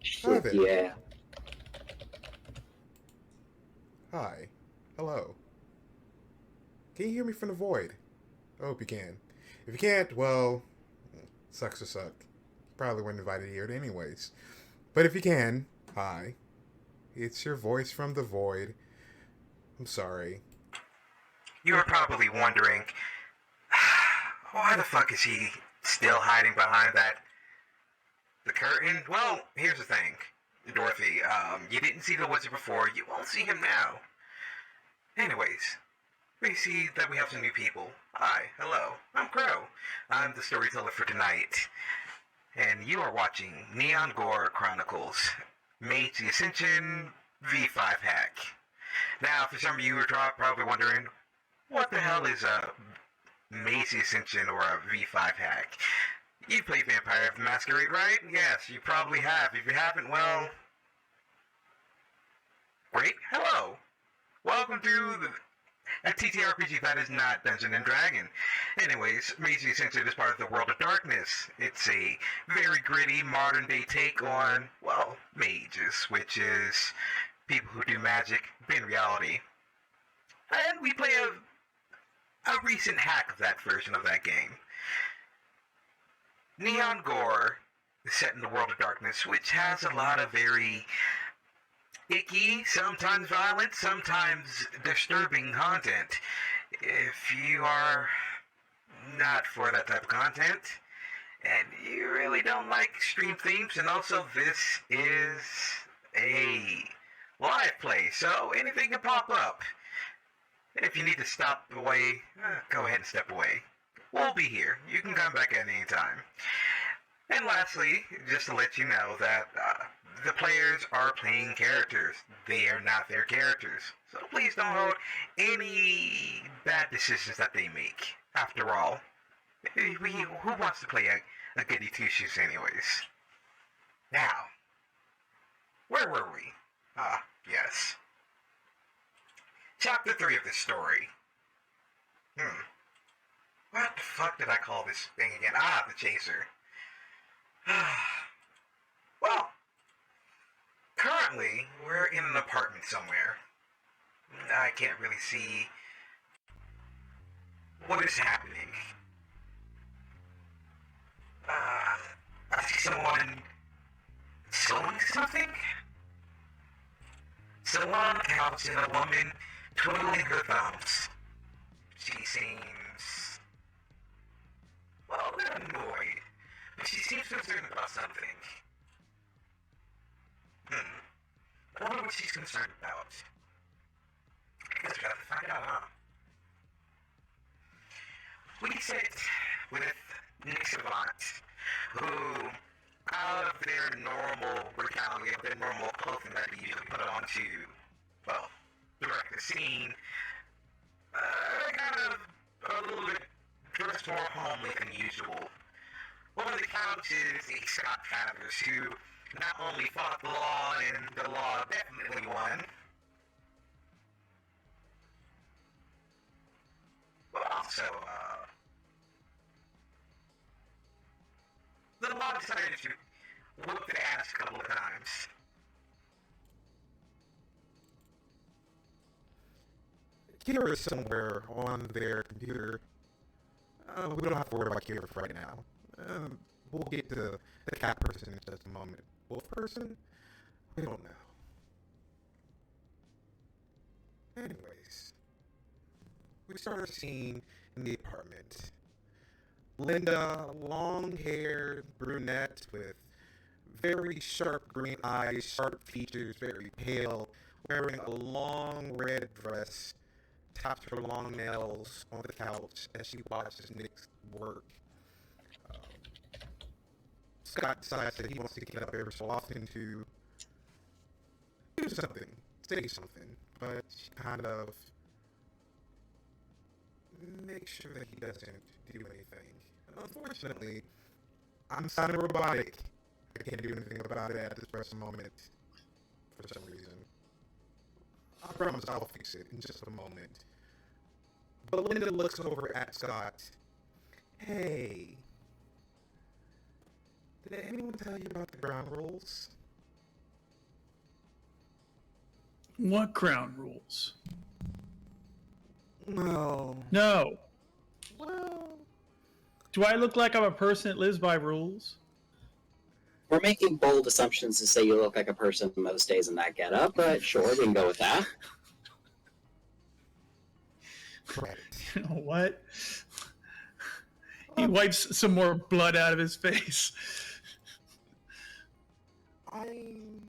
Hi Shit, there. yeah. Hi. Hello. Can you hear me from the void? I hope you can. If you can't, well, sucks to suck. You probably weren't invited here anyways. But if you can, hi. It's your voice from the void. I'm sorry. You are probably wondering, why the fuck is he still hiding behind the curtain? Well, here's the thing, Dorothy. You didn't see the wizard before. You won't see him now. Anyways, we see that we have some new people. Hi, hello. I'm Crow. I'm the storyteller for tonight, and you are watching Neon Gore Chronicles, Mage the Ascension V5 hack. Now, for some of you who are probably wondering, what the hell is a Mage the Ascension or a V5 hack? You play Vampire the Masquerade, right? Yes, you probably have. If you haven't, well, great. Hello. Welcome to a ttrpg that is not Dungeon and Dragon. Anyways, Mage the Ascension is part of the World of Darkness. It's a very gritty, modern-day take on, well, mages, which is people who do magic in reality. And we play a recent hack of that version of that game. Neon Gore is set in the World of Darkness, which has a lot of very icky, sometimes violent, sometimes disturbing content. If you are not for that type of content, and you really don't like extreme themes, and also this is a live play, so anything can pop up. If you need to stop away, go ahead and step away. We'll be here. You can come back at any time. And lastly, just to let you know that the players are playing characters. They are not their characters. So please don't hold any bad decisions that they make. After all, who wants to play a goody two-shoes anyways? Now, where were we? Yes. Chapter 3 of this story. What the fuck did I call this thing again? The Chaser. Well, currently, we're in an apartment somewhere. I can't really see what is happening. I see someone sewing something? Someone on the couch and a woman twiddling her thumbs. She seems, well, not annoyed, but she seems concerned about something. I wonder what she's concerned about. I guess we have to find out, huh? We sit with Nick Savant, who, out of their normal regalia, their normal clothing that they usually put on to, well, direct the scene, kind of a little bit dressed more homely than usual. One of the couch is a Scott Travers who not only fought the law and the law definitely won, but also, the law decided to whoop their ass a couple of times. Kira is somewhere on their computer. We don't have to worry about Kira for right now. We'll get to the cat person in just a moment. Wolf person? We don't know. Anyways, we start our scene in the apartment. Linda, long-haired brunette with very sharp green eyes, sharp features, very pale, wearing a long red dress, taps her long nails on the couch as she watches Nick's work. Um, Scott decides that he wants to get up every so often to do something, say something, but she kind of makes sure that he doesn't do anything. Unfortunately, I'm sounding robotic. I can't do anything about it at this present moment for some reason. I promise I'll fix it in just a moment. But Linda looks over at Scott. Hey, did anyone tell you about the ground rules? What ground rules? No. No. Well, Do I look like I'm a person that lives by rules? We're making bold assumptions to say you look like a person most days in that getup, but sure, we can go with that. correct. You know what? He wipes some more blood out of his face. I'm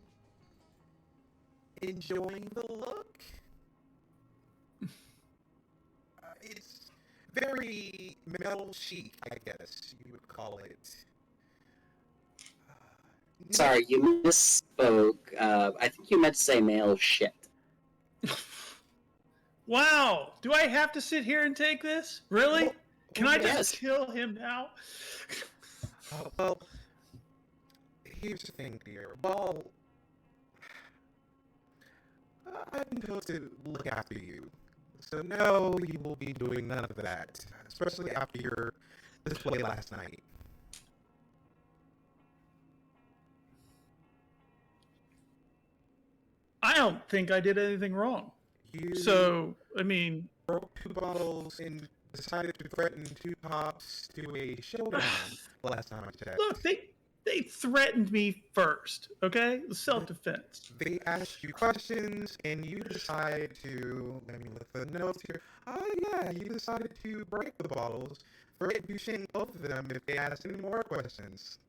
enjoying the look. It's very metal chic, I guess you would call it. Sorry, you misspoke. I think you meant to say male shit. Wow! Do I have to sit here and take this? Really? Can I just Yes. kill him now? Well, here's the thing, dear. Well, I've been told to look after you. So no, you will be doing none of that. Especially after your display last night. I don't think I did anything wrong. You So, I mean, broke 2 bottles and decided to threaten 2 cops to a showdown the last time I checked. look, they threatened me first, okay? Self-defense. They asked you questions, and you decided to, let me look at the notes here. Oh yeah, you decided to break the bottles, threatening both of them if they asked any more questions.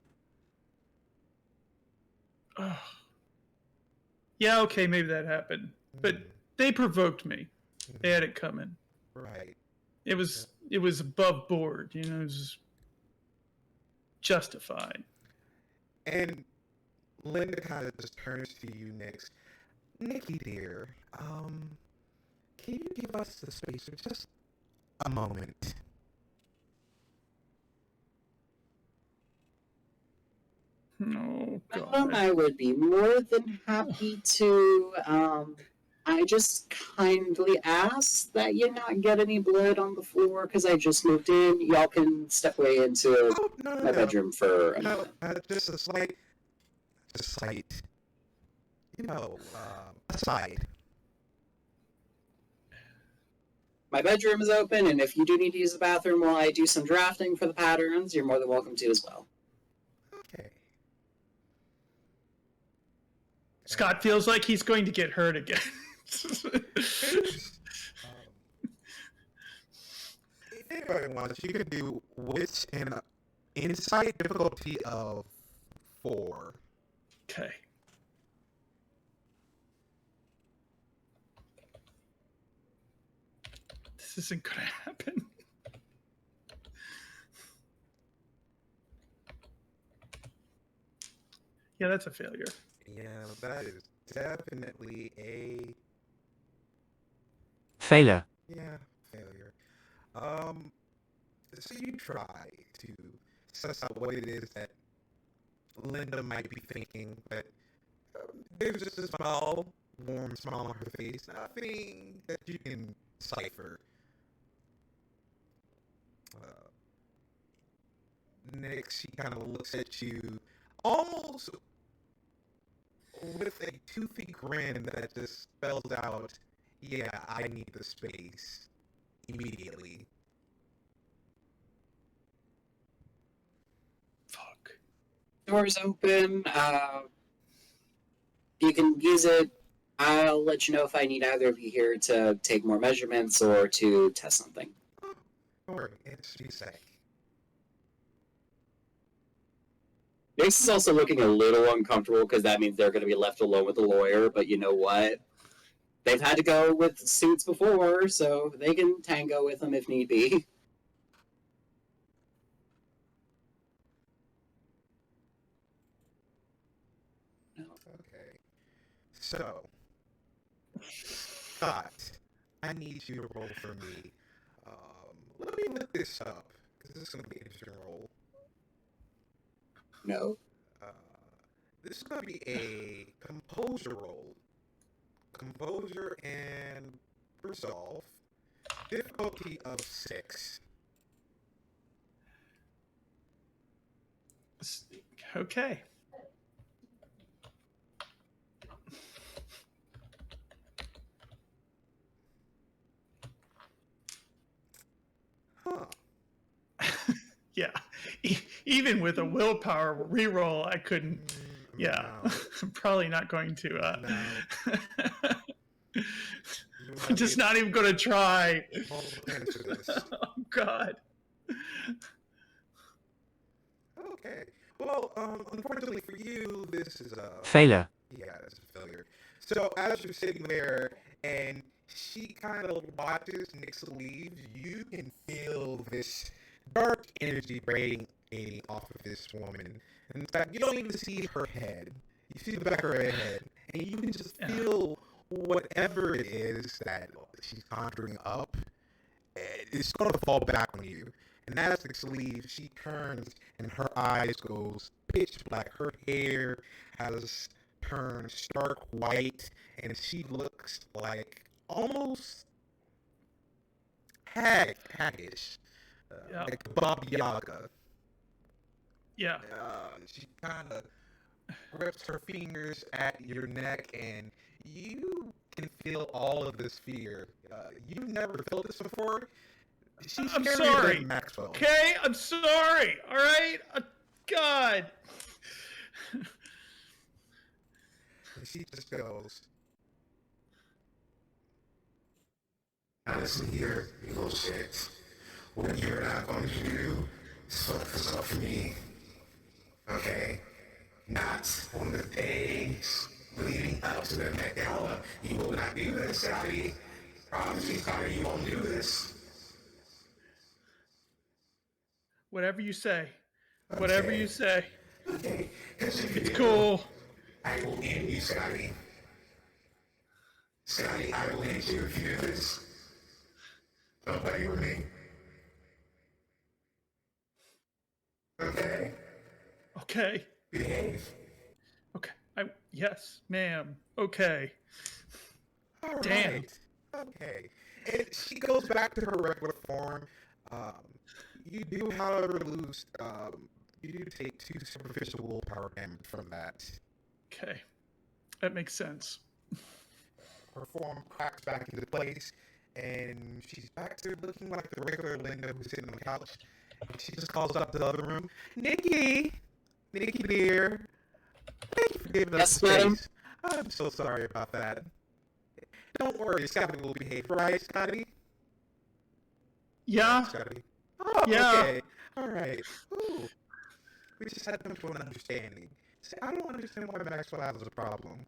Ugh. Yeah, okay, maybe that happened. But they provoked me. They had it coming. Right. It was above board, you know, it was justified. And Linda kind of just turns to you next. Nikki, dear, can you give us the space for just a moment? Oh, God. I would be more than happy to. I just kindly ask that you not get any blood on the floor because I just moved in. Y'all can step away into my bedroom for a minute. Just a slight, aside. My bedroom is open, and if you do need to use the bathroom while I do some drafting for the patterns, you're more than welcome to as well. Okay. Scott feels like he's going to get hurt again. If anybody wants, you can do wits and insight difficulty of 4. Okay. This isn't going to happen. Yeah, that's a failure. Yeah, that is definitely a Failure. failure. So you try to suss out what it is that Linda might be thinking, but there's just a small, warm smile on her face. Nothing that you can cipher. Next, she kind of looks at you almost with a toothy grin that just spells out, yeah, I need the space immediately. Fuck. Doors open. You can use it. I'll let you know if I need either of you here to take more measurements or to test something. Or it's be safe. Nix is also looking a little uncomfortable because that means they're going to be left alone with the lawyer, but you know what? They've had to go with suits before, so they can tango with them if need be. Okay. So, Scott, I need you to roll for me. Let me look this up, because this is going to be an interesting roll. No. This is going to be a composure roll. Composure and resolve. Difficulty of 6. Okay. Huh. Yeah. Even with a willpower reroll, I couldn't. Yeah. No. I'm probably not going to. No. I'm just not even going to try. Multiple plans for this. Oh, God. Okay. Well, unfortunately for you, this is a Failure. Yeah, it's a failure. So as you're sitting there and she kind of watches Nixa leave, you can feel this dark energy radiating off of this woman. In fact, you don't even see her head. You see the back of her head, and you can just feel whatever it is that she's conjuring up. It's going to fall back on you. And as Nixa leaves, she turns and her eyes goes pitch black. Her hair has turned stark white, and she looks like almost haggish, like Baba Yaga. Yeah. She kind of grips her fingers at your neck, and you can feel all of this fear. You've never felt this before. She's I'm scarier sorry. than Maxwell. Okay, I'm sorry. All right. God. And she just goes, "Now listen here, you little shit. What you're not going to do is fuck this up for me. Okay? Not on the days leading up to the Met Gala. You will not do this, Scotty. Promise me, Scotty, you won't do this. Whatever you say. Whatever you say. Okay? Because if you It's do, cool. I will end you, Scotty. Scotty, I will end you if you do this. Don't play with me. Okay? Okay. Behave." Okay. Yes, ma'am. Okay. All Damn. right. Okay. And she goes back to her regular form. You do, however, lose. You do take 2 superficial willpower damage from that. Okay. That makes sense. Her form cracks back into place, and she's back to looking like the regular Linda who's sitting on the couch. And she just calls up to the other room, Nikki, dear, thank you for giving us Yes, space. madam? I'm so sorry about that. Don't worry, Scotty will behave, right, Scotty? Yeah. Scotty. Oh, Yeah. okay. All right. Ooh. We just had to come to an understanding. See, I don't understand why Maxwell has a problem.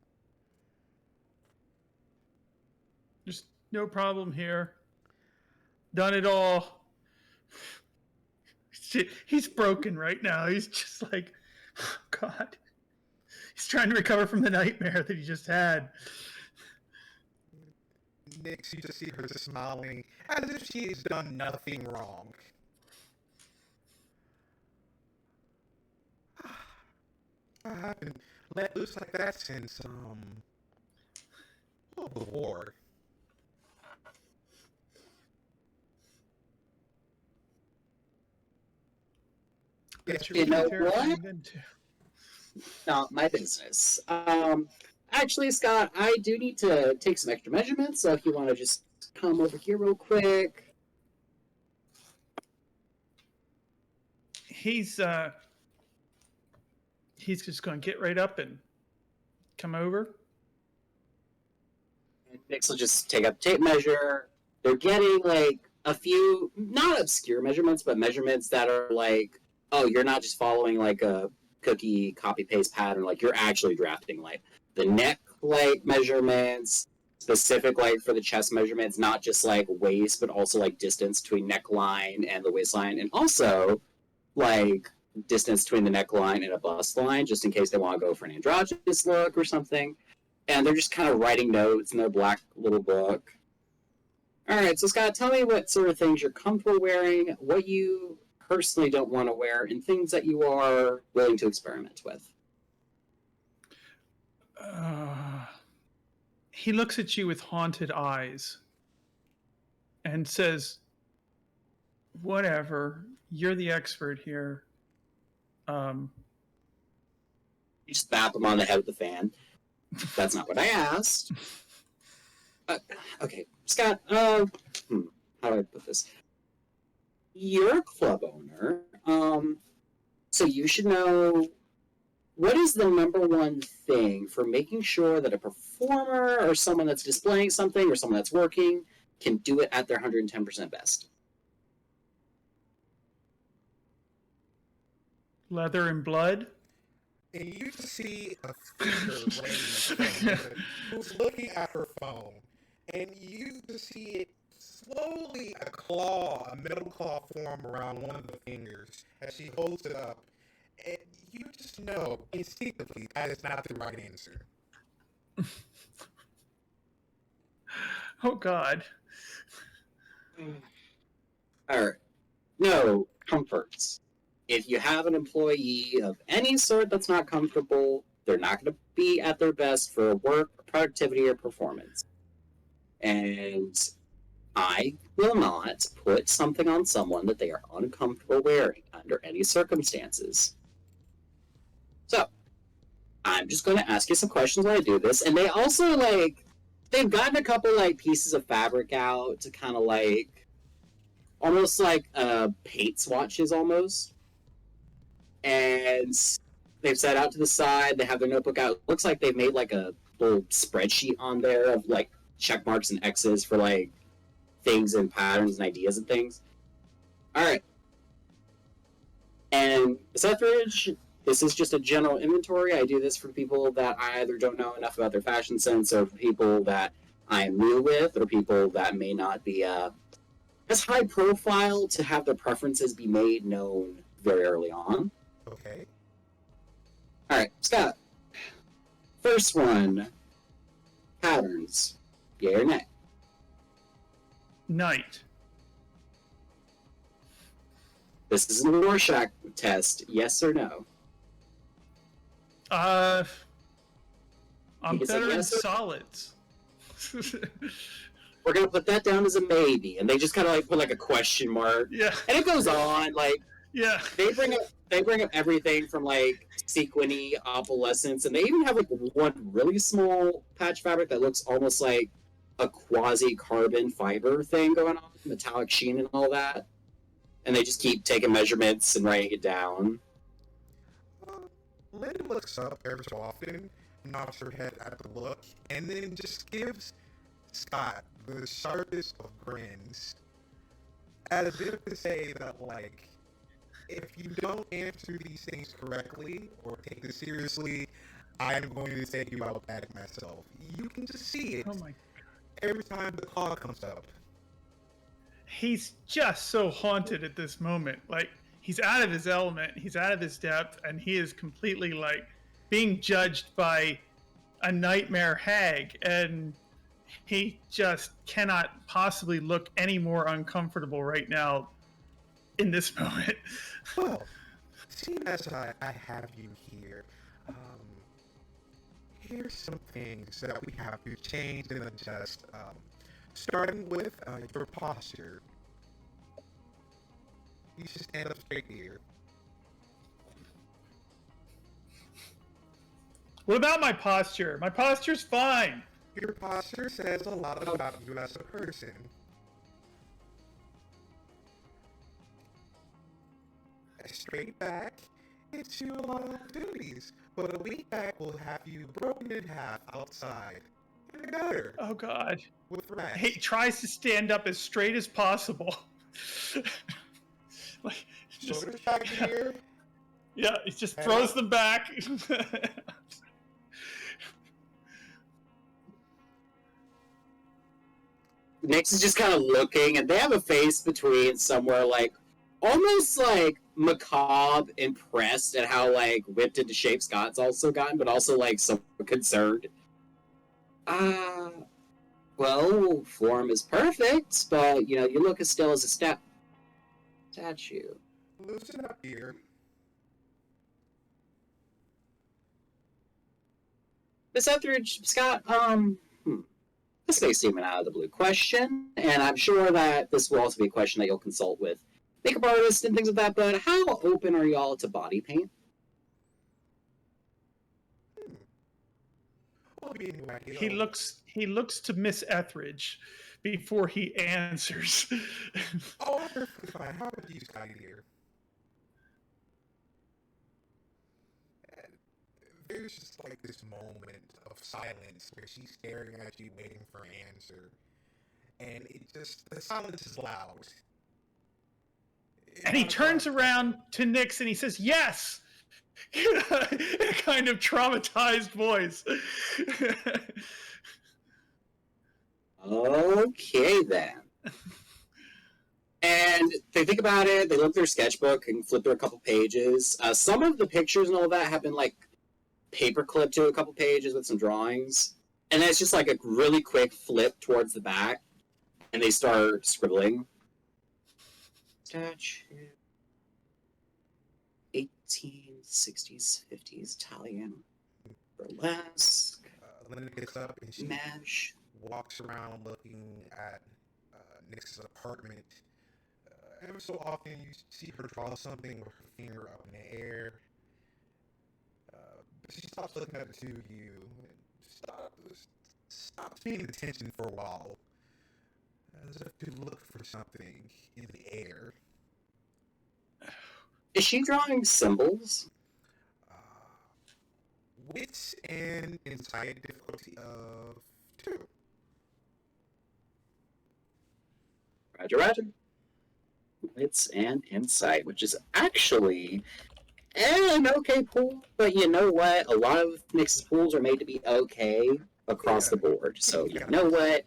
There's no problem here. Done it all. He's broken right now. He's just like, oh, God. He's trying to recover from the nightmare that he just had. Nick, you just see her just smiling as if she's done nothing wrong. I haven't let loose like that since, the war. That's You know terrifying what? then, too. Not my business. Actually, Scott, I do need to take some extra measurements, so if you want to just come over here real quick. He's just going to get right up and come over. And Nix will just take up tape measure. They're getting like a few, not obscure measurements, but measurements that are like, oh, you're not just following like a cookie copy paste pattern, like you're actually drafting like the neck like measurements, specific like for the chest measurements, not just like waist, but also like distance between neckline and the waistline, and also like distance between the neckline and a bust line, just in case they want to go for an androgynous look or something. And they're just kind of writing notes in their black little book. All right, so Scott, tell me what sort of things you're comfortable wearing, what you personally don't want to wear, and things that you are willing to experiment with. He looks at you with haunted eyes and says, whatever, you're the expert here. You just bap him on the head with the fan. That's not what I asked. Okay, Scott, how do I put this? you're a club owner, so you should know what is the number one thing for making sure that a performer or someone that's displaying something or someone that's working can do it at their 110% best. Leather and blood. And you see a figure raised from Linda who's looking at her phone. And you see it slowly a metal claw form around one of the fingers as she holds it up. And you just know instinctively that is not the right answer. Oh, God. All right. No comforts. If you have an employee of any sort that's not comfortable, they're not going to be at their best for work, productivity, or performance. And I will not put something on someone that they are uncomfortable wearing under any circumstances. So, I'm just going to ask you some questions while I do this. And they also, they've gotten a couple, pieces of fabric out to kind of, almost like paint swatches almost. And they've set out to the side. They have their notebook out. It looks like they've made, a little spreadsheet on there of, check marks and X's for, things and patterns and ideas and things. All right. And Sethridge, this is just a general inventory. I do this for people that I either don't know enough about their fashion sense or for people that I'm new with or people that may not be as high profile to have their preferences be made known very early on. Okay. All right, Scott. First one. Patterns. Yay or nay? Night. This is a Rorschach test. Yes or no? I'm You can say better in yes or- solids. We're gonna put that down as a maybe, and they just kind of put a question mark, Yeah. and it goes on. Yeah. They bring up everything from sequiny opalescence, and they even have one really small patch fabric that looks almost like a quasi carbon fiber thing going on, metallic sheen and all that. And they just keep taking measurements and writing it down. Linda looks up every so often, nods her head at the look, and then just gives Scott the sharpest of grins, as if to say that, if you don't answer these things correctly or take this seriously, I'm going to take you out back myself. You can just see it Oh my. every time the call comes up. He's just so haunted at this moment. He's out of his element, he's out of his depth, and he is completely being judged by a nightmare hag, and he just cannot possibly look any more uncomfortable right now in this moment. Well, seeing as I have you here, here's some things that we have to change and adjust. Starting with your posture. You should stand up straight here. What about my posture? My posture's fine. Your posture says a lot about you as a person. A straight back gets you a lot of opportunities, but a weak back will have you broken in half outside in the gutter Oh, God. with rats. He tries to stand up as straight as possible. Shoulders back here. Yeah, he just throws them back. Nyx is just kind of looking, and they have a face between somewhere almost macabre, impressed at how whipped into shape Scott's also gotten, but also somewhat concerned. Well, form is perfect, but you look as still as a statue. Loosen up here. Miss Etheridge, Scott, this may seem an out of the blue question, and I'm sure that this will also be a question that you'll consult with makeup artists and things like that, but how open are y'all to body paint? We'll be anyway, He looks to Miss Etheridge before he answers. Oh, I'm perfectly fine. And how about you, Scotty dear? And there's just like this moment of silence where she's staring at you, waiting for an answer. And the silence is loud. And he turns around to Nyx and he says, yes! In a kind of traumatized voice. Okay, then. And they think about it, they look at their sketchbook and flip through a couple pages. Some of the pictures and all that have been, like, paperclipped to a couple pages with some drawings. And then it's just, like, a really quick flip towards the back. And they start scribbling. Statue. 1860s, 50s, Italian. Burlesque. Linda gets up and she Mage. walks around looking at Nyx's apartment. Every so often you see her draw something with her finger up in the air. But she stops looking at the two of you and stops paying attention for a while. As if to look for something in the air. Is she drawing symbols? Wits and insight difficulty of 2. Roger. Wits and insight, which is actually an okay pool, but you know what? A lot of Nyx's pools are made to be okay across the board. So you know what?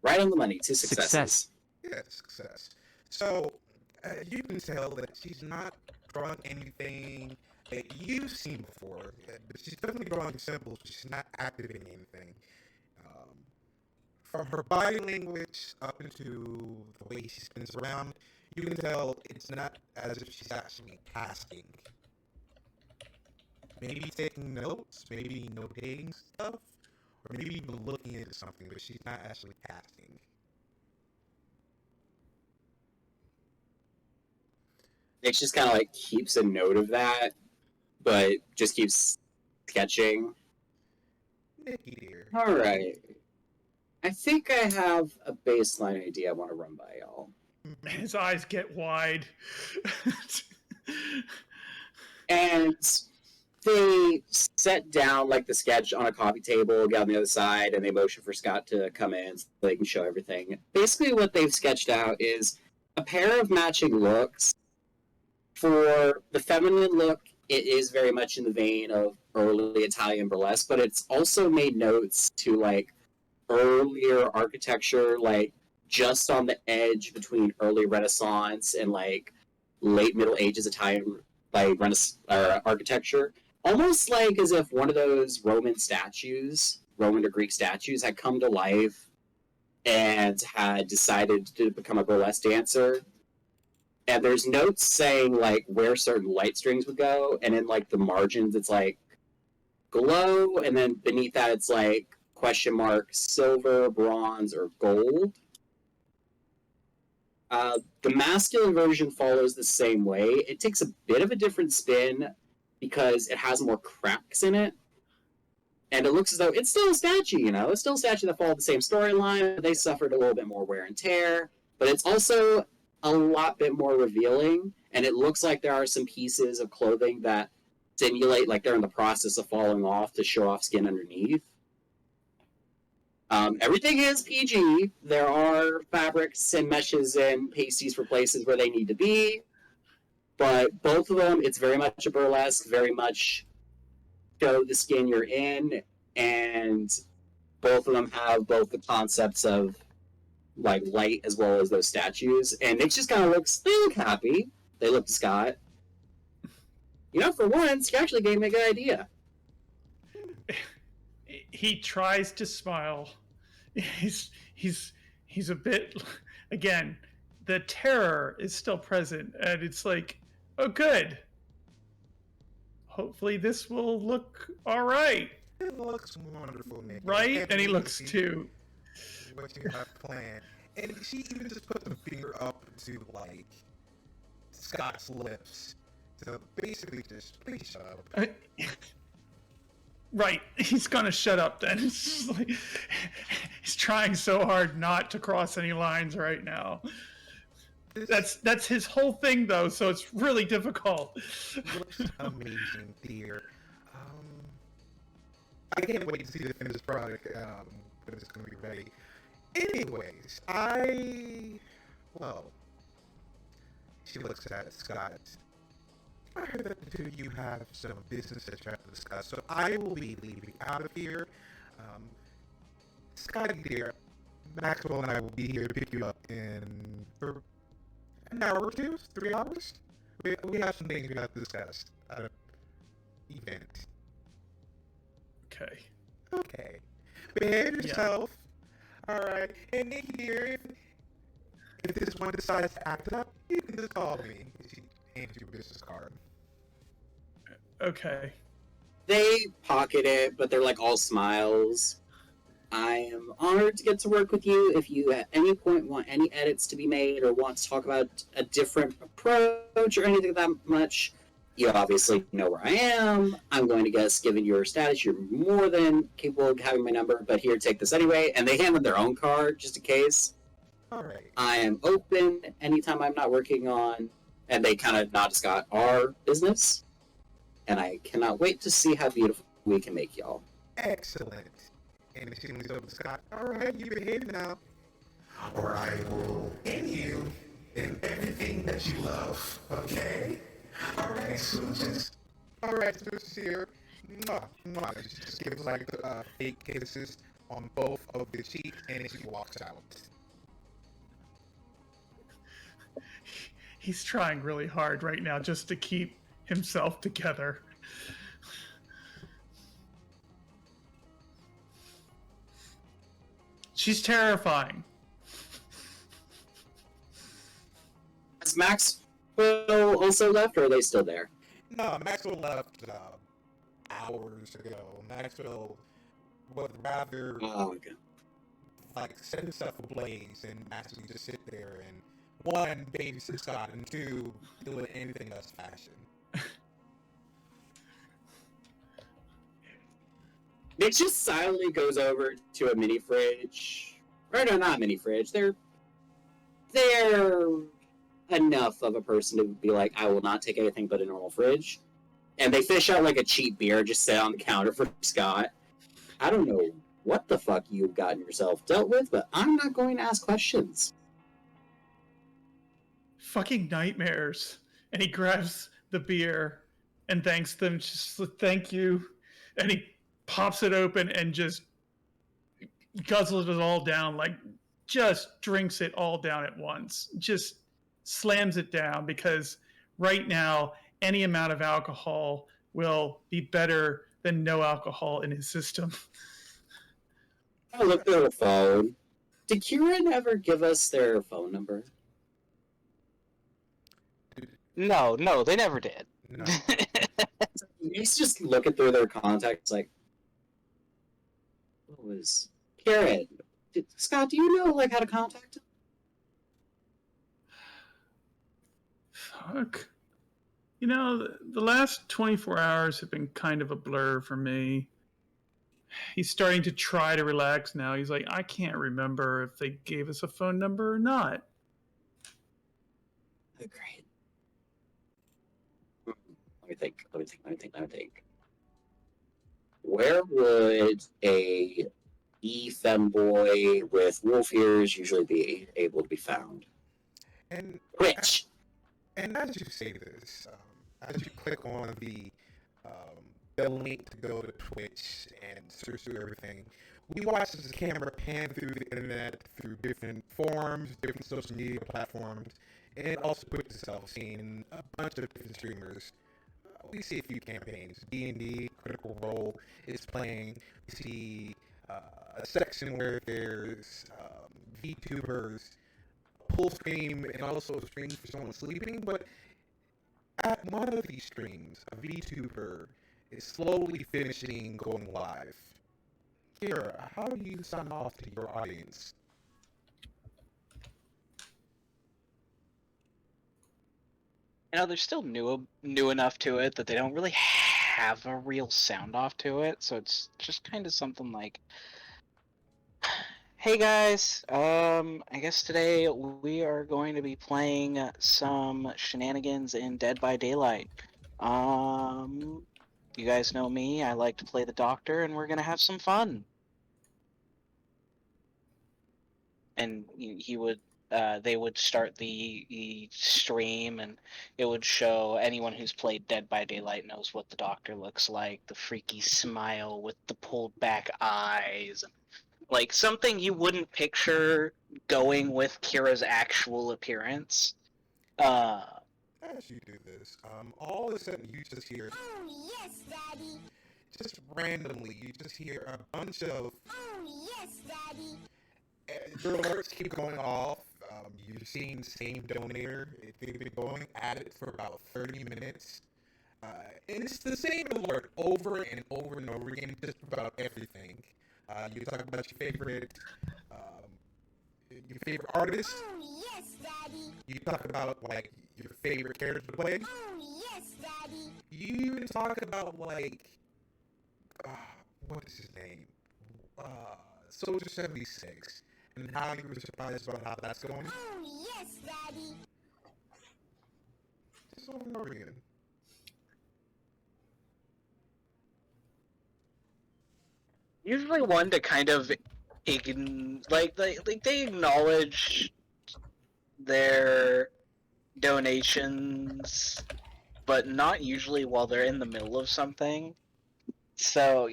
Right on the money. 2 successes. Yeah, success. So you can tell that she's not drawing anything that you've seen before. But she's definitely drawing symbols. She's not activating anything. From her body language up into the way she spins around, you can tell it's not as if she's actually casting. Maybe taking notes, maybe notating stuff, or maybe even looking into something, but she's not actually casting. Nyx just kind of like keeps a note of that, but just keeps sketching. Nikki dear. All right. I think I have a baseline idea I want to run by y'all. His eyes get wide. And they set down like the sketch on a coffee table, get on the other side, and they motion for Scott to come in so they can show everything. Basically, what they've sketched out is a pair of matching looks. For the feminine look, it is very much in the vein of early Italian burlesque, but it's also made notes to like earlier architecture, like just on the edge between early Renaissance and like late Middle Ages Italian like architecture. Almost like as if one of those Roman or Greek statues, had come to life and had decided to become a burlesque dancer. And there's notes saying like where certain light strings would go, and in like the margins it's like glow, and then beneath that it's like question mark silver, bronze, or gold. The masculine version follows the same way. It takes a bit of a different spin because it has more cracks in it. And it looks as though it's still a statue, you know? It's still a statue that followed the same storyline. They suffered a little bit more wear and tear. But it's also a lot bit more revealing. And it looks like there are some pieces of clothing that simulate like they're in the process of falling off to show off skin underneath. Everything is PG. There are fabrics and meshes and pasties for places where they need to be. But both of them, it's very much a burlesque, very much show the skin you're in, and both of them have both the concepts of like light as well as those statues. And it just kind of they look happy. They look to Scott. You know, for once, he actually gave me a good idea. He tries to smile. He's a bit, again, the terror is still present, and it's like, oh good, hopefully this will look all right. It looks wonderful, Nick. Right? And he looks too. What you have planned. And she even just put the finger up to like Scott's lips to basically just please shut up. Right, he's gonna shut up then. It's just like, he's trying so hard not to cross any lines right now. That's his whole thing, though, so it's really difficult. Looks amazing, dear. I can't wait to see the finished product when it's going to be ready. Anyways, well, she looks at Scott. I heard that the two of you have some business that you have to discuss, so I will be leaving out of here. Scotty, dear, Maxwell and I will be here to pick you up in an hour or two, 3 hours. We have some things we have to discuss at an event. Okay. Okay. Behave yourself. Yeah. Alright. And Nick here, if this one decides to act up, you can just call me. She hands you a business card. Okay. They pocket it, but they're like all smiles. I am honored to get to work with you. If you at any point want any edits to be made or want to talk about a different approach or anything that much, you obviously know where I am. I'm going to guess, given your status, you're more than capable of having my number, but here, take this anyway. And they hand them their own card, just in case. All right. I am open anytime I'm not working on, and they kind of nod to Scott, our business. And I cannot wait to see how beautiful we can make y'all. Excellent. And she leans over to Scott. All right, you behave now, or I will end you in everything that you love. Okay? All right, Susan. All right, Susan here. Mwah, mwah. She just gives like fake kisses on both of the cheeks, and she walks out. He's trying really hard right now just to keep himself together. She's terrifying. Has Maxwell also left, or are they still there? No, Maxwell left hours ago. Maxwell would rather like set himself ablaze and actually just sit there and one, babysit Scott, and two, do it anything else fashion. Nick just silently goes over to a mini fridge. Or no, not mini fridge. They're enough of a person to be like, I will not take anything but a normal fridge. And they fish out like a cheap beer, just sit on the counter for Scott. I don't know what the fuck you've gotten yourself dealt with, but I'm not going to ask questions. Fucking nightmares. And he grabs the beer and thanks them. Just thank you. And he pops it open and just guzzles it all down, like just drinks it all down at once. Just slams it down because right now any amount of alcohol will be better than no alcohol in his system. I looked at the phone. Did Kieran ever give us their phone number? No, they never did. No. He's just looking through their contacts like, what was Kieran? Scott, do you know like how to contact him? Fuck. You know, the last 24 hours have been kind of a blur for me. He's starting to try to relax now. He's like, I can't remember if they gave us a phone number or not. Oh, great. Let me think. Where would a femboy with wolf ears usually be able to be found? And Which? And as you say this, as you click on the link to go to Twitch and search through everything, we watch this camera pan through the internet, through different forums, different social media platforms, and also put itself seeing a bunch of different streamers. We see a few campaigns. D&D, Critical Role is playing. We see a section where there's VTubers full stream and also streams for someone sleeping, but at one of these streams, a VTuber is slowly finishing going live. Kira, how do you sign off to your audience? You know, they're still new enough to it that they don't really have a real sound off to it, so it's just kind of something like, Hey guys, I guess today we are going to be playing some shenanigans in Dead by Daylight. You guys know me, I like to play the Doctor, and we're gonna have some fun. And he would, they would start the stream, and it would show anyone who's played Dead by Daylight knows what the Doctor looks like, the freaky smile with the pulled back eyes, like something you wouldn't picture going with Kira's actual appearance. As you do this, all of a sudden you just hear, Oh, yes, Daddy. just randomly, you just hear a bunch of, Oh, yes, Daddy. your alerts keep going off. You're seeing the same donator. They've been going at it for about 30 minutes. And it's the same alert over and over and over again, just about everything. You talk about your favorite artist. Oh, yes, Daddy. You talk about like your favorite character to play. Oh, yes, Daddy. You even talk about like, what is his name? Soldier 76, and how you were surprised about how that's going. Oh, yes, Daddy. Just over and over again. Usually one to kind of like they acknowledge their donations, but not usually while they're in the middle of something. So,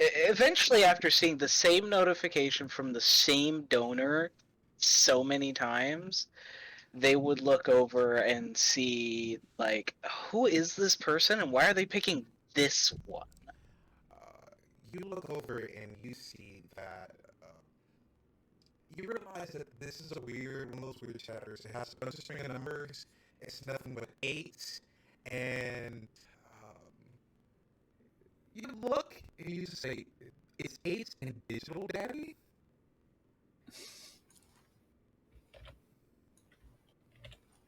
eventually after seeing the same notification from the same donor so many times, they would look over and see, like, who is this person and why are they picking this one? You look over and you see that you realize that this is one of those weird chatters. It has a bunch of string of numbers. It's nothing but eights, and you look and you say, "Is eights in digital, Daddy?"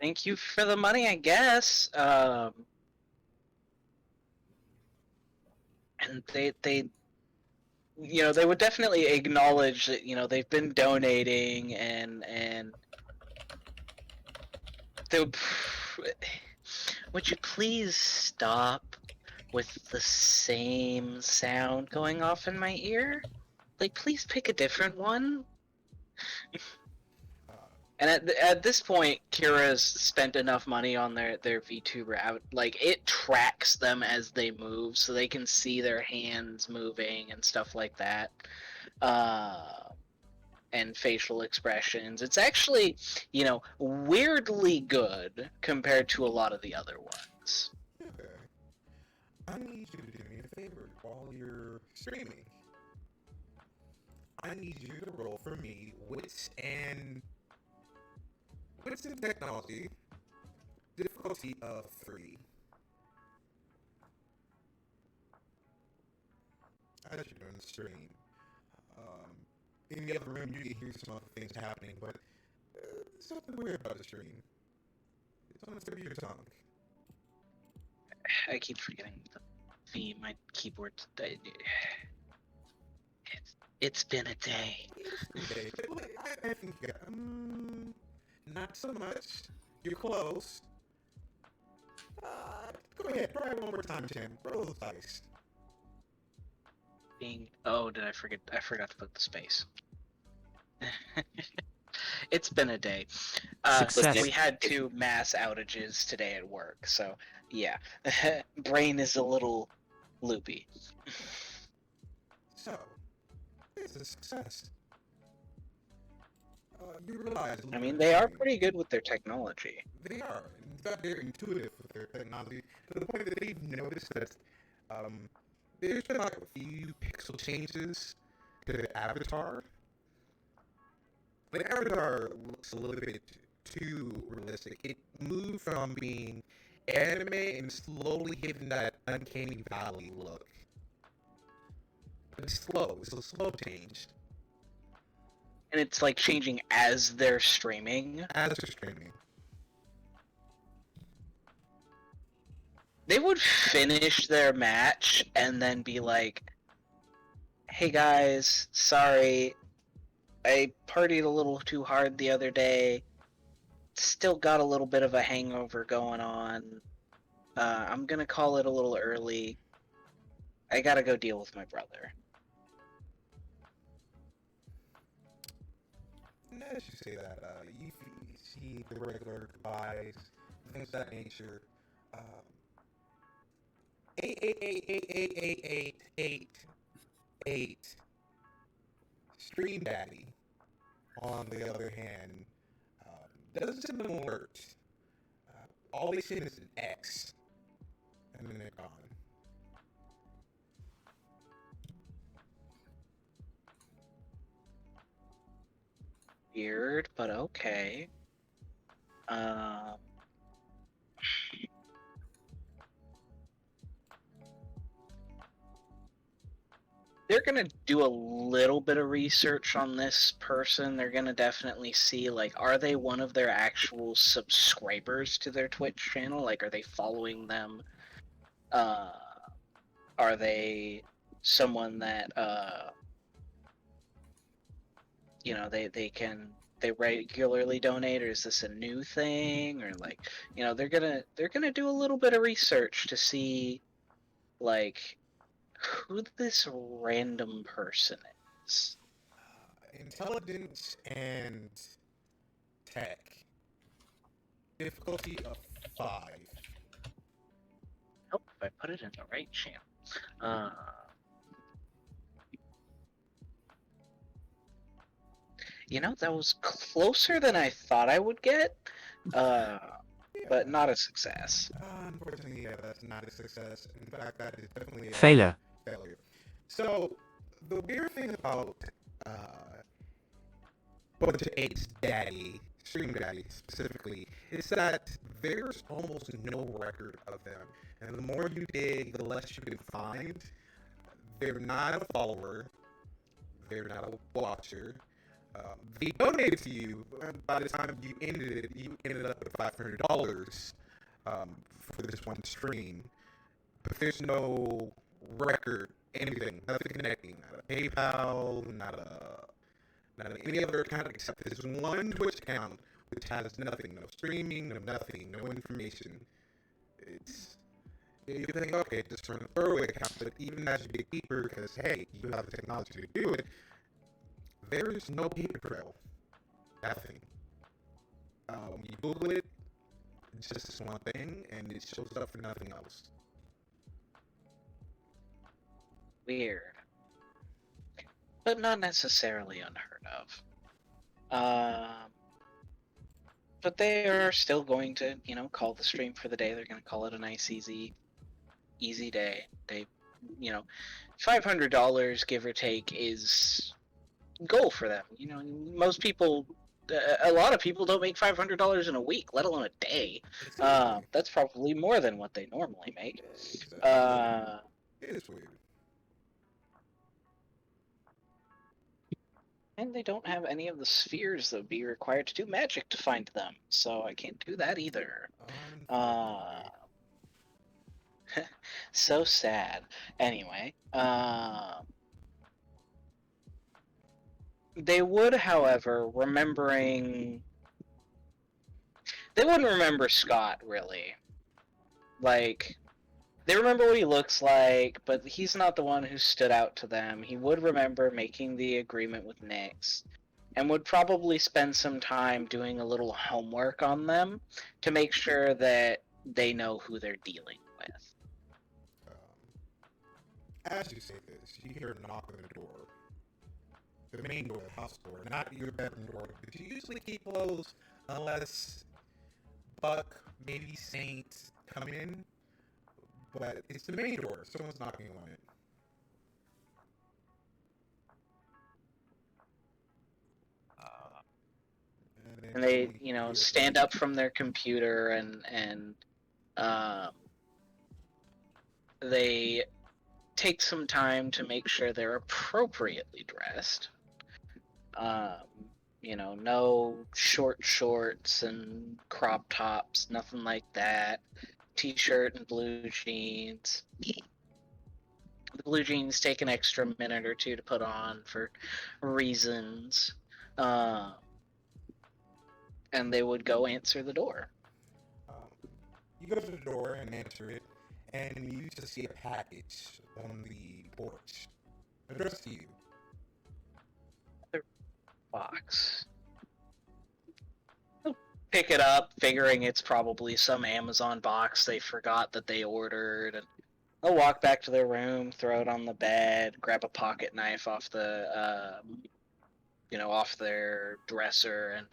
Thank you for the money, I guess. And they they would definitely acknowledge that they've been donating, and they would you please stop with the same sound going off in my ear? Like, please pick a different one. And at this point, Kira's spent enough money on their VTuber out. Like, it tracks them as they move, so they can see their hands moving and stuff like that. And facial expressions. It's actually, weirdly good compared to a lot of the other ones. Okay. I need you to do me a favor while you're streaming. I need you to roll for me wits and technology, difficulty of 3. As you're doing the stream. In the other room, you can hear some other things happening, but something weird about the stream. It's on the tip of your tongue. I keep forgetting my keyboard. It's been a day. Okay, I think you got, not so much. You're close. Go ahead, try it one more time, Tim. Roll those dice. Did I forget? I forgot to put the space. It's been a day. Success. We had 2 mass outages today at work, so yeah, brain is a little loopy. So, it's a success. You realize... I mean, they are pretty good with their technology. They are. In fact, they're intuitive with their technology, to the point that they've noticed that there's been like a few pixel changes to the avatar. The avatar looks a little bit too realistic. It moved from being anime and slowly hitting that uncanny valley look. But it's slow. It's a slow change. And it's like changing as they're streaming. As they're streaming. They would finish their match and then be like, "Hey guys, sorry, I partied a little too hard the other day. Still got a little bit of a hangover going on. I'm gonna call it a little early. I gotta go deal with my brother. And as you say that, you see the regular goodbyes, things of that nature. Um, 888888888. Stream Daddy, on the other hand, doesn't send an alert. All they send is an X, and then they're gone. Weird, but okay. They're gonna do a little bit of research on this person. They're gonna definitely see, like, are they one of their actual subscribers to their Twitch channel? Like, are they following them? Are they someone that they regularly donate, or is this a new thing? Or, like, they're gonna do a little bit of research to see, like, who this random person is. Intelligence and tech. Difficulty of 5. Oh, if I put it in the right channel. That was closer than I thought I would get, but not a success. Unfortunately, yeah, that's not a success. In fact, that is definitely a Failure. failure. So, the weird thing about Bunch of Eight's daddy, Stream Daddy specifically, is that there's almost no record of them. And the more you dig, the less you can find. They're not a follower. They're not a watcher. They donated to you. By the time you ended up with $500 for this one stream. But there's no record, anything, nothing connecting. Not a PayPal, not any other account except this one Twitch account, which has nothing, no streaming, no nothing, no information. You think, okay, just run a throwaway account, but even as you get deeper, because hey, you have the technology to do it, there's no paper trail. Nothing. When you Google it, it's just this one thing, and it shows up for nothing else. Weird. But not necessarily unheard of. But they are still going to, call the stream for the day. They're going to call it a nice, easy day. They, $500, give or take, is goal for them. Most people, a lot of people don't make $500 in a week, let alone a day. Exactly. That's probably more than what they normally make. Exactly. It is weird. And they don't have any of the spheres that would be required to do magic to find them, so I can't do that either. So sad. Anyway, they would, however, they wouldn't remember Scott, really. Like, they remember what he looks like, but he's not the one who stood out to them. He would remember making the agreement with Nyx, and would probably spend some time doing a little homework on them to make sure that they know who they're dealing with. As you say this, you hear a knock on the door. The main door, the house door, not your bedroom door, but you usually keep closed unless Buck, maybe Saint come in. But it's the main door. Someone's knocking on it. And they, stand up from their computer and they take some time to make sure they're appropriately dressed. No short shorts and crop tops, nothing like that. T-shirt and blue jeans. The blue jeans take an extra minute or two to put on for reasons. And they would go answer the door. You go to the door and answer it, and you just see a package on the porch addressed to you. Box. I'll pick it up, figuring it's probably some Amazon box they forgot that they ordered, and they'll walk back to their room, throw it on the bed, grab a pocket knife off the, off their dresser, and,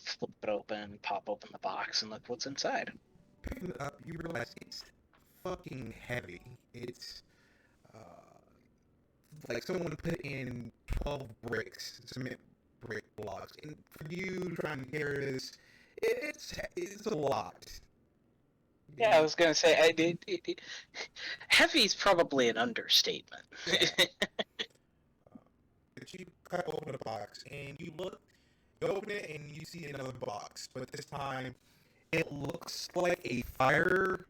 flip it open, pop open the box, and look what's inside. Picking it up, you realize it's fucking heavy. It's like someone put in 12 bricks, cement brick blocks, and for you trying to carry this, it's a lot. Yeah, I was gonna say, heavy is probably an understatement. Yeah. But you cut open the box, and you open it, and you see another box, but this time it looks like a fireproof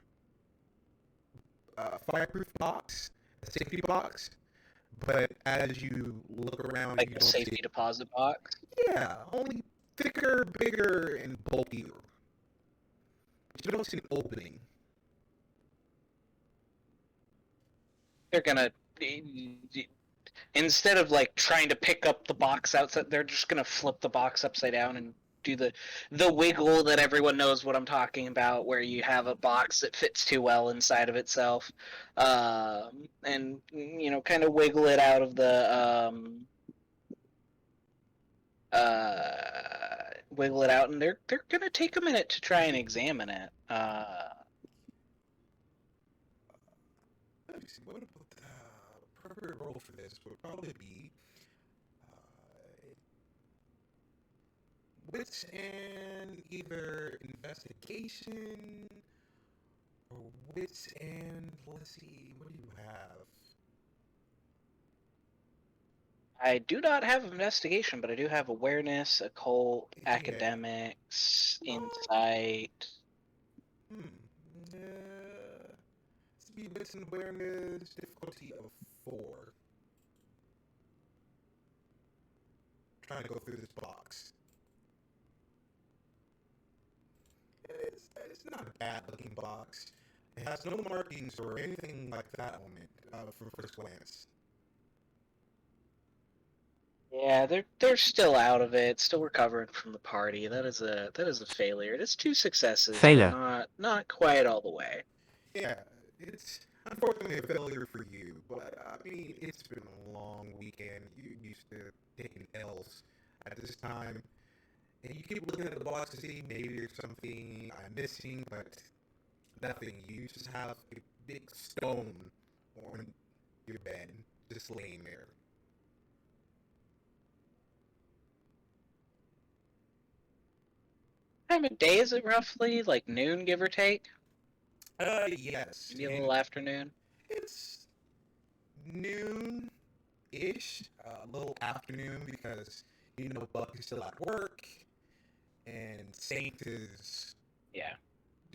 box, a safety box. But as you look around, Like you a don't safety see. deposit box. Yeah, only thicker, bigger, and bulkier. But you don't see an opening. They're gonna, instead of like trying to pick up the box outside, they're just gonna flip the box upside down and do the wiggle that everyone knows what I'm talking about, where you have a box that fits too well inside of itself, and kind of wiggle it out of the wiggle it out, and they're gonna take a minute to try and examine it. Let me see. What about the appropriate role for this would probably be wits and either investigation or wits and let's see, what do you have? I do not have investigation, but I do have awareness, occult, Yeah. academics, insight. This be wits and awareness, difficulty of 4. Trying to go through this box. It's not a bad looking box. It has no markings or anything like that on it from first glance. Yeah, they're still out of it, still recovering from the party. That is a failure. It is 2 successes, Failure. but not quite all the way. Yeah, it's unfortunately a failure for you, but I mean, it's been a long weekend. You used to taking L's at this time, and you keep looking at the box to see maybe there's something I'm missing, but nothing. You just have a big stone on your bed, just laying there. What time of day is it roughly? Like noon, give or take? Yes. Maybe a little afternoon. It's noon-ish, a little afternoon because, Buck is still at work, and Saint is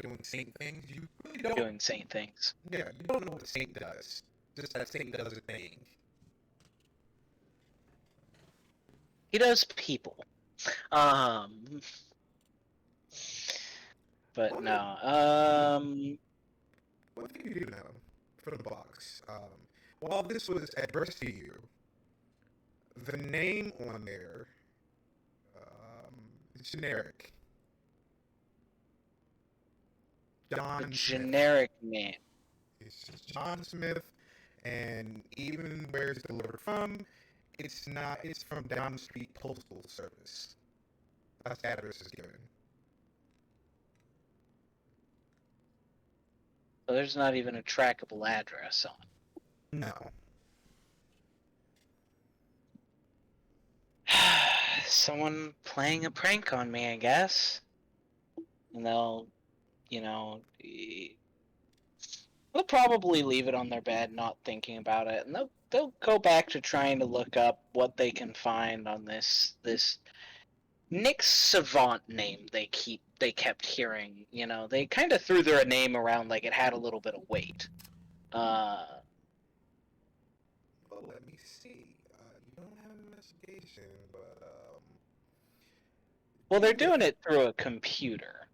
doing Saint things. You really don't. Doing Saint things. Yeah, you don't know what Saint does. Just that Saint does a thing. He does people. But no. What do you do now for the box? While this was addressed to you, the name on there is generic. John The Smith. generic name. It's just John Smith, and even where it's delivered from, it's not. It's from down the street postal service. That's the address is given. So there's not even a trackable address on it. No. Someone playing a prank on me, I guess. And they'll probably leave it on their bed, not thinking about it, and they'll go back to trying to look up what they can find on this Nick Savant name they kept hearing. They kind of threw their name around like it had a little bit of weight. Well, let me see. You don't have application, but Well, they're doing it through a computer.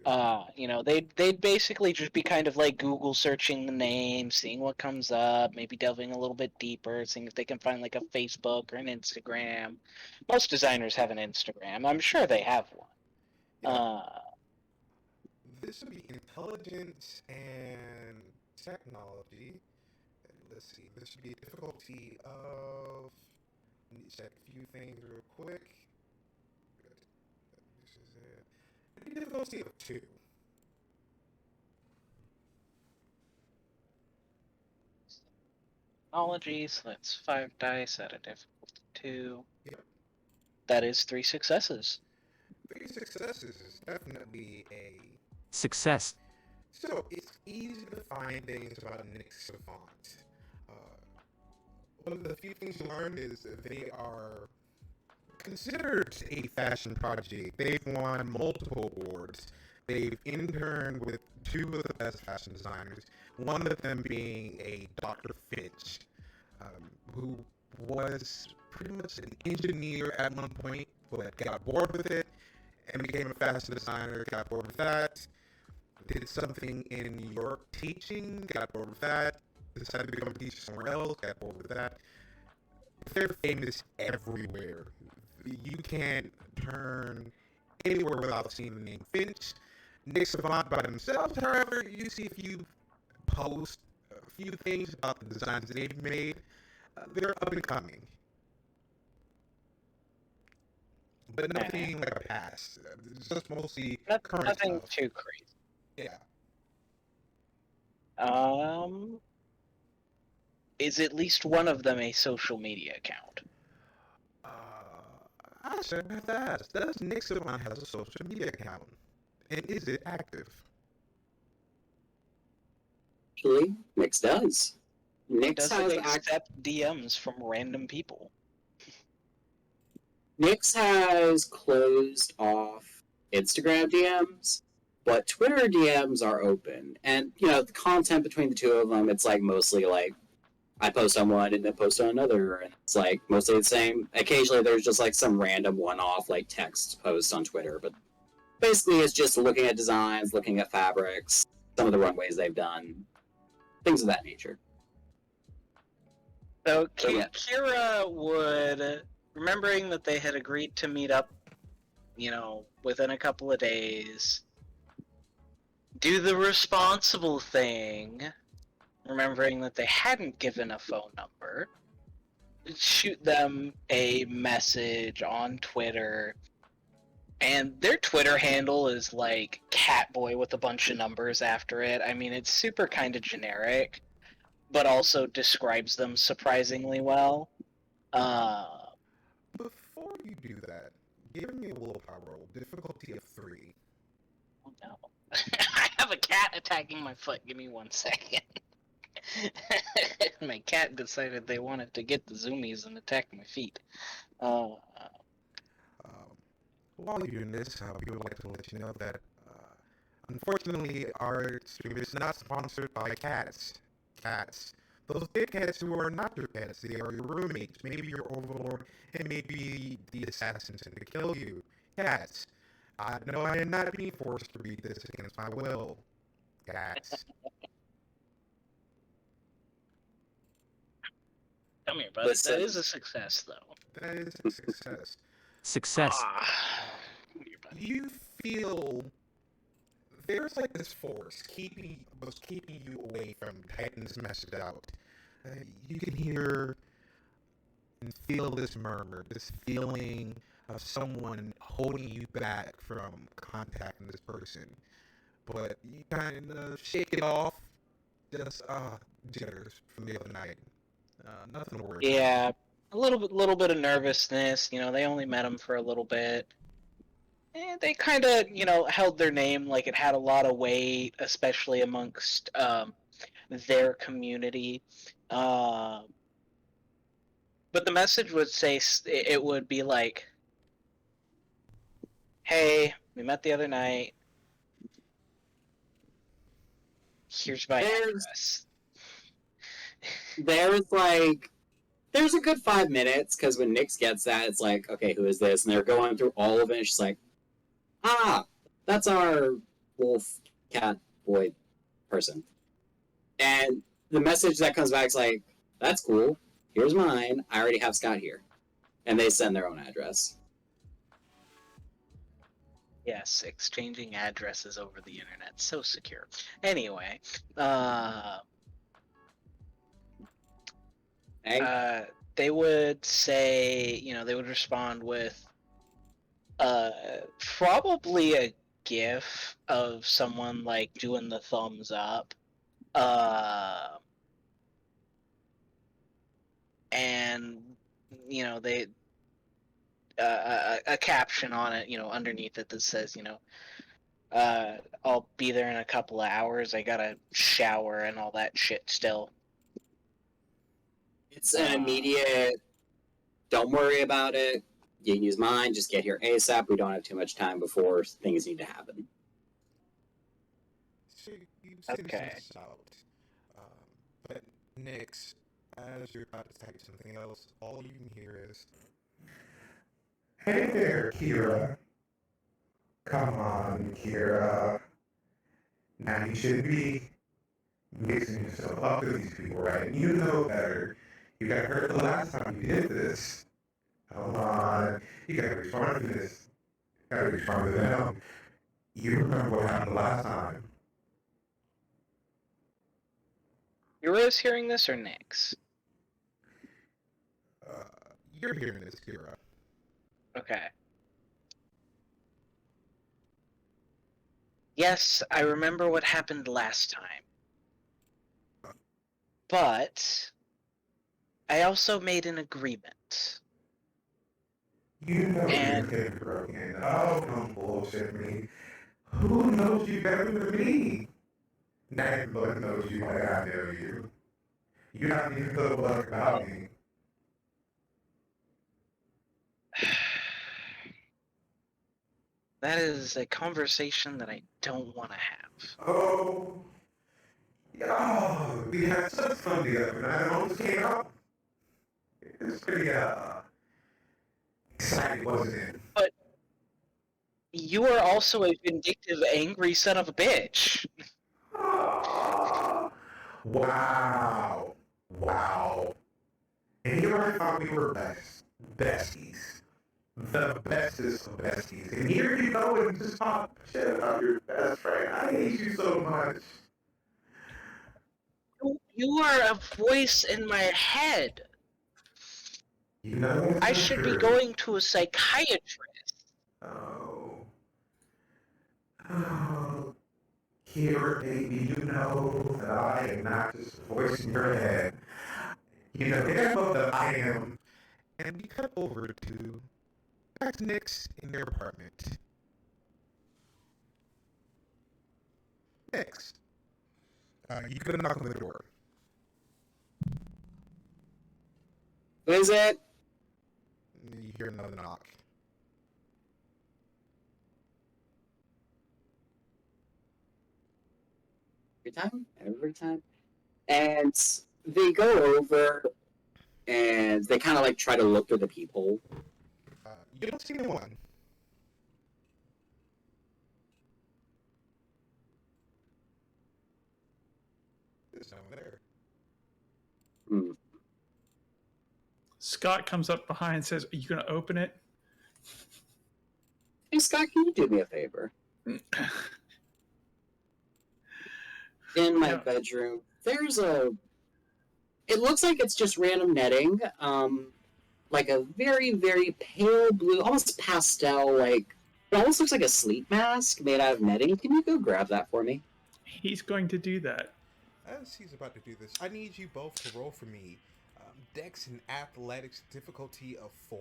computer. They'd basically just be kind of like Google searching the name, seeing what comes up, maybe delving a little bit deeper, seeing if they can find like a Facebook or an Instagram. Most designers have an Instagram. I'm sure they have one. Yeah. This would be intelligence and technology. Let's see. This should be a difficulty of. Let me check a few things real quick. Good. This is it. It'd be a difficulty of 2. Technology, so that's 5 dice at a difficulty 2. Yep. That is 3 successes. 3 successes is definitely a Success. So it's easy to find things about Nick Savant. One of the few things you learn is that they are considered a fashion prodigy. They've won multiple awards. They've interned with 2 of the best fashion designers, one of them being a Dr. Finch, who was pretty much an engineer at one point, but got bored with it and became a fashion designer, got bored with that. Did something in New York teaching, got bored with that, decided to become a teacher somewhere else, got bored with that. They're famous everywhere. You can't turn anywhere without seeing the name Finch. Nick Savant by themselves, however, you see a few posts, a few things about the designs that they've made. They're up and coming. But nothing like a past. It's just mostly current Nothing stuff. too crazy. Yeah. Is at least one of them a social media account? I should have to ask. Does Nick Savant has a social media account? And is it active? Actually, Nyx does. Nyx Does has it accept DMs from random people? Nyx has closed off Instagram DMs, but Twitter DMs are open. And, the content between the 2 of them, it's like mostly like I post on one and then post on another, and it's like mostly the same. Occasionally there's just like some random one-off like text post on Twitter, but basically it's just looking at designs, looking at fabrics, some of the runways they've done, things of that nature. So yeah. Kira would, remembering that they had agreed to meet up, within a couple of days, do the responsible thing, remembering that they hadn't given a phone number, shoot them a message on Twitter, and their Twitter handle is like Catboy with a bunch of numbers after it. I mean, it's super kind of generic, but also describes them surprisingly well. Before you do that, give me a willpower roll. Difficulty of 3. Oh no. I have a cat attacking my foot. Give me 1 second. My cat decided they wanted to get the zoomies and attack my feet. While you're doing this, we would like to let you know that, unfortunately, our stream is not sponsored by cats. Cats. Those dead cats who are not your pets, they are your roommates, maybe your overlord, and maybe the assassin sent to kill you. Cats. No, I am not being forced to read this against my will. Cats. Come here, bud. That is a success, though. That is a success. Success. Come here, buddy. You feel there's like this force was keeping you away from typing this message out. You can hear and feel this murmur, this feeling of someone holding you back from contacting this person. But you kind of shake it off, just jitters from the other night. Nothing to worry about. Yeah, a little bit of nervousness. They only met him for a little bit. And they kind of, held their name like it had a lot of weight, especially amongst their community. But the message would say, it would be like, hey, we met the other night. Here's my address. There's like there's a good 5 minutes, because when Nyx gets that, it's like, okay, who is this? And they're going through all of it, and she's like, that's our wolf, cat, boy person. And the message that comes back is like, that's cool. Here's mine. I already have Scott here. And they send their own address. Yes, exchanging addresses over the internet. So secure. Anyway, they would say, they would respond with probably a GIF of someone like doing the thumbs up. And they a caption on it, underneath it that says, I'll be there in a couple of hours. I gotta shower and all that shit still. It's an immediate, don't worry about it. You can use mine, just get here ASAP. We don't have too much time before things need to happen. So you send Okay. this out. But Nyx, as you're about to type something else, all you can hear is, "Hey there, Kira. Come on, Kira. Now you shouldn't be mixing yourself up with these people, right? You know better. You got hurt the last time you did this. Come on. You gotta respond to this. You gotta respond to them. You remember what happened last time." Kira's hearing this or Nyx? You're hearing this, Kira. Okay. Yes, I remember what happened last time. But I also made an agreement. You know And- you're getting broken. Oh, don't bullshit me. Who knows you better than me? Nobody knows you like I know you. You haven't even thought about about me. That is a conversation that I don't want to have. Oh, we had such fun together, and I almost came out. It was pretty, exciting, wasn't it? But you are also a vindictive, angry son of a bitch. Oh, wow. And here I thought we were besties. The bestest of besties. And here you go and just talk shit about your best friend. I hate you so much. You are a voice in my head. You know I should be going to a psychiatrist. Oh, Kira, baby, you know that I am not just a voice in your head. You know that I am. And we cut over to back to Nyx in their apartment. Nyx, you could knock on the door. Who is it? You hear another knock. Every time. And they go over, and they kind of like try to look through the peephole. You don't see anyone. There's no one there. Scott comes up behind and says, "Are you gonna open it?" Hey Scott, can you do me a favor? In my bedroom, there's it looks like it's just random netting, like a very, very pale blue, almost pastel, like, it almost looks like a sleep mask made out of netting. Can you go grab that for me? He's going to do that. As he's about to do this, I need you both to roll for me. Dex and Athletics difficulty of 4.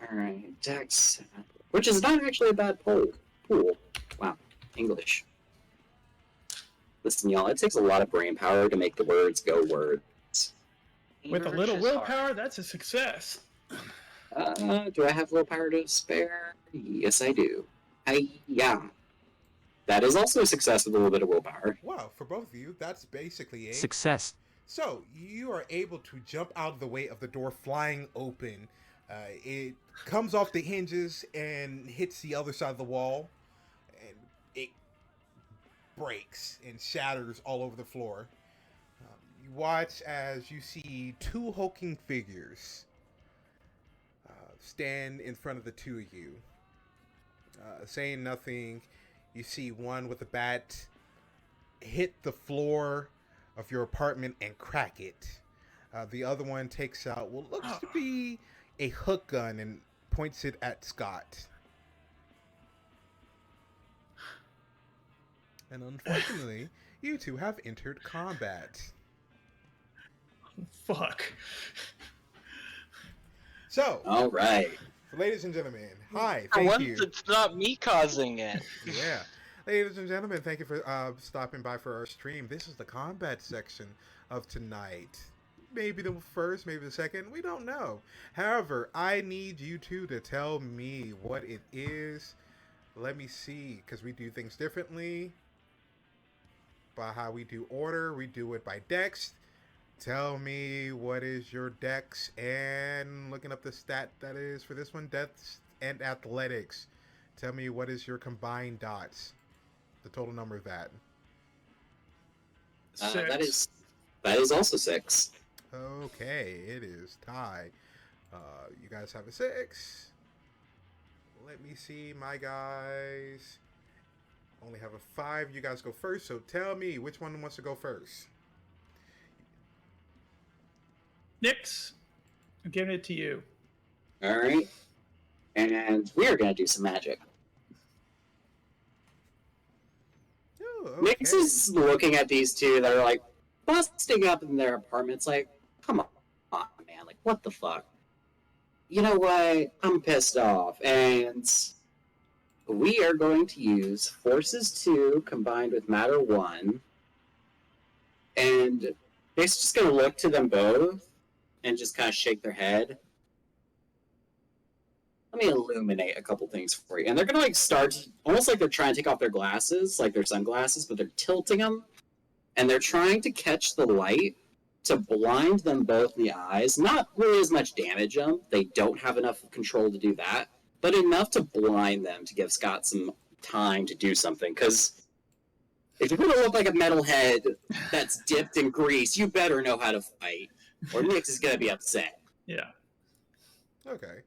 Alright, Dex, which is not actually a bad pool. Wow, English. Listen, y'all, it takes a lot of brain power to make the words go words. With a little willpower, that's a success. Do I have willpower to spare? Yes, I do. Yeah. That is also a success with a little bit of willpower. Wow, for both of you, that's basically a Success. So, you are able to jump out of the way of the door flying open. It comes off the hinges and hits the other side of the wall, and it breaks and shatters all over the floor. You watch as you see two hulking figures stand in front of the two of you. Saying nothing, you see one with a bat hit the floor of your apartment and crack it. The other one takes out what looks to be a hook gun and points it at Scott. And unfortunately, you two have entered combat. Fuck. So, All right. ladies and gentlemen, hi, For thank once, you. it's not me causing it. Yeah. Ladies and gentlemen, thank you for stopping by for our stream. This is the combat section of tonight. Maybe the first, maybe the second, we don't know. However, I need you two to tell me what it is. Let me see, because we do things differently. By how we do order, we do it by dex. Tell me what is your dex, and looking up the stat that is for this one, dex and athletics. Tell me what is your combined dots. The total number of that. Six. That is also 6. Okay, it is tie. You guys have a 6. Let me see, my guys. Only have a 5. You guys go first, so tell me which one wants to go first. Nix, I'm giving it to you. All right. And we are going to do some magic. Oh, okay. Nix is looking at these two that are like busting up in their apartments, like, come on, man, like, what the fuck? You know what? I'm pissed off, and we are going to use Forces 2 combined with Matter 1, and Nick's just going to look to them both and just kind of shake their head. Let me illuminate a couple things for you. And they're going to like start, almost like they're trying to take off their glasses, like their sunglasses, but they're tilting them. And they're trying to catch the light to blind them both in the eyes. Not really as much damage them. They don't have enough control to do that. But enough to blind them to give Scott some time to do something. Because if you're going to look like a metalhead that's dipped in grease, you better know how to fight. Or Nix is going to be upset. Yeah. Okay.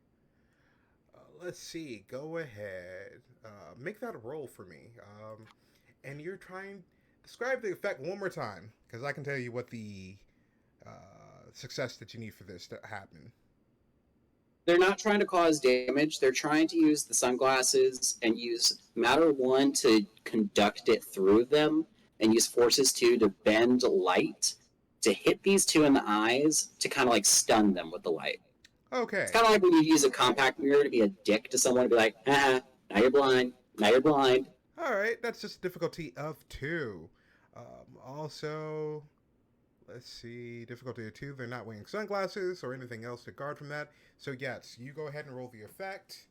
Let's see. Go ahead. Make that a roll for me. And you're trying... Describe the effect one more time, because I can tell you what the success that you need for this to happen. They're not trying to cause damage. They're trying to use the sunglasses and use Matter 1 to conduct it through them, and use Forces 2 to bend light to hit these two in the eyes to kind of like stun them with the light. Okay. It's kind of like when you use a compact mirror to be a dick to someone, to be like, now you're blind, now you're blind. All right. That's just difficulty of 2. Also, let's see. Difficulty of 2. They're not wearing sunglasses or anything else to guard from that. So yes, you go ahead and roll the effect.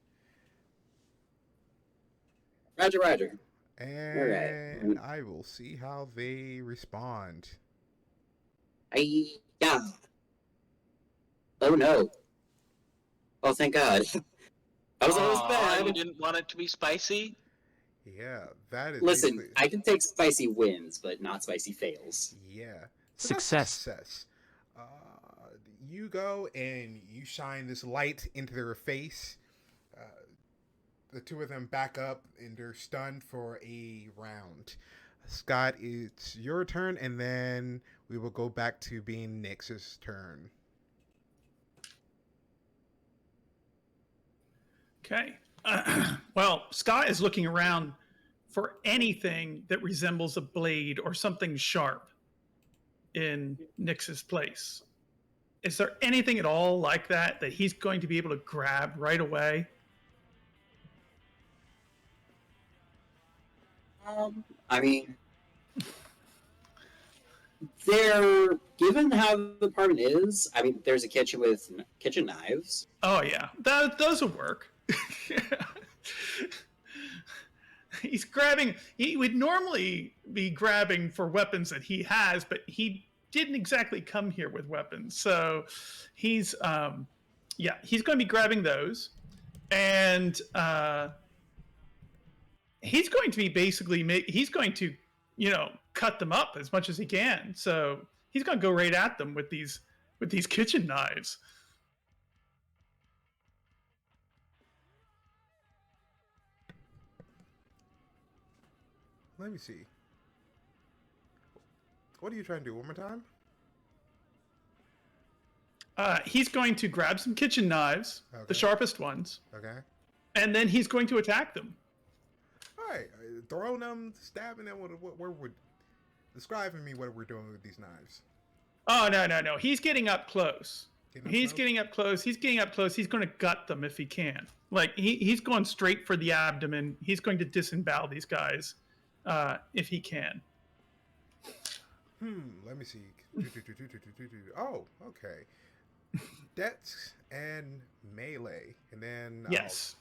Roger. And I will see how they respond. Yeah. Oh no. Oh, thank God. That was always bad. You didn't want it to be spicy? Yeah, that is... Listen, basically... I can take spicy wins, but not spicy fails. Yeah. So Success. Success. You go and you shine this light into their face. The two of them back up and they're stunned for a round. Scott, it's your turn, and then we will go back to being Nix's turn. Okay. Well, Scott is looking around for anything that resembles a blade or something sharp in Nix's place. Is there anything at all like that he's going to be able to grab right away? I mean, given how the apartment is, I mean, there's a kitchen with kitchen knives. Oh yeah, those will work. he's grabbing. He would normally be grabbing for weapons that he has, but he didn't exactly come here with weapons. So he's he's going to be grabbing those, and he's going to be basically he's going to cut them up as much as he can. So he's going to go right at them with these kitchen knives. Let me see. What are you trying to do? One more time? He's going to grab some kitchen knives, Okay. the sharpest ones, Okay. and then he's going to attack them. All right. Throwing them, stabbing them. Where would describe to me what we're doing with these knives? Oh no! He's getting up close. Getting up close? He's getting up close. He's going to gut them if he can. Like he's going straight for the abdomen. He's going to disembowel these guys if he can. Let me see. Oh, okay. Dex and melee, and then Yes.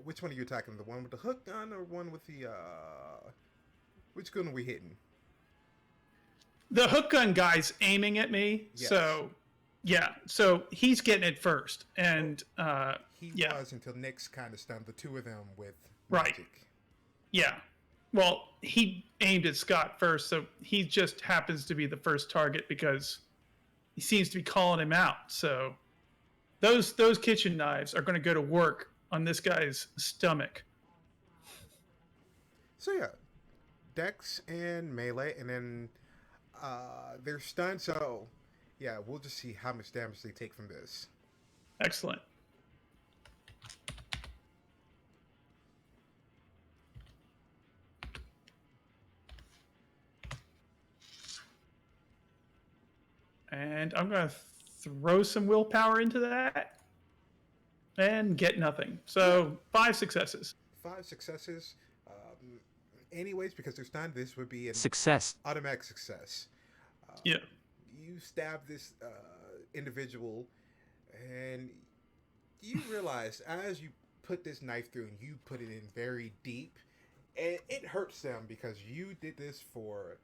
which one are you attacking? The one with the hook gun, or one with the which gun are we hitting? The hook gun guy's aiming at me, Yes. so he's getting it first, and He yeah. was until Nyx kind of stunned the two of them with Right. magic. Yeah. Well, he aimed at Scott first, so he just happens to be the first target because he seems to be calling him out. So those kitchen knives are going to go to work on this guy's stomach. So yeah, Dex and melee, and then they're stunned. So yeah, we'll just see how much damage they take from this. Excellent. And I'm going to throw some willpower into that and get nothing. So 5 successes. 5 successes. Anyways, because they're stunned, this would be an Success. automatic success. Yeah. You stab this individual, and you realize as you put this knife through and you put it in very deep, and it hurts them because you did this for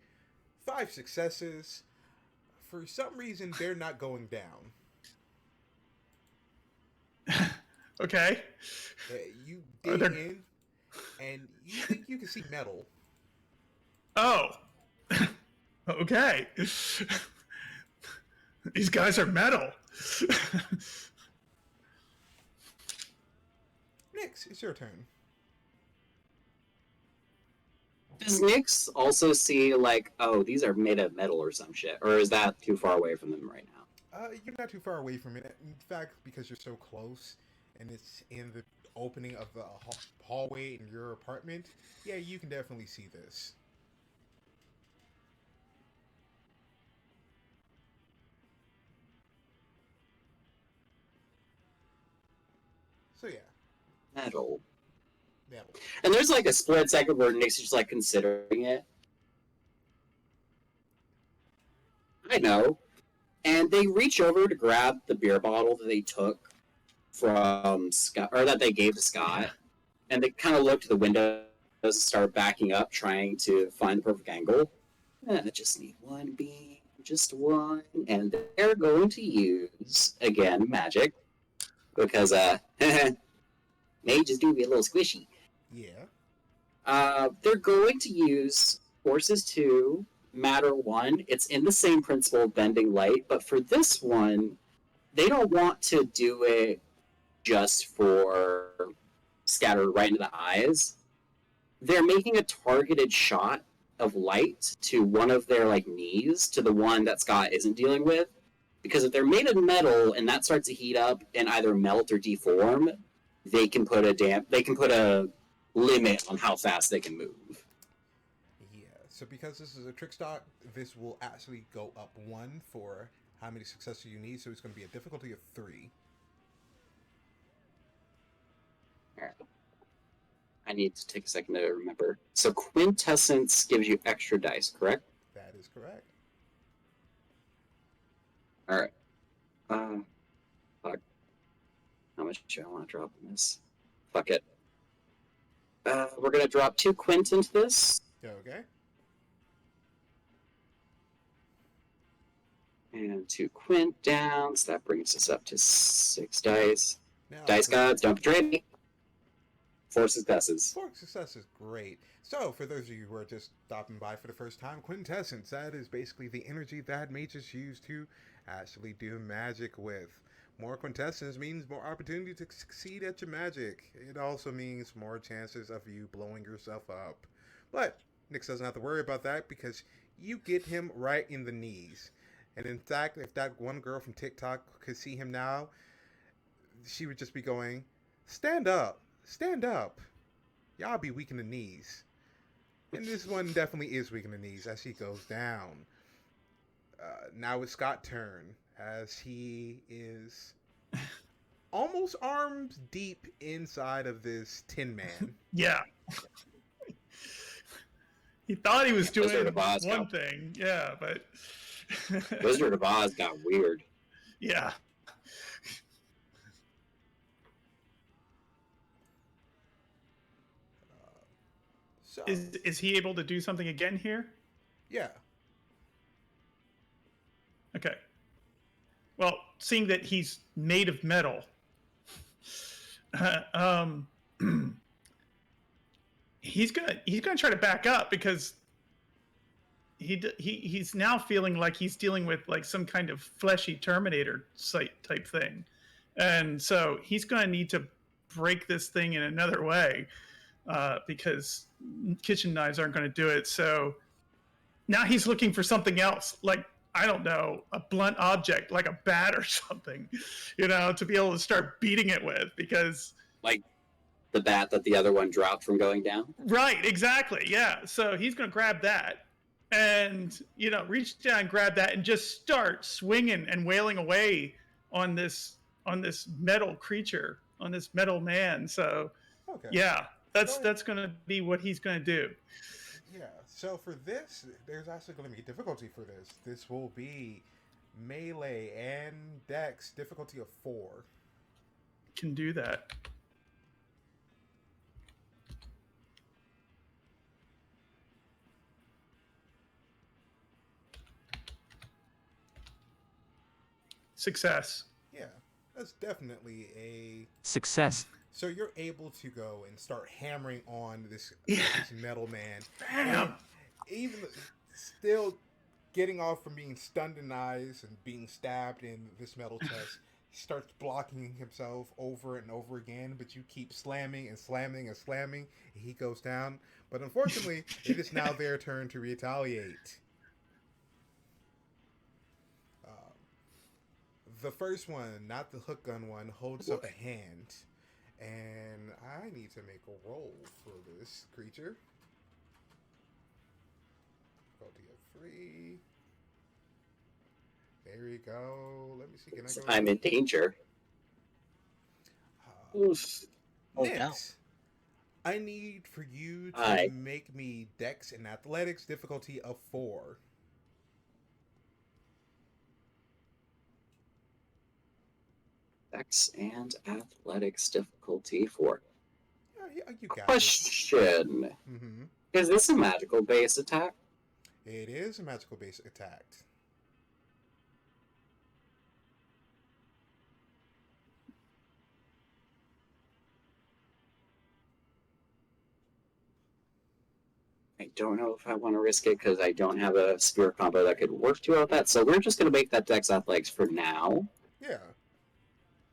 5 successes. For some reason, they're not going down. Okay. You dig in, and you think you can see metal. Oh. Okay. These guys are metal. Nyx, it's your turn. Does Nyx also see, like, oh, these are made of metal or some shit? Or is that too far away from them right now? You're not too far away from it. In fact, because you're so close, and it's in the opening of the hallway in your apartment, yeah, you can definitely see this. So yeah, Metal. metal. And there's like a split second where Nyx is just like considering it. I know. And they reach over to grab the beer bottle that they took from Scott, or that they gave to Scott, and they kind of look to the window and start backing up, trying to find the perfect angle. I just need one beam, just one, and they're going to use, again, magic, because, mages do be a little squishy. Yeah. They're going to use Forces 2, Matter 1. It's in the same principle of bending light, but for this one, they don't want to do it just for scatter right into the eyes. They're making a targeted shot of light to one of their like knees, to the one that Scott isn't dealing with. Because if they're made of metal and that starts to heat up and either melt or deform, they can put a limit on how fast they can move. Yeah. So because this is a trick stock, this will actually go up 1 for how many successes you need. So it's going to be a difficulty of 3. Alright. I need to take a second to remember. So quintessence gives you extra dice, correct? That is correct. Alright. Fuck. How much do I want to drop on this? Fuck it. We're going to drop 2 quint into this. Okay. And 2 quint down, so that brings us up to 6 dice. Now, Dice gods, don't betray me. 4 successes. 4 successes, great. So, for those of you who are just stopping by for the first time, quintessence, that is basically the energy that mages use to actually do magic with. More quintessence means more opportunity to succeed at your magic. It also means more chances of you blowing yourself up. But Nick doesn't have to worry about that because you get him right in the knees. And in fact, if that one girl from TikTok could see him now, she would just be going, "Stand up, stand up. Y'all be weak in the knees." And this one definitely is weak in the knees as he goes down. Now it's Scott's turn as he is almost arms deep inside of this Tin Man. Yeah. He thought he was doing Wizard of Oz one got- thing, yeah, but Wizard of Oz got weird. yeah. So, Is he able to do something again here? yeah. Okay. Well, seeing that he's made of metal, he's gonna try to back up because he's now feeling like he's dealing with like some kind of fleshy Terminator type thing, and so he's gonna need to break this thing in another way because kitchen knives aren't going to do it. So now he's looking for something else, like, I don't know, a blunt object like a bat or something, to be able to start beating it with, because Like the bat that the other one dropped from going down. right, exactly, yeah. So he's going to grab that and reach down and grab that and just start swinging and wailing away on this metal creature, on this metal man. So Okay. yeah, that's going to be what he's going to do. Yeah, so for this, there's actually going to be difficulty for this. This will be melee and dex, difficulty of 4. Can do that. Success. Yeah, that's definitely a Success. So you're able to go and start hammering on this metal man. Bam! And even still getting off from being stunned in the eyes and being stabbed in this metal chest, he starts blocking himself over and over again, but you keep slamming and slamming and slamming, and he goes down. But unfortunately, it is now their turn to retaliate. The first one, not the hook gun one, holds up a hand. And I need to make a roll for this creature. Difficulty of 3. There you go. Let me see. Can I go? I'm in danger. Oof. Oh, Nix, no. I need for you to Aye. make me Dex and Athletics difficulty of 4. Dex and athletics difficulty 4. Yeah, you got it. Question: Mm-hmm. Is this a magical base attack? It is a magical base attack. I don't know if I want to risk it because I don't have a spear combo that could work too well with that. So we're just going to make that Dex athletics for now. Yeah.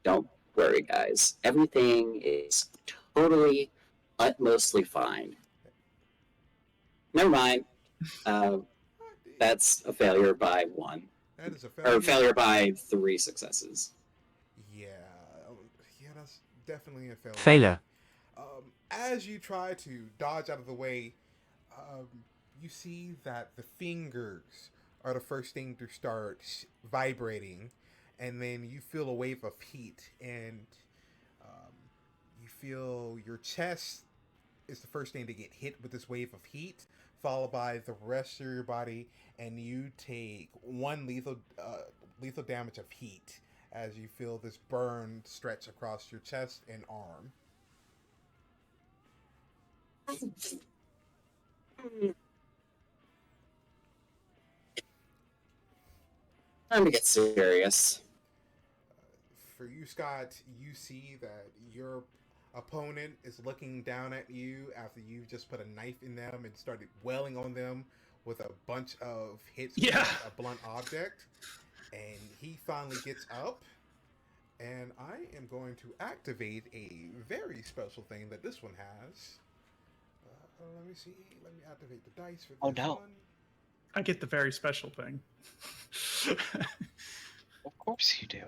Don't worry, guys. Everything is totally, utmostly fine. Never mind. That's a failure by 1. That is a Or failure by 3 successes. Yeah, that's definitely a failure. Failure. As you try to dodge out of the way, you see that the fingers are the first thing to start vibrating, and then you feel a wave of heat, and you feel your chest is the first thing to get hit with this wave of heat, followed by the rest of your body, and you take 1 lethal damage of heat as you feel this burn stretch across your chest and arm. Time to get serious. For you, Scott, you see that your opponent is looking down at you after you just put a knife in them and started wailing on them with a bunch of hits Yeah. with a blunt object. And he finally gets up. And I am going to activate a very special thing that this one has. Let me see. Let me activate the dice for this Oh, no. one. I get the very special thing. Of course you do.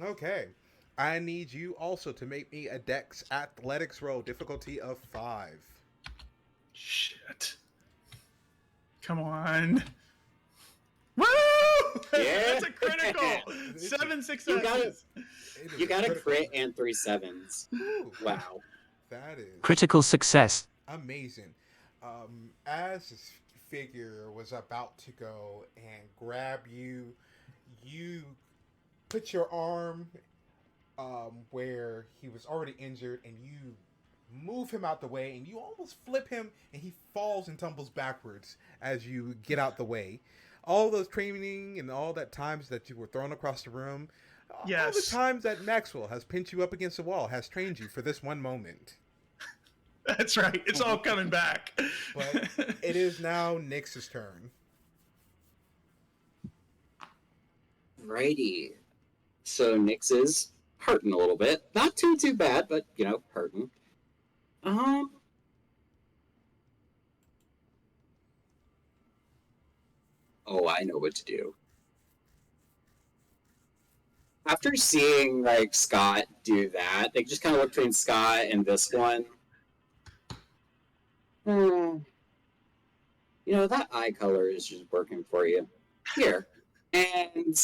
Okay. I need you also to make me a Dex Athletics roll, difficulty of 5. Shit. Come on. Woo! Yeah. That's a critical. 7 successes. You got a crit and 3 sevens. Ooh, Wow. that is Critical success. amazing. As this figure was about to go and grab you, you put your arm where he was already injured, and you move him out the way, and you almost flip him, and he falls and tumbles backwards as you get out the way. All those training and all that times that you were thrown across the room, all the Yes. times that Maxwell has pinned you up against the wall, has trained you for this one moment. That's right. It's all coming back. But it is now Nyx's turn. Righty. So Nyx is hurting a little bit. Not too bad, but hurting. Oh, I know what to do. After seeing Scott do that, they just kind of look between Scott and this one. That eye color is just working for you. Here. And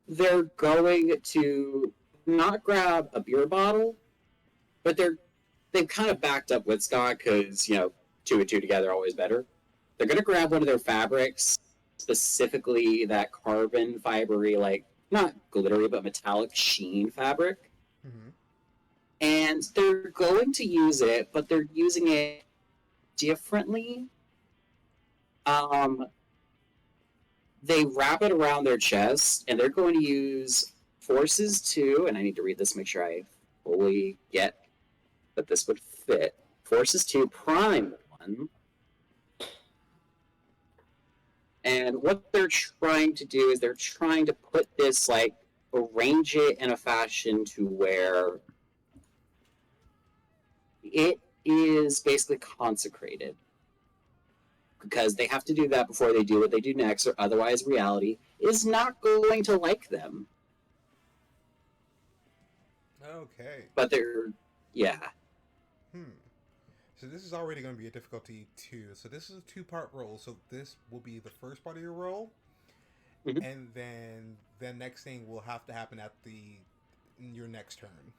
they're going to not grab a beer bottle, but they've kind of backed up with Scott because, 2 and 2 together always better. They're going to grab one of their fabrics, specifically that carbon fibery, not glittery, but metallic sheen fabric. Mm-hmm. And they're going to use it, but they're using it differently. They wrap it around their chest, and they're going to use Forces 2, and I need to read this, make sure I fully get that this would fit. Forces 2 Prime 1. And what they're trying to do is they're trying to put this, arrange it in a fashion to where it is basically consecrated. Because they have to do that before they do what they do next, or otherwise reality is not going to like them. Okay. But yeah. So this is already going to be a difficulty 2. So this is a 2-part roll. So this will be the first part of your roll. Mm-hmm. And then the next thing will have to happen at your next turn.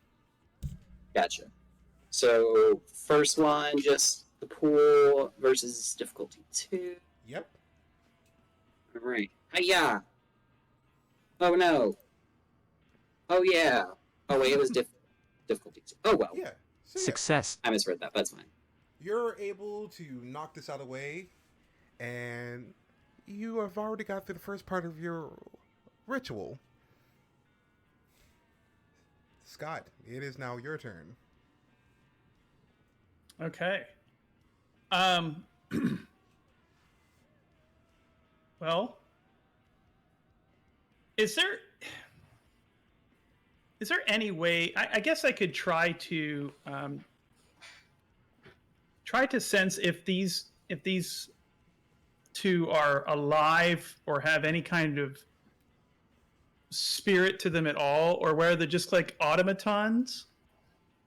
Gotcha. So first one, just the pool versus difficulty 2. Yep. All right. Hiya. Oh no. Oh yeah. Oh wait, it was difficulty 2. Oh well. Yeah. So Success. I misread that. That's fine. You're able to knock this out of the way, and you have already got through the first part of your ritual. Scott, it is now your turn. Okay. Well, is there any way? I guess I could try to sense if these two are alive or have any kind of spirit to them at all, or whether they're just like automatons.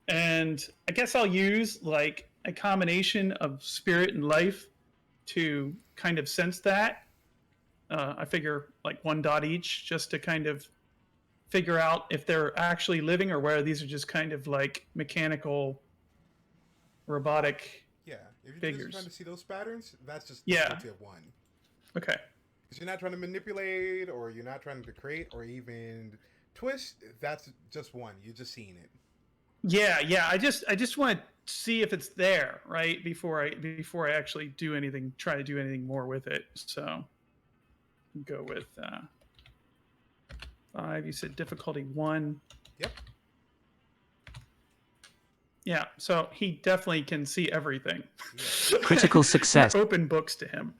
And I guess I'll use a combination of spirit and life to kind of sense that. I figure 1 dot each, just to kind of figure out if they're actually living or whether these are just kind of mechanical, robotic. Yeah, if you're figures. just trying to see those patterns, that's just Yeah. difficulty of 1. Okay. Because you're not trying to manipulate, or you're not trying to create, or even twist. That's just 1. You're just seeing it. Yeah. I just want to see if it's there, right? Before I actually try to do anything more with it. So go with 5. You said difficulty 1. Yep. Yeah, so he definitely can see everything. Yeah. Critical success. Open books to him.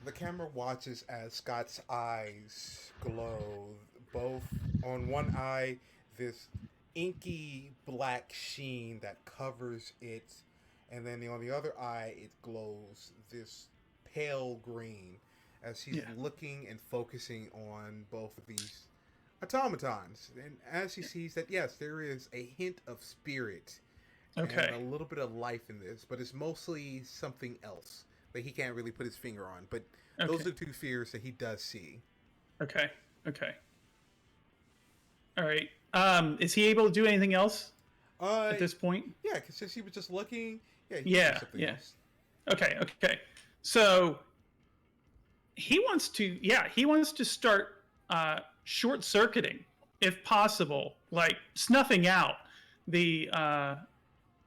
The camera watches as Scott's eyes glow. Both on one eye, this inky black sheen that covers it, and then on the other eye, it glows this pale green as he's looking and focusing on both of these automatons. And as he sees that, yes, there is a hint of spirit and a little bit of life in this, but it's mostly something else that he can't really put his finger on. But those are 2 fears that he does see. Okay. All right. Is he able to do anything else at this point? Yeah, because since he was just looking, he can do something else. Okay. So he wants to start short-circuiting, if possible, like snuffing out the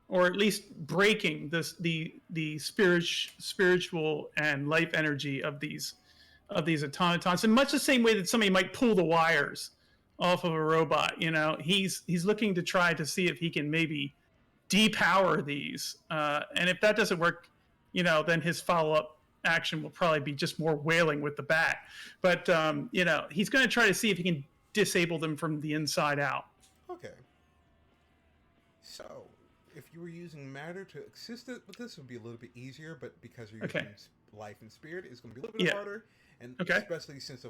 or at least breaking the spiritual and life energy of these automatons in much the same way that somebody might pull the wires off of a robot. He's looking to try to see if he can maybe depower these, and if that doesn't work, then his follow-up action will probably be just more wailing with the bat. But he's going to try to see if he can disable them from the inside out. Okay. So, if you were using matter to assist it with this, it would be a little bit easier. But because you're using life and spirit, it's going to be a little bit harder. And especially since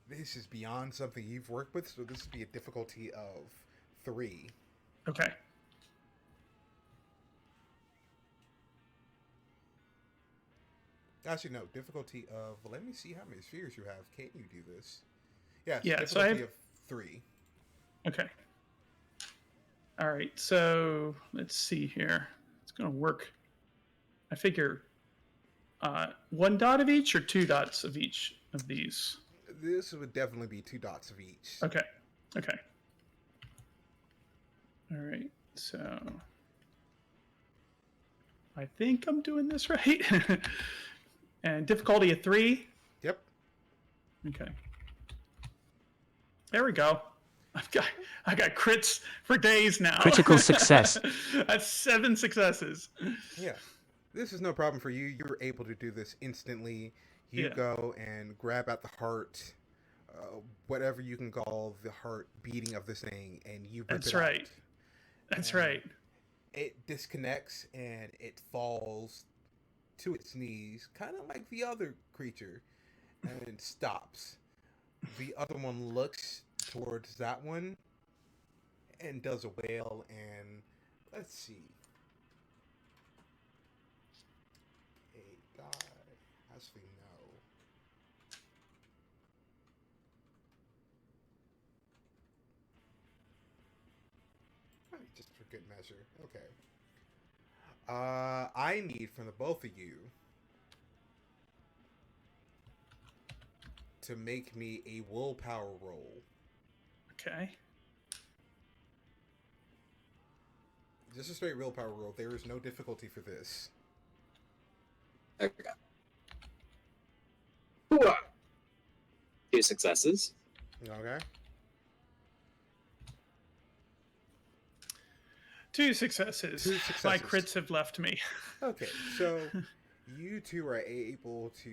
this is beyond something you've worked with, so this would be a difficulty of 3. Okay. Actually, no. Difficulty of... Let me see how many spheres you have. Can you do this? Yes, yeah, difficulty so I have, of 3. Okay. All right, so let's see here. It's going to work. I figure 1 dot of each or 2 dots of each of these? This would definitely be 2 dots of each. Okay. All right, so... I think I'm doing this right. And difficulty of 3? Yep. Okay. There we go. I got crits for days now. Critical success. That's 7 successes. Yeah. This is no problem for you. You were able to do this instantly. You go and grab at the heart, whatever you can call the heart beating of this thing, and you rip it out. That's right. It disconnects and it falls to its knees, kind of like the other creature, and it stops. The other one looks towards that one and does a wail, and let's see. A god. Actually, no. Just for good measure. Okay. I need from the both of you to make me a willpower roll. Okay. Just a straight willpower roll. There is no difficulty for this. Okay. 2 successes. Okay. 2 successes. 2 successes. My crits have left me. Okay, so you two are able to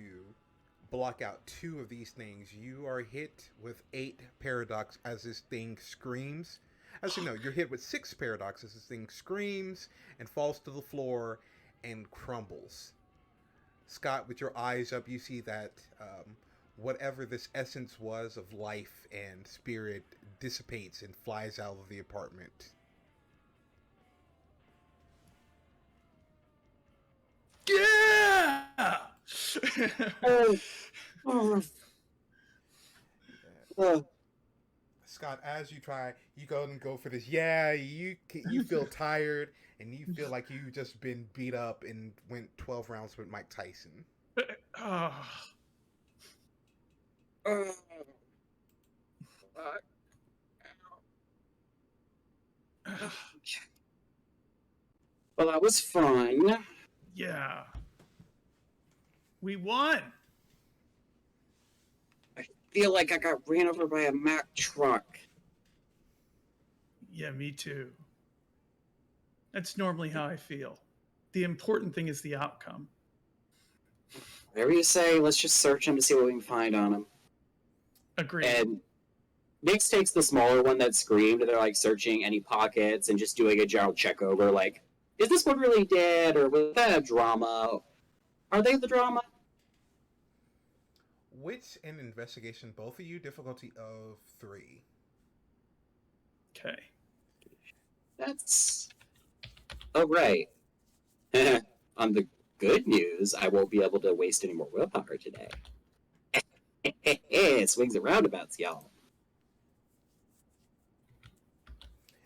block out 2 of these things. You are hit with 8 paradox as this thing screams. Actually, no, you're hit with 6 paradox as this thing screams and falls to the floor and crumbles. Scott, with your eyes up, you see that whatever this essence was of life and spirit dissipates and flies out of the apartment. Yeah! Scott, as you try, you go and go for this. Yeah, you feel tired and you feel like you've just been beat up and went 12 rounds with Mike Tyson. was fun. Yeah. We won. I feel like I got ran over by a Mack truck. Yeah, me too. That's normally how I feel. The important thing is the outcome. Whatever you say, let's just search him to see what we can find on him. Agreed. And Nix takes the smaller one that screamed, and they're like searching any pockets and just doing a general check over, like, is this one really dead, or was that a drama? Are they the drama? Wits and investigation, both of you, difficulty of 3. Okay. That's... Oh, right. On the good news, I won't be able to waste any more willpower today. Swings and roundabouts, y'all.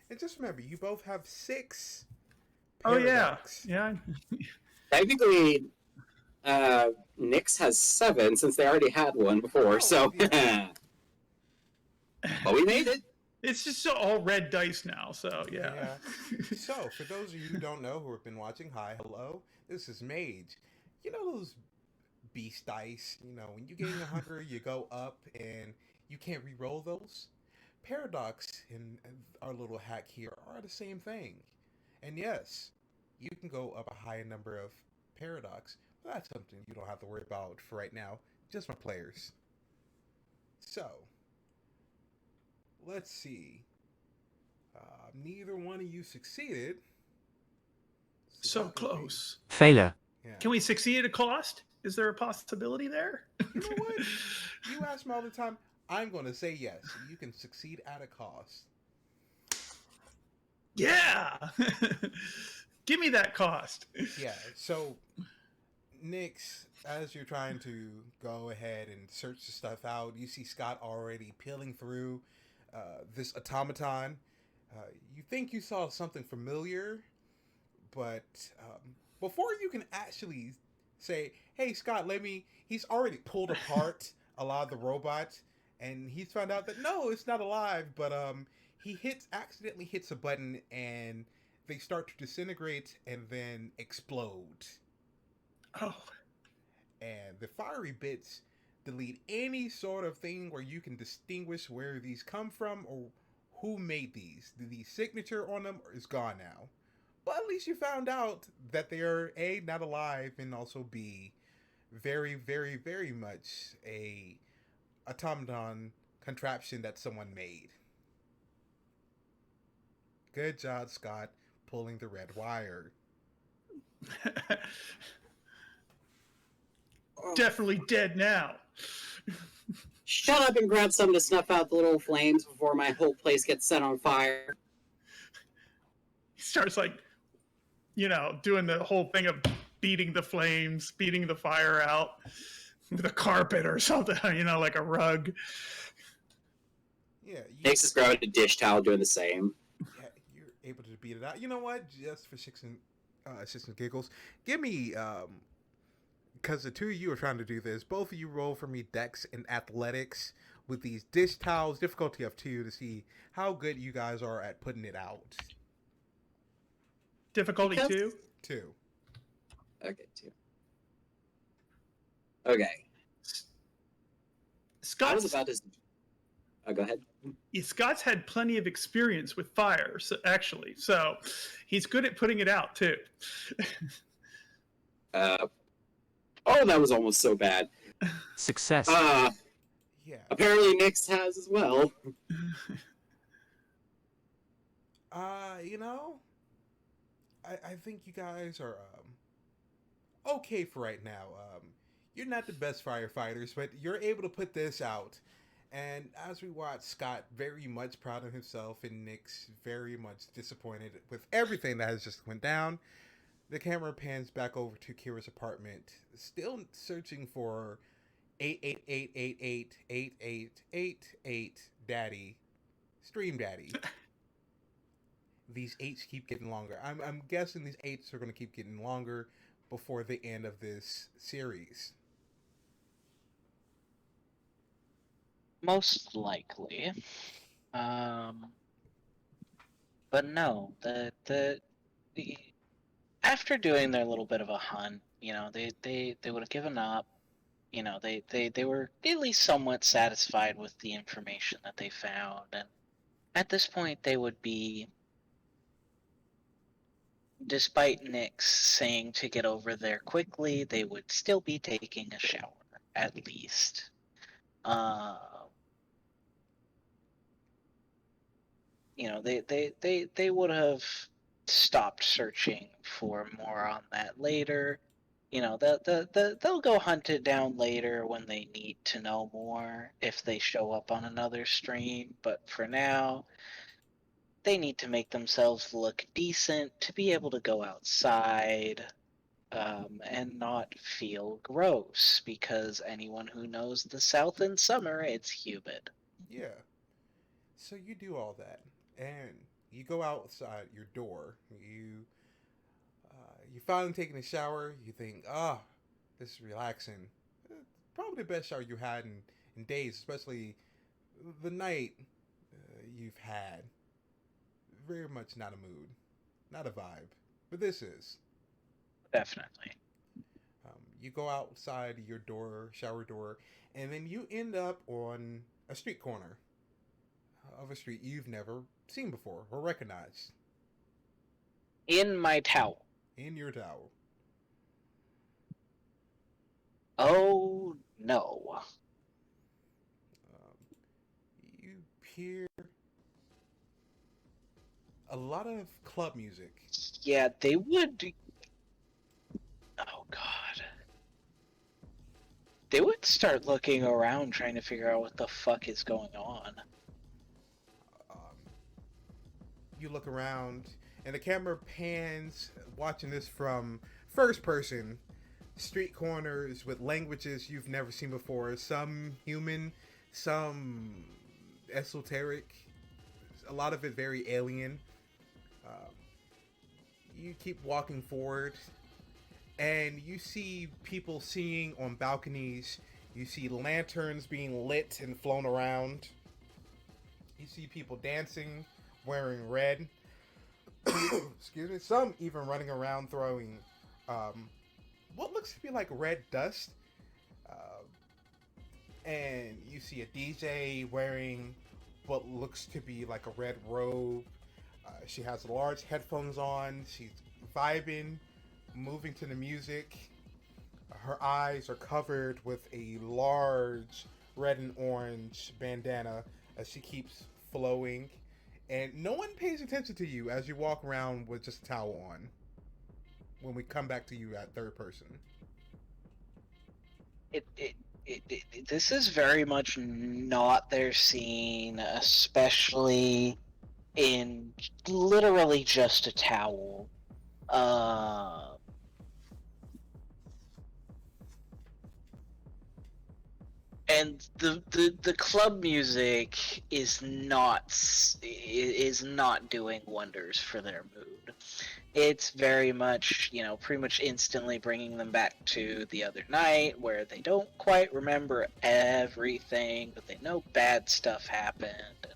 And just remember, you both have 6 Oh, yeah. paradox. Yeah. Technically, Nyx has 7 since they already had one before, so. Yeah. But we made it. It's just all red dice now, so yeah. So, for those of you who don't know, who have been watching, hi, hello, this is Mage. You know those beast dice? You know, when you gain 100, you go up, and you can't re-roll those? Paradox and our little hack here are the same thing. And yes, you can go up a higher number of paradox, but that's something you don't have to worry about for right now, just my players. So, let's see. Neither one of you succeeded. So close. Failure. Yeah. Can we succeed at a cost? Is there a possibility there? You know what? You ask me all the time. I'm going to say yes. You can succeed at a cost. Yeah. Give me that cost. Yeah. So, Nyx, as you're trying to go ahead and search the stuff out, you see Scott already peeling through this automaton. You think you saw something familiar, but before you can actually say, hey, Scott, he's already pulled apart a lot of the robots, and he's found out that no, it's not alive, but he accidentally hits a button, and they start to disintegrate and then explode. Oh. And the fiery bits delete any sort of thing where you can distinguish where these come from or who made these. The signature on them is gone now. But at least you found out that they are A, not alive, and also B, very, very, very much a automaton contraption that someone made. Good job, Scott, pulling the red wire. Definitely dead now. Shut up and grab something to snuff out the little flames before my whole place gets set on fire. He starts doing the whole thing of beating the flames, beating the fire out with a carpet or something, like a rug. Yeah. Nyx is grabbing a dish towel doing the same. Yeah, you're able to beat it out. You know what? Just for shits and giggles, give me, because the two of you are trying to do this, both of you roll for me Dex and Athletics with these dish towels, difficulty of 2, to see how good you guys are at putting it out. Difficulty 2? 2. Okay, 2. Okay. I was about to... Oh, go ahead. Scott's had plenty of experience with fire, so he's good at putting it out, too. Oh, that was almost so bad. Success. Yeah. Apparently Nyx has as well. I think you guys are okay for right now. You're not the best firefighters, but you're able to put this out. And as we watch Scott very much proud of himself and Nyx very much disappointed with everything that has just went down, the camera pans back over to Kira's apartment, still searching for 888888888 Daddy, Stream Daddy. These 8s keep getting longer. I'm guessing these 8s are going to keep getting longer before the end of this series. Most likely. But no, after doing their little bit of a hunt, they would have given up. They were at least somewhat satisfied with the information that they found, and at this point they would be, despite Nick's saying to get over there quickly, they would still be taking a shower, at least. They would have stopped searching for more on that later. They'll go hunt it down later when they need to know more, if they show up on another stream. But for now, they need to make themselves look decent to be able to go outside, and not feel gross, because anyone who knows the South in summer, it's humid. Yeah. So you do all that, and you go outside your door. You finally taking a shower. You think, this is relaxing. Probably the best shower you had in days, especially the night you've had. Very much not a mood, not a vibe, but this is. Definitely. You go outside your door, shower door, and then you end up on a street corner of a street you've never seen before or recognized. In my towel. In your towel. Oh no. You hear a lot of club music. Yeah, they would. Oh god. They would start looking around trying to figure out what the fuck is going on. You look around, and the camera pans, watching this from first person. Street corners with languages you've never seen before. Some human, some esoteric. A lot of it very alien. You keep walking forward, and you see people singing on balconies. You see lanterns being lit and flown around. You see people dancing, wearing red. Excuse me. Some even running around throwing what looks to be like red dust. And you see a DJ wearing what looks to be like a red robe. She has large headphones on. She's vibing, moving to the music. Her eyes are covered with a large red and orange bandana as she keeps flowing. And no one pays attention to you as you walk around with just a towel on. When we come back to you at third person. This is very much not their scene, especially in literally just a towel. And the club music is not doing wonders for their mood. It's very much, pretty much instantly bringing them back to the other night, where they don't quite remember everything, but they know bad stuff happened.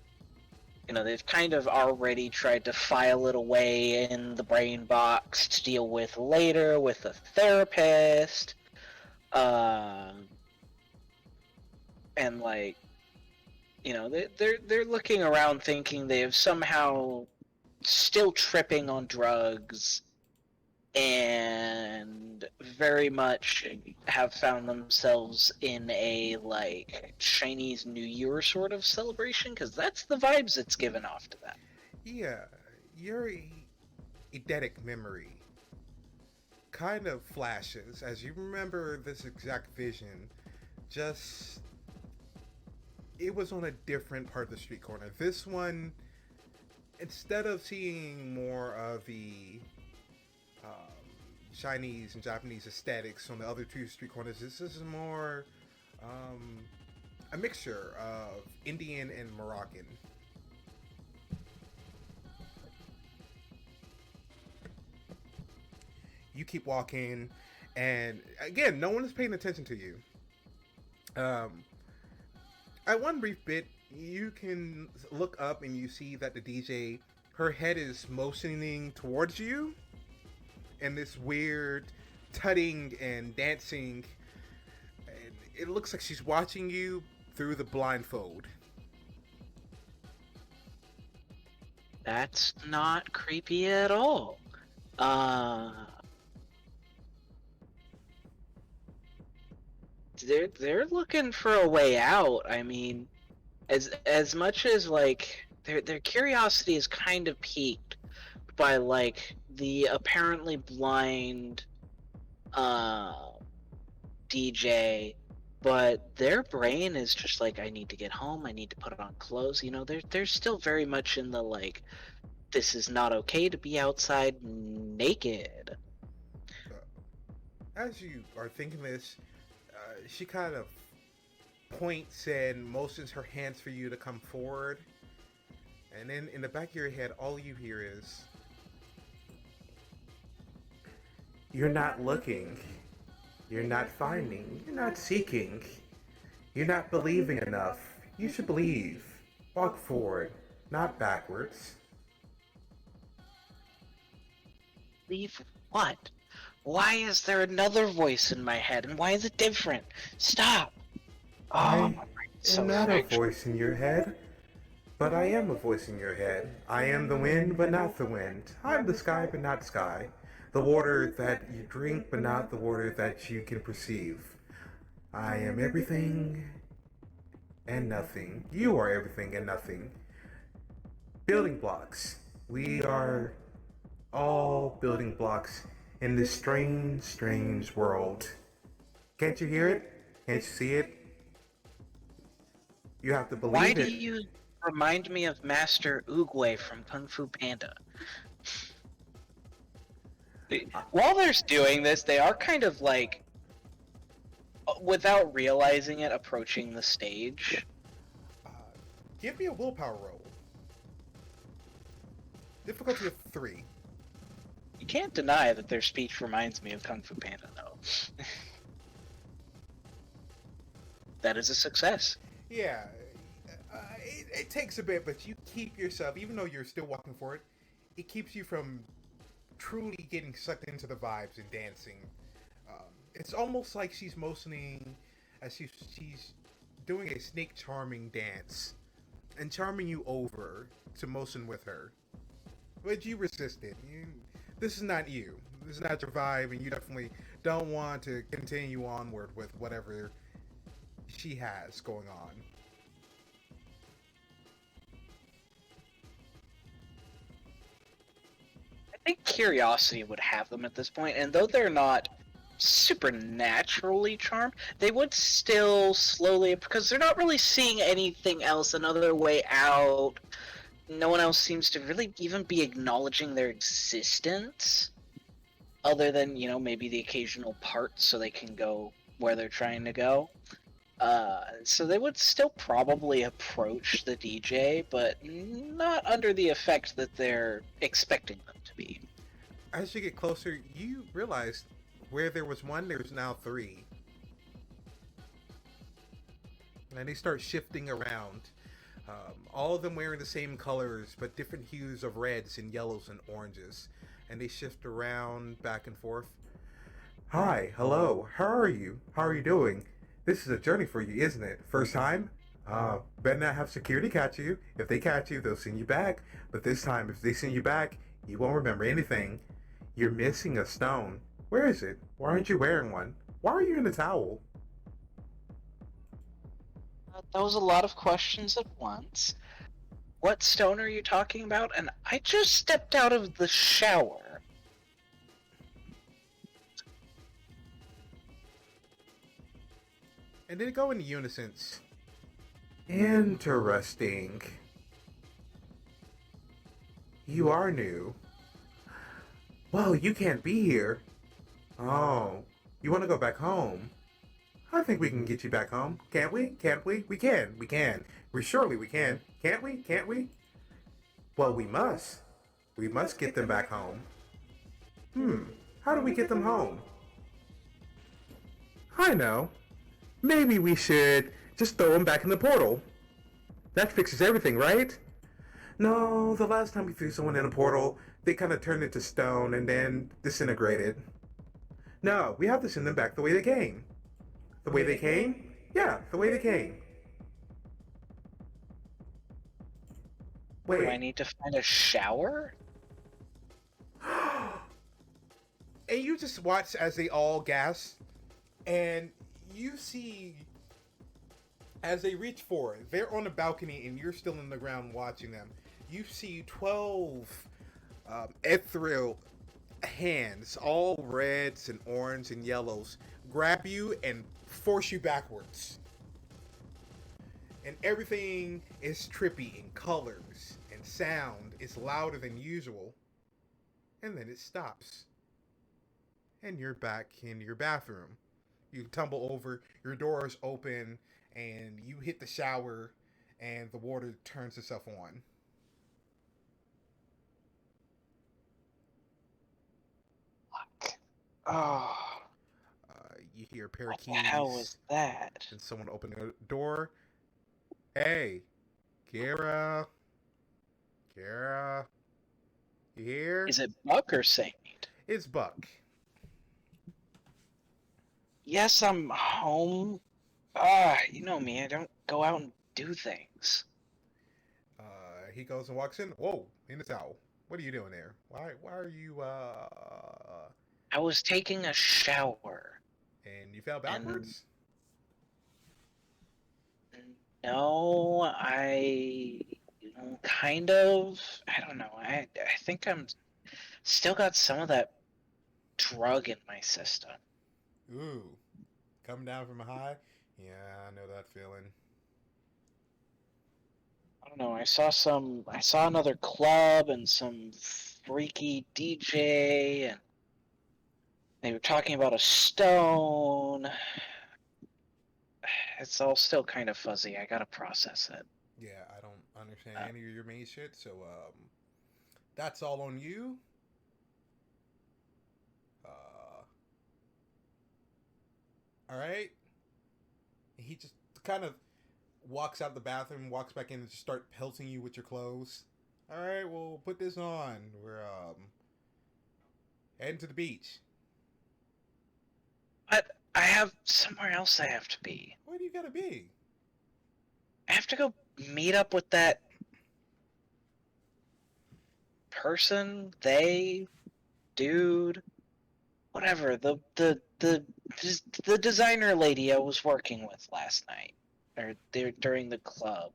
They've kind of already tried to file it away in the brain box to deal with later with a therapist. And they're looking around thinking they have somehow still tripping on drugs, and very much have found themselves in a Chinese New Year sort of celebration, because that's the vibes it's given off to them. Yeah, your eidetic memory kind of flashes as you remember this exact vision. Just it was on a different part of the street corner. This one, instead of seeing more of the Chinese and Japanese aesthetics on the other two street corners, this is more a mixture of Indian and Moroccan. You keep walking, and again, no one is paying attention to you. At one brief bit, you can look up and you see that the DJ, her head is motioning towards you, and this weird tutting and dancing. And it looks like she's watching you through the blindfold. That's not creepy at all. They're looking for a way out. I mean, as much as like their curiosity is kind of piqued by like the apparently blind DJ, but their brain is just like, I need to get home, I need to put on clothes. You know, they're still very much in the like, this is not okay to be outside naked. As you are thinking this, she kind of points and motions her hands for you to come forward. And then in the back of your head, all you hear is, "You're not looking. You're not finding. You're not seeking. You're not believing enough. You should believe. Walk forward, not backwards." Leave what? Why is there another voice in my head, and why is it different? Stop! I am not a voice in your head, but I am a voice in your head. I am the wind, but not the wind. I'm the sky, but not sky. The water that you drink, but not the water that you can perceive. I am everything and nothing. You are everything and nothing. Building blocks. We are all building blocks in this strange, strange world. Can't you hear it? Can't you see it? You have to believe Why it. do you remind me of Master Oogway from Kung Fu Panda? While they're doing this, they are kind of like, without realizing it, approaching the stage. Give me a willpower roll. Difficulty of 3. You can't deny that their speech reminds me of Kung Fu Panda, though. That is a success. Yeah, it takes a bit, but you keep yourself, even though you're still walking forward, it keeps you from truly getting sucked into the vibes and dancing. It's almost like she's motioning as she's doing a snake charming dance and charming you over to motion with her. But you resisted. This is not you. This is not your vibe, and you definitely don't want to continue onward with whatever she has going on. I think curiosity would have them at this point, and though they're not supernaturally charmed, they would still slowly, because they're not really seeing anything else, another way out. No one else seems to really even be acknowledging their existence, other than, you know, maybe the occasional part so they can go where they're trying to go. So they would still probably approach the DJ, but not under the effect that they're expecting them to be. As you get closer, you realize where there was one, there's now 3. And they start shifting around. All of them wearing the same colors, but different hues of reds and yellows and oranges. And they shift around back and forth. "Hi, hello, how are you? How are you doing? This is a journey for you, isn't it? First time? Better not have security catch you. If they catch you, they'll send you back. But this time, if they send you back, you won't remember anything. You're missing a stone. Where is it? Why aren't you wearing one? Why are you in a towel?" That was a lot of questions at once. What stone are you talking about? And I just stepped out of the shower. And they go in unison. Interesting. You are new. Well, you can't be here. Oh, you want to go back home? I think we can get you back home. Can't we? Can't we? We can. We can. Surely we can. Can't we? Can't we? Well, we must. We must get them back home. How do we get them home? I know. Maybe we should just throw them back in the portal. That fixes everything, right? No, the last time we threw someone in a portal, they kind of turned into stone and then disintegrated. No, we have to send them back the way they came. The way they came? Yeah, the way they came. Do I Wait. need to find a shower? And you just watch as they all gasp, and you see as they reach forward, they're on the balcony and you're still in the ground watching them. You see 12 ethereal hands, all reds and orange and yellows, grab you and force you backwards. And everything is trippy in colors, and sound is louder than usual. And then it stops. And you're back in your bathroom. You tumble over, your door is open, and you hit the shower, and the water turns itself on. Oh, You hear a pair what of the hell keys, was that? and someone open the door. Hey, Kara. Kara. You here? Is it Buck or Saint? It's Buck. Yes, I'm home. You know me, I don't go out and do things. He goes and walks in. Whoa, in the towel. What are you doing there? Why are you, I was taking a shower. And you fell backwards? No, kind of. I don't know. I think I'm still got some of that drug in my system. Ooh. Coming down from a high? Yeah, I know that feeling. I don't know. I saw another club and some freaky DJ, and they were talking about a stone. It's all still kind of fuzzy. I gotta process it. Yeah, I don't understand any of your main shit, so, that's all on you. Alright? He just kind of walks out the bathroom, walks back in, and just start pelting you with your clothes. Alright, well, put this on. We're, heading to the beach. But I have somewhere else I have to be. Where do you gotta be? I have to go meet up with that person, dude, whatever, the designer lady I was working with last night, or during the club.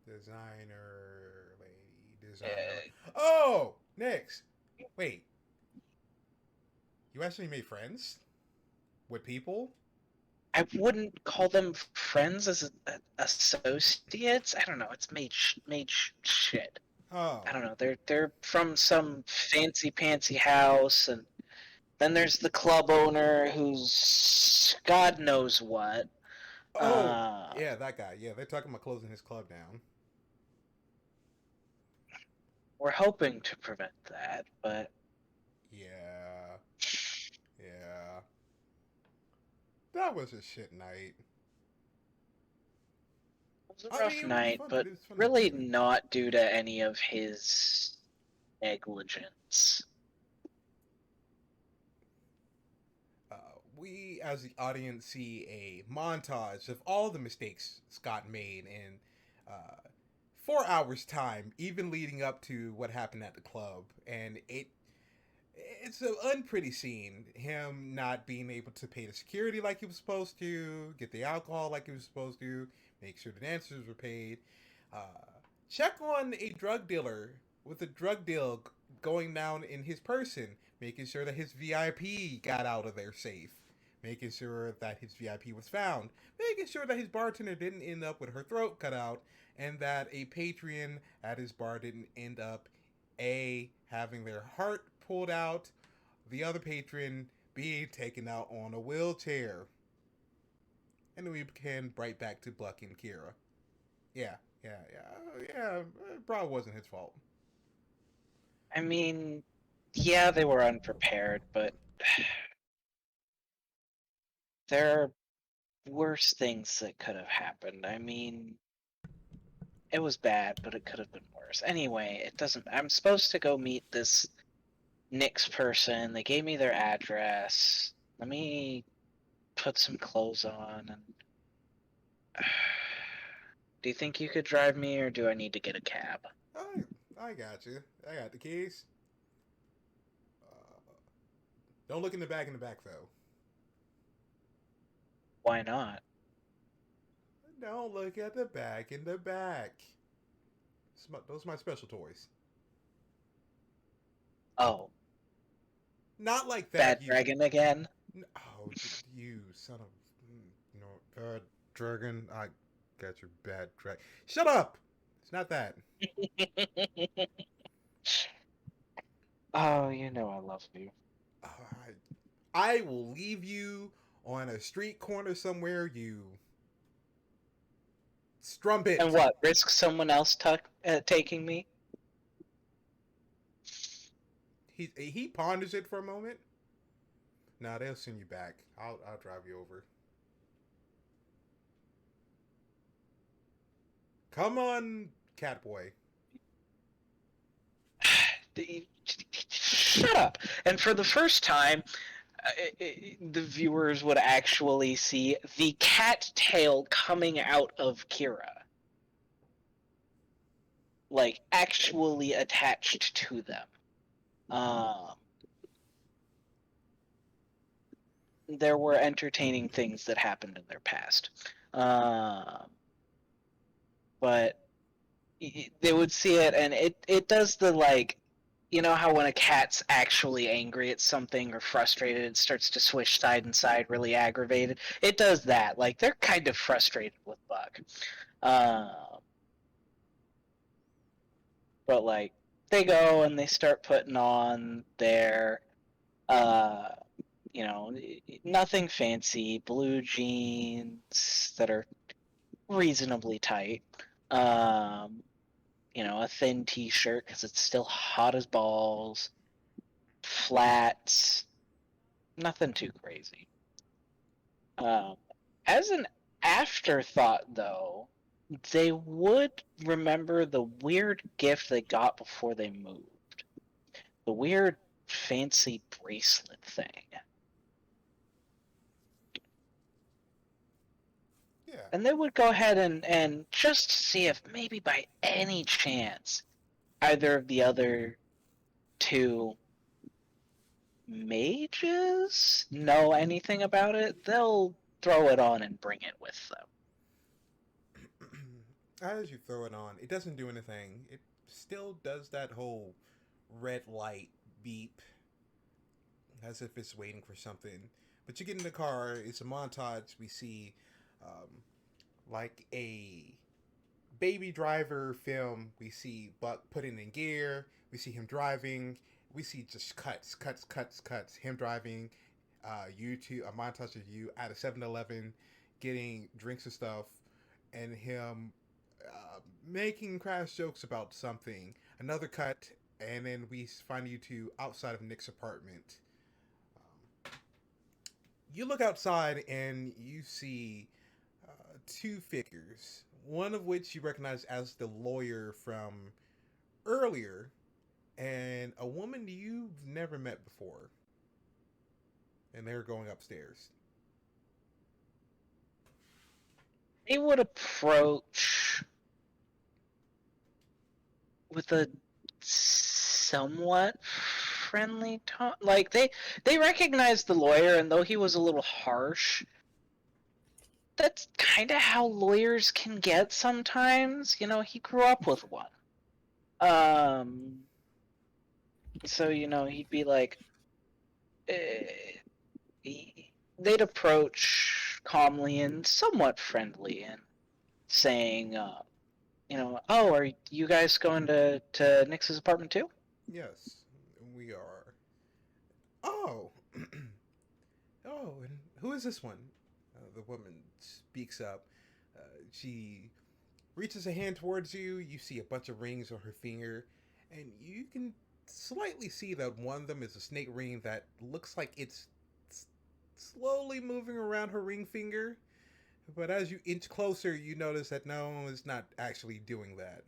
Designer lady. Oh, Nix. Wait. You actually made friends with people? I wouldn't call them friends as associates. I don't know. It's mage shit. Oh. I don't know. They're from some fancy pantsy house, and then there's the club owner who's God knows what. Oh, yeah, that guy. Yeah, they're talking about closing his club down. We're hoping to prevent that, but Yeah. That was a shit night. it was a rough night, fun. but It was fun. really not due to any of his negligence. We, as the audience, see a montage of all the mistakes Scott made in 4 hours' time, even leading up to what happened at the club. And it's an unpretty scene. Him not being able to pay the security like he was supposed to, get the alcohol like he was supposed to, make sure the dancers were paid. Check on a drug dealer with a drug deal going down in his person, making sure that his VIP got out of there safe, making sure that his VIP was found, making sure that his bartender didn't end up with her throat cut out, and that a patron at his bar didn't end up having their heart pulled out, the other patron being taken out on a wheelchair. And then we can right back to Buck and Kira. Yeah, it probably wasn't his fault. I mean, yeah, they were unprepared, but there are worse things that could have happened. I mean, It was bad, but it could have been worse. Anyway, it doesn't. I'm supposed to go meet this Nick's person. They gave me their address. Let me put some clothes on. And do you think you could drive me, or do I need to get a cab? I got you. I got the keys. Don't look in the back though. Why not? Don't look at the back in the back. Those are my special toys. Oh, Not like that. bad dragon again? Oh, you son of... bad dragon. I got your bad dragon. Shut up! It's not that. Oh, you know I love you. I will leave you on a street corner somewhere, you strumpet. And what? Risk someone else taking me? He ponders it for a moment. Nah, they'll send you back. I'll drive you over. Come on, Catboy. Shut up. And for the first time, the viewers would actually see the cat tail coming out of Kira. Like, actually attached to them. There were entertaining things that happened in their past. But they would see it, and it does the, like, you know how when a cat's actually angry at something or frustrated, it starts to swish side and side, really aggravated? It does that. Like, they're kind of frustrated with Buck. But, like, they go and they start putting on their, nothing fancy, blue jeans that are reasonably tight. A thin t-shirt because it's still hot as balls, flats, nothing too crazy. As an afterthought, though, they would remember the weird gift they got before they moved. The weird fancy bracelet thing. Yeah. And they would go ahead and just see if maybe by any chance either of the other two mages know anything about it. They'll throw it on and bring it with them. As you throw it on, it doesn't do anything. It still does that whole red light beep as if it's waiting for something. But you get in the car, it's a montage. We see like a Baby Driver film. We see Buck putting in gear. We see him driving. We see just cuts. Him driving. A montage of you at a 7-Eleven getting drinks and stuff, and him making crass jokes about something. Another cut, and then we find you two outside of Nick's apartment. You look outside and you see two figures, one of which you recognize as the lawyer from earlier, and a woman you've never met before. And they're going upstairs. They would approach with a somewhat friendly tone. Like, they recognize the lawyer, and though he was a little harsh, that's kind of how lawyers can get sometimes. He grew up with one. So, he'd be like, they'd approach calmly and somewhat friendly and saying, oh, are you guys going to Nix's apartment too? Yes, we are. Oh. Oh, and who is this one? The woman speaks up. She reaches a hand towards you. You see a bunch of rings on her finger, and you can slightly see that one of them is a snake ring that looks like it's slowly moving around her ring finger. But as you inch closer, you notice that no, it's not actually doing that.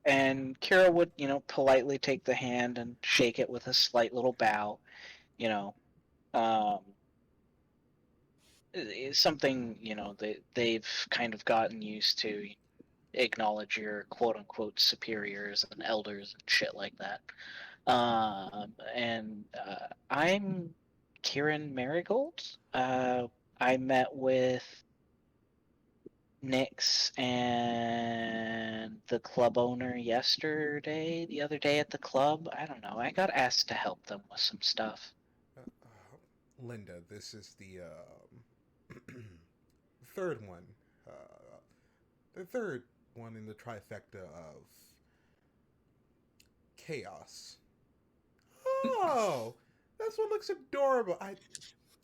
And Kira would, politely take the hand and shake it with a slight little bow. You know, um, it's something they've kind of gotten used to. Acknowledge your quote unquote superiors and elders and shit like that. And I'm Kieran Marigold. I met with Nix and the club owner the other day at the club. I don't know. I got asked to help them with some stuff. Linda, this is the third one. Uh, the third one in the trifecta of chaos. Oh, this one looks adorable.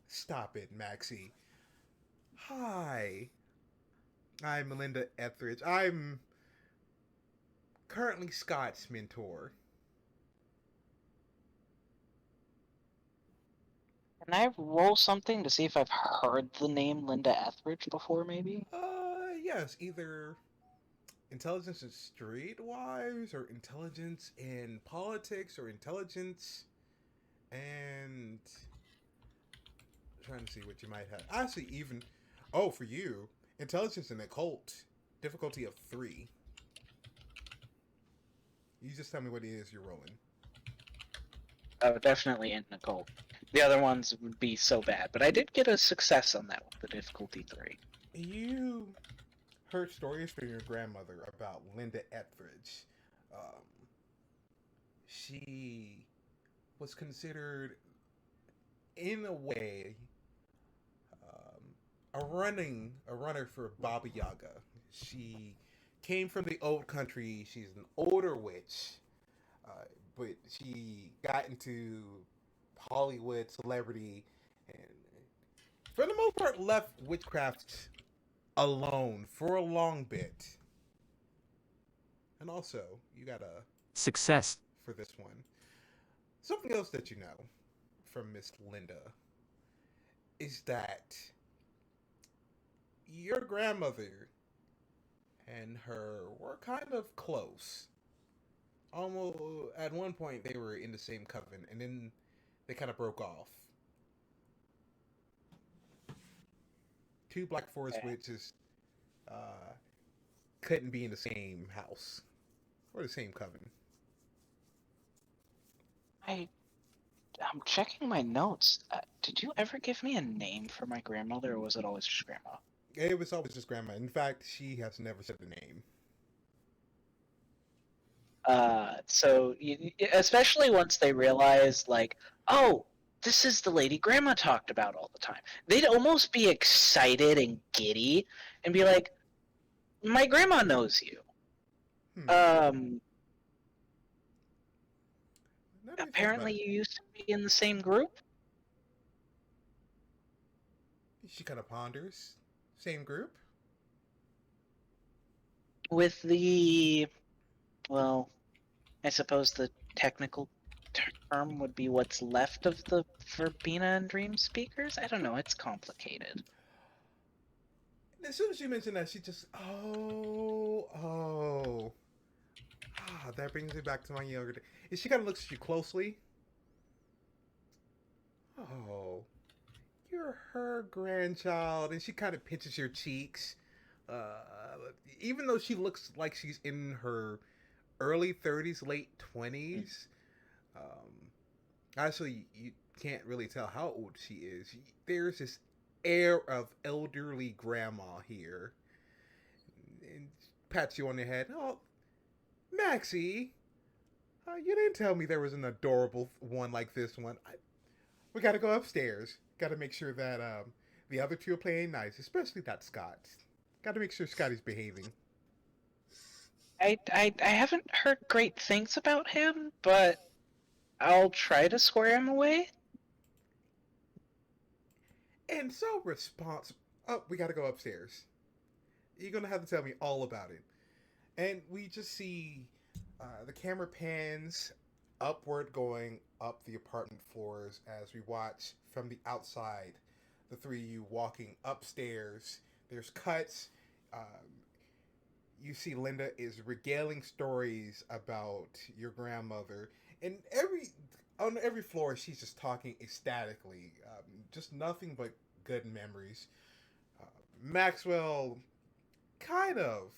Stop it, Maxie. Hi, I'm Melinda Etheridge. I'm currently Scott's mentor. Can I roll something to see if I've heard the name Linda Etheridge before, maybe? Yes, either intelligence in streetwise, or intelligence in politics, or intelligence and trying to see what you might have. Actually, even for you, intelligence in occult, difficulty of 3. You just tell me what it is you're rolling. Oh, definitely in Nicole. The other ones would be so bad, but I did get a success on that one, the difficulty 3. You heard stories from your grandmother about Linda Etheridge. She was considered, in a way, a runner for Baba Yaga. She came from the old country. She's an older witch, but she got into Hollywood celebrity, and for the most part left witchcraft alone for a long bit. And also, you got a Success. for this one. Something else that you know from Miss Linda is that your grandmother and her were kind of close. Almost at one point they were in the same coven, and then they kind of broke off. Two Black Forest witches couldn't be in the same house or the same coven. I'm checking my notes. Did you ever give me a name for my grandmother, or was it always just grandma? It was always just grandma. In fact, she has never said the name. So especially once they realize, like, oh, this is the lady grandma talked about all the time, they'd almost be excited and giddy and be like, my grandma knows you. Apparently you used to be in the same group? She kind of ponders. Same group? With well, I suppose the technical term would be what's left of the Verbena and Dream speakers? I don't know, it's complicated. As soon as you mentioned that, she just, that brings me back to my younger days. And she kind of looks at you closely. Oh, you're her grandchild. And she kind of pinches your cheeks. Even though she looks like she's in her early 30s, late 20s, actually, you can't really tell how old she is. There's this air of elderly grandma here. And pats you on the head. Oh, Maxie, you didn't tell me there was an adorable one like this one. We gotta go upstairs. Gotta make sure that the other two are playing nice, especially that Scott. Gotta make sure Scotty's behaving. I haven't heard great things about him, but I'll try to square him away. And so responsible. Oh, we gotta go upstairs. You're gonna have to tell me all about it. And we just see the camera pans upward, going up the apartment floors as we watch from the outside the three of you walking upstairs. There's cuts. You see Linda is regaling stories about your grandmother, and on every floor she's just talking ecstatically, just nothing but good memories. Maxwell, kind of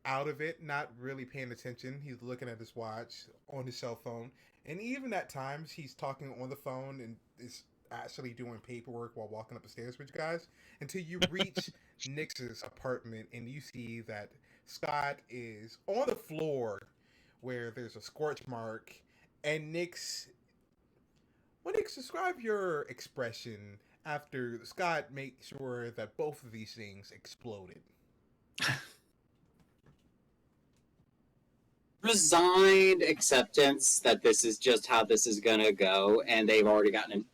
out of it, not really paying attention. He's looking at his watch on his cell phone, and even at times he's talking on the phone and is actually doing paperwork while walking up the stairs with you guys until you reach Nix's apartment and you see that Scott is on the floor where there's a scorch mark. And Nix, describe your expression after Scott makes sure that both of these things exploded. Resigned acceptance that this is just how this is gonna go, and they've gotten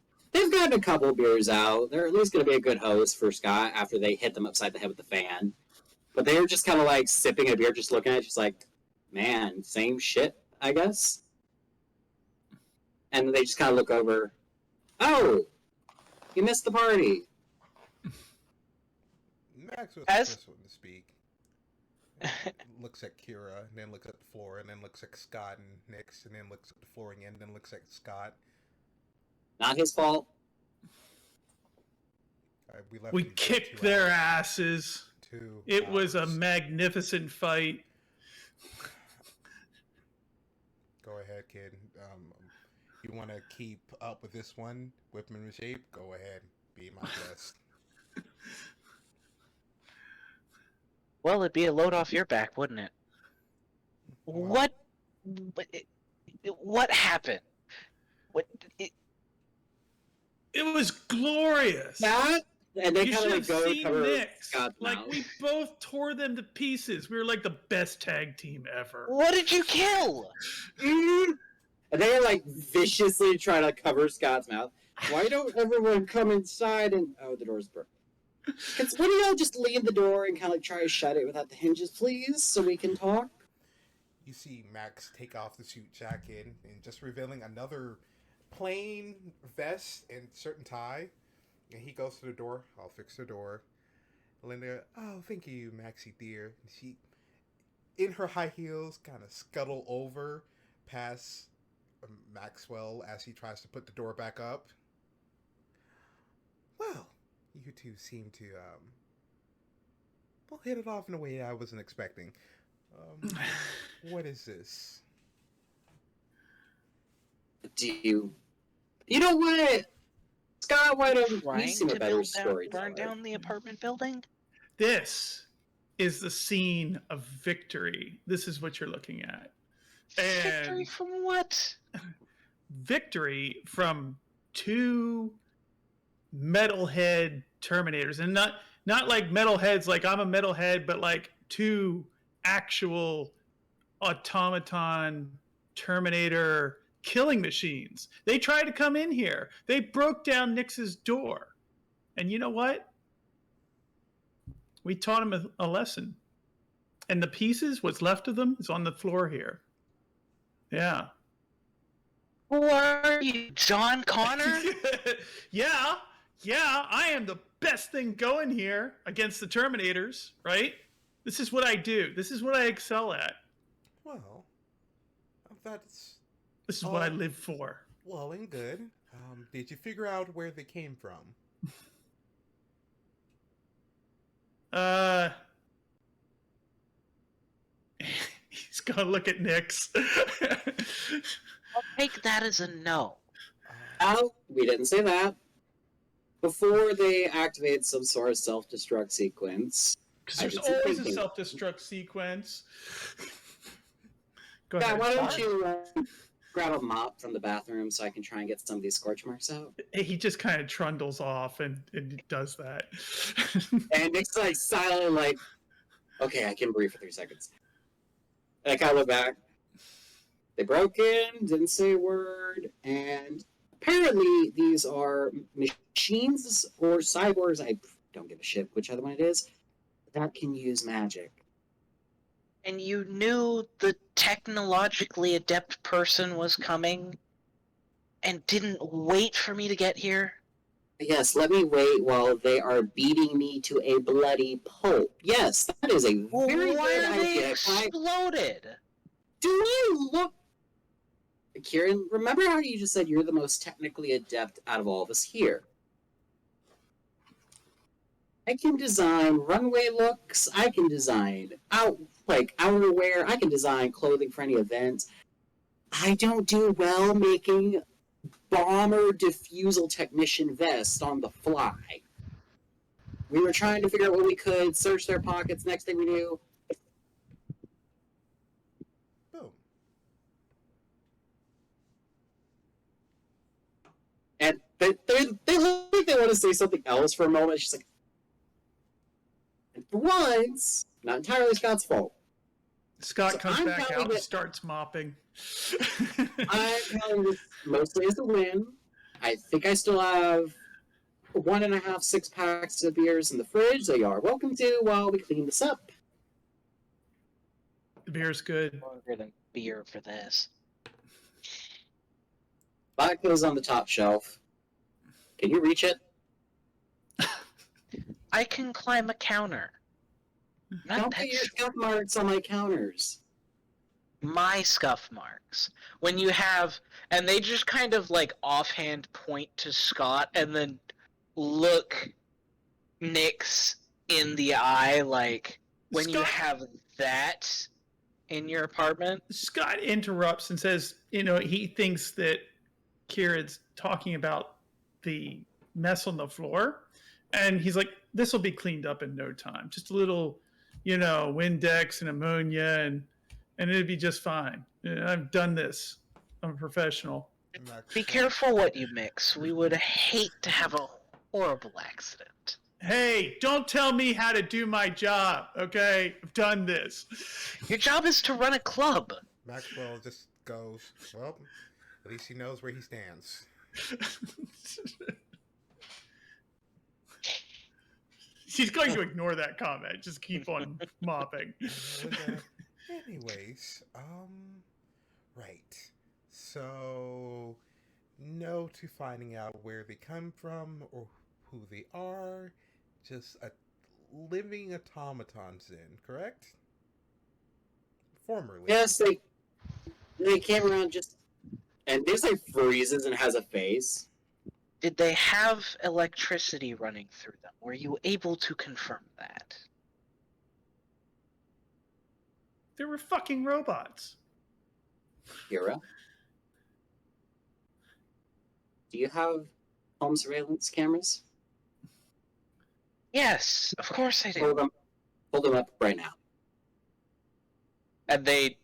a couple beers out. They're at least gonna be a good host for Scott after they hit them upside the head with the fan. But they were just kind of like sipping a beer, just looking at it, just like, man, same shit, I guess. And then they just kind of look over. Oh, you missed the party. Max was the first one to speak. Looks at Kira, and then looks at the floor, and then looks at Scott and Nix, and then looks at the floor again, and then looks at Scott. Not his fault. We kicked their asses. It was a magnificent fight. Go ahead, kid. You want to keep up with this one, whipping in shape? Go ahead. Be my guest. Well, it'd be a load off your back, wouldn't it? What happened? It was glorious. That? And they you kind of like go seen cover Nix. Scott's Like mouth. we both tore them to pieces. We were like the best tag team ever. What did you kill? And they like viciously try to cover Scott's mouth. Why don't everyone come inside and the door's broken? Can one of y'all just leave the door and kind of like try to shut it without the hinges, please, so we can talk? You see Max take off the suit jacket and just revealing another plain vest and shirt and tie. And he goes to the door. I'll fix the door. Linda, oh, thank you, Maxie dear. She, in her high heels, kind of scuttle over past Maxwell as he tries to put the door back up. Well, you two seem to, hit it off in a way I wasn't expecting. What is this? You know what? Scott, why don't you Trying seem a to better story? burn down the apartment building? This is the scene of victory. This is what you're looking at. Victory from what? Victory from two metalhead Terminators, and not like metalheads like I'm a metalhead, but like two actual automaton Terminator killing machines. They tried to come in here. They broke down Nix's door. And you know what? We taught him a lesson. And the pieces, what's left of them, is on the floor here. Yeah. Who are you, John Connor? Yeah, I am the best thing going here against the Terminators, right? This is what I do. This is what I excel at. Well, This is what I live for. well and good. Did you figure out where they came from? He's gonna look at Nix. I'll take that as a no. Oh, we didn't say that. Before they activate some sort of self-destruct sequence. Because there's always a self-destruct sequence. Go ahead. Why don't you grab a mop from the bathroom so I can try and get some of these scorch marks out? He just kind of trundles off and does that. And Nick's like silently like, okay, I can breathe for 3 seconds. And I kind of look back. They broke in, didn't say a word, and apparently these are machines or cyborgs, I don't give a shit which other one it is, that can use magic. And you knew the technologically adept person was coming and didn't wait for me to get here? Yes, let me wait while they are beating me to a bloody pulp. Yes, that is a very Why good are they idea. exploded? Do I look... Kieran, remember how you just said you're the most technically adept out of all of us here? I can design runway looks, I can design outerwear, I can design clothing for any event. I don't do well making bomber diffusal technician vest on the fly. We were trying to figure out what we could, search their pockets, next thing we knew... Boom. And they look like they want to say something else for a moment. She's like, and for once, not entirely Scott's fault. Scott So comes I'm back counting out and it- starts mopping. I'm counting this mostly as a win. I think I still have 1.5 6-packs of beers in the fridge that you are welcome to while we clean this up. The beer's good. Longer than beer for this. Vodka's on the top shelf. Can you reach it? I can climb a counter. Not Don't that put your short. scuff marks on my counters. My scuff marks. When you have, and they just kind of like offhand point to Scott and then look Nyx in the eye, like, when you Scott- have that in your apartment. Scott interrupts and says, he thinks that Kieran's talking about the mess on the floor. And he's like, this will be cleaned up in no time. Just a little, Windex and ammonia, and it'd be just fine. I've done this. I'm a professional. Be careful what you mix. We would hate to have a horrible accident. Hey, don't tell me how to do my job, okay? I've done this. Your job is to run a club. Maxwell just goes, well, at least he knows where he stands. She's going to ignore that comment. Just keep on mopping. Anyways, right. So, no to finding out where they come from or who they are. Just a living automatons in, correct? Formerly. Yes, they came around just... And this like freezes and has a face. Did they have electricity running through them? Were you able to confirm that? They were fucking robots. Hero, do you have home surveillance cameras? Yes, of course I do. Hold them up right now. And they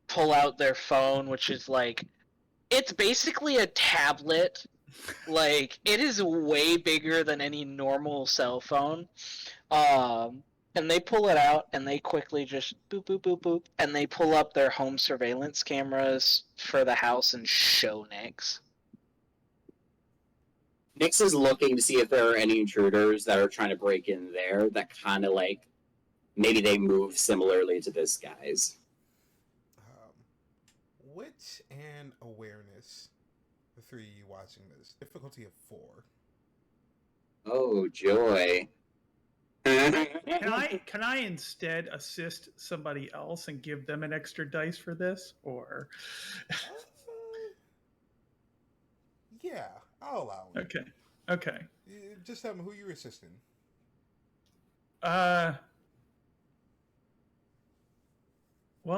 pull out their phone, which is like, it's basically a tablet. Like, it is way bigger than any normal cell phone. And they pull it out, and they quickly just boop, boop, boop, boop, and they pull up their home surveillance cameras for the house and show Nyx. Nyx is looking to see if there are any intruders that are trying to break in there that kind of like, maybe they move similarly to this guy's. Wit and awareness, the three of you watching this. Difficulty of 4. Oh, joy. Can I instead assist somebody else and give them an extra dice for this? Or Yeah, I'll allow it. Okay. Just tell me who you're assisting. Well,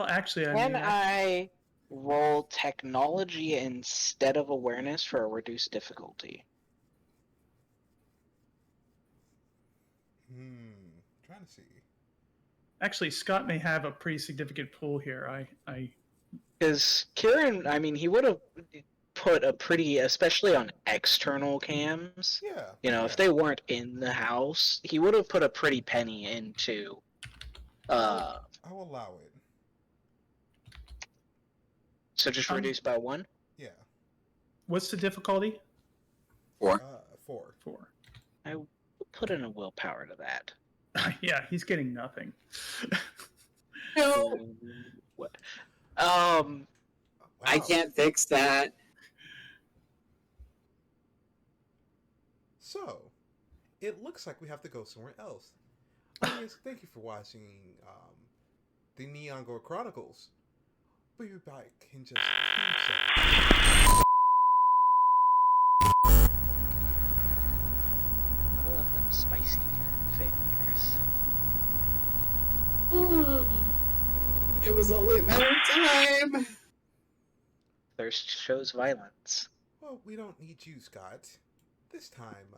actually, Can I roll technology instead of awareness for a reduced difficulty? Trying to see. Actually, Scott may have a pretty significant pool here. Because Kieran, I mean, he would have put a pretty, especially on external cams. Yeah. If they weren't in the house, he would have put a pretty penny into. I'll allow it. So just reduce by 1? Yeah. What's the difficulty? 4. 4. 4. I will put in a willpower to that. Yeah, he's getting nothing. No, What? Wow. I can't fix that. So, it looks like we have to go somewhere else. Audience, thank you for watching the Neon Gore Chronicles. We'll be back in just 2 seconds. I love them spicy failures. It was only a matter of time. Thirst shows violence. Well, we don't need you, Scott. This time,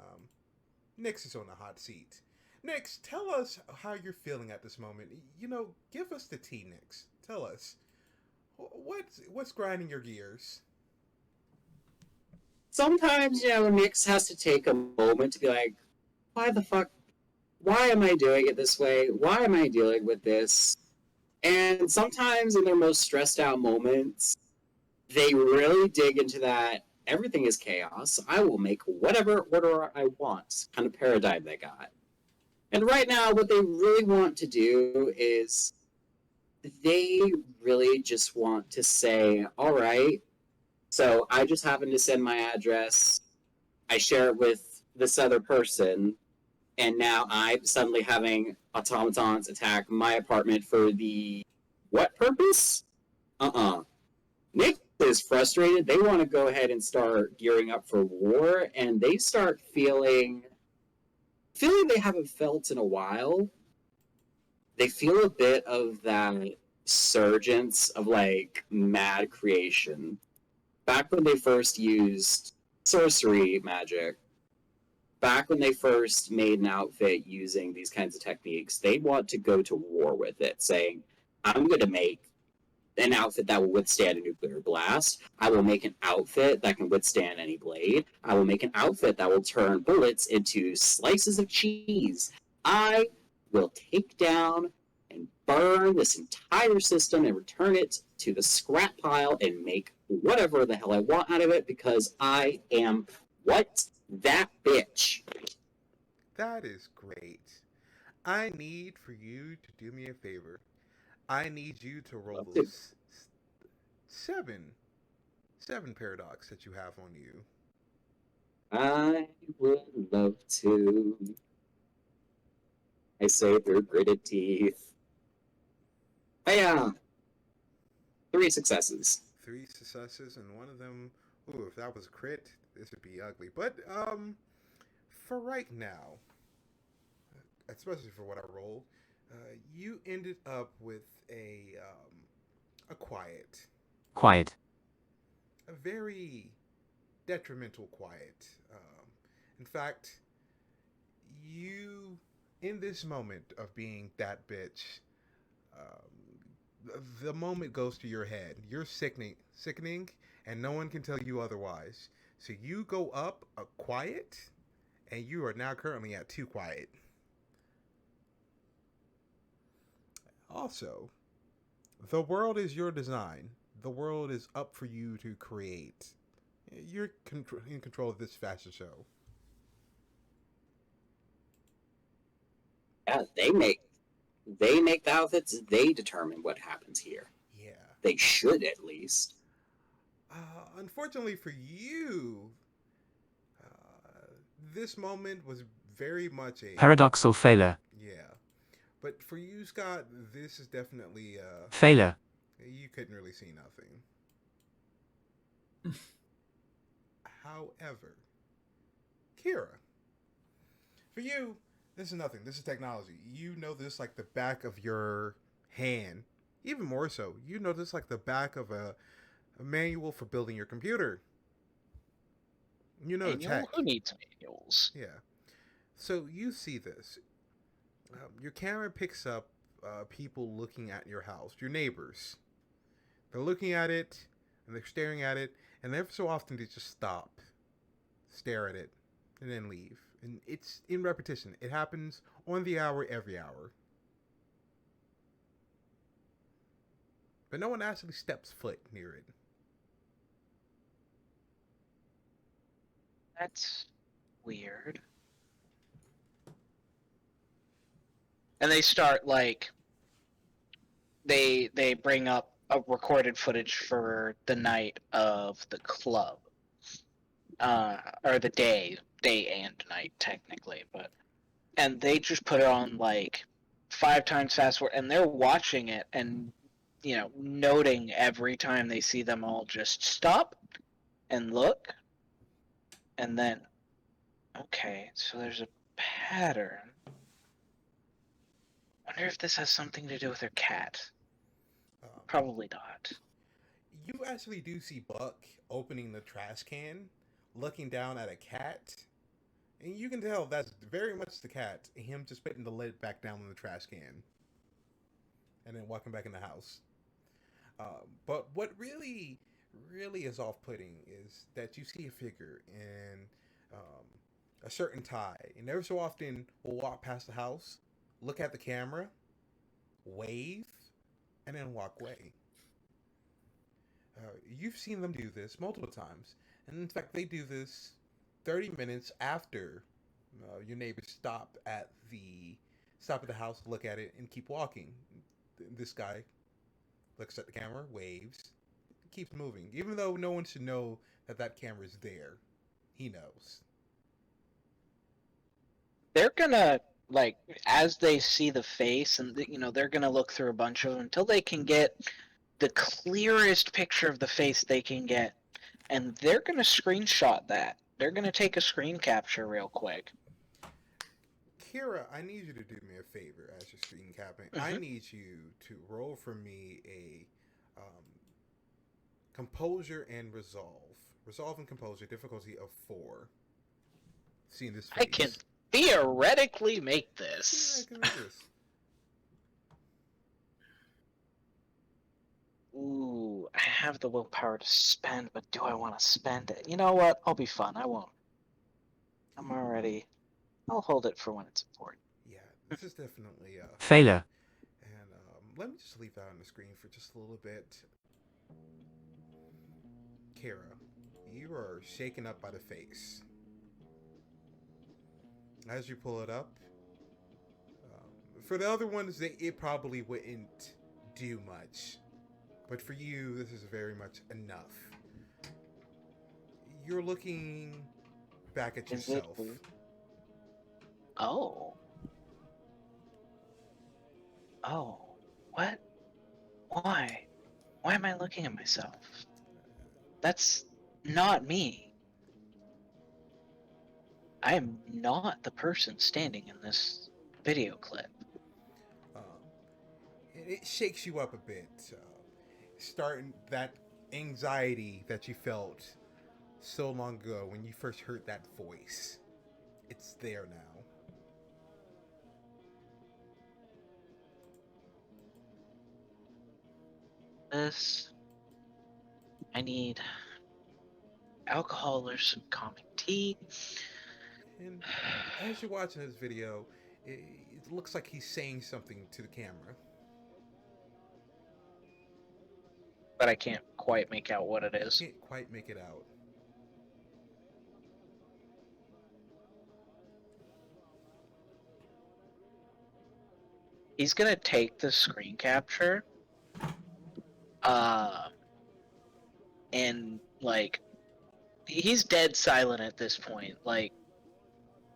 Nyx is on the hot seat. Nyx, tell us how you're feeling at this moment. You know, give us the tea, Nyx. Tell us. What's grinding your gears? Sometimes, Nyx has to take a moment to be like, why the fuck? Why am I doing it this way? Why am I dealing with this? And sometimes in their most stressed out moments, they really dig into that everything is chaos. I will make whatever order I want kind of paradigm they got. And right now, what they really want to do is they really just want to say, all right, so I just happen to send my address. I share it with this other person. And now I'm suddenly having automatons attack my apartment for the what purpose? Nick is frustrated. They want to go ahead and start gearing up for war, and they start feeling they haven't felt in a while. They feel a bit of that surgence of like mad creation. Back when they first used sorcery magic, back when they first made an outfit using these kinds of techniques, they want to go to war with it, saying, I'm going to make an outfit that will withstand a nuclear blast. I will make an outfit that can withstand any blade. I will make an outfit that will turn bullets into slices of cheese. I will take down and burn this entire system and return it to the scrap pile and make whatever the hell I want out of it because I am what? That bitch. That is great. I need for you to do me a favor. I need you to roll those seven paradox that you have on you. I would love to. I say through gritted teeth. Hiya! 3 successes. 3 successes, and one of them, ooh, if that was a crit, this would be ugly. But, for right now, especially for what I rolled, you ended up with a quiet. Quiet. A very detrimental quiet. In fact, you, in this moment of being that bitch, the moment goes to your head. You're sickening, and no one can tell you otherwise. So you go up a quiet, and you are now currently at 2 quiet. Also, the world is your design. The world is up for you to create. You're in control of this fashion show. Yeah, they make the outfits. They determine what happens here. Yeah. They should at least. Unfortunately for you, this moment was very much a Paradoxal failure. Yeah. But for you, Scott, this is definitely Failure. You couldn't really see nothing. However, Kira, for you, this is nothing. This is technology. You know this like the back of your hand. Even more so, you know this like the back of a manual for building your computer. You know the tech. Who needs manuals? Yeah. So you see this. Your camera picks up people looking at your house, your neighbors. They're looking at it, and they're staring at it, and every so often they just stop, stare at it, and then leave. And it's in repetition. It happens on the hour, every hour. But no one actually steps foot near it. That's weird. And they start like they bring up a recorded footage for the night of the club, or the day day and night technically, and they just put it on like 5 times fast forward, and they're watching it and noting every time they see them all just stop and look, and then okay, so there's a pattern. Wonder if this has something to do with her cat. Probably not. You actually do see Buck opening the trash can, looking down at a cat, and you can tell that's very much the cat. Him just putting the lid back down on the trash can, and then walking back in the house. But what really, really is off-putting is that you see a figure in a certain tie, and every so often will walk past the house, look at the camera, wave, and then walk away. You've seen them do this multiple times, and in fact, they do this 30 minutes after your neighbors stop at the house, look at it, and keep walking. This guy looks at the camera, waves, keeps moving, even though no one should know that camera is there. He knows. They're gonna, like, as they see the face, and they're gonna look through a bunch of them until they can get the clearest picture of the face they can get, and they're gonna screenshot that. They're gonna take a screen capture real quick. Kira, I need you to do me a favor as you're screen capping. I need you to roll for me a composure and resolve. Resolve and composure, difficulty of 4. Seeing this face. I can theoretically make this. Yeah, I can make this. Ooh, I have the willpower to spend, but do I want to spend it? You know what? I'll be fun. I won't. I'll hold it for when it's important. Yeah, this is definitely Failure. And let me just leave that on the screen for just a little bit. Kara, you are shaken up by the face. As you pull it up, for the other ones, it probably wouldn't do much. But for you, this is very much enough. You're looking back at yourself. Oh. What? Why? Why am I looking at myself? That's not me. I am not the person standing in this video clip. It shakes you up a bit. Starting that anxiety that you felt so long ago when you first heard that voice. It's there now. I need alcohol or some calming tea. And as you're watching this video, it looks like he's saying something to the camera. But I can't quite make out what it is. Can't quite make it out. He's gonna take the screen capture, and like, he's dead silent at this point. Like,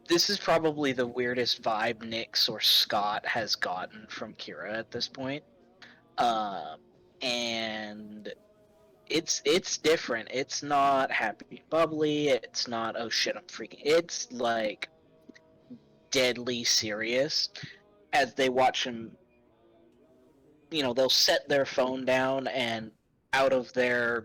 this is probably the weirdest vibe Nyx or Scott has gotten from Kira at this point. And it's different. It's not happy and bubbly. It's not, oh shit, I'm freaking. It's like deadly serious as they watch him. They'll set their phone down, and out of their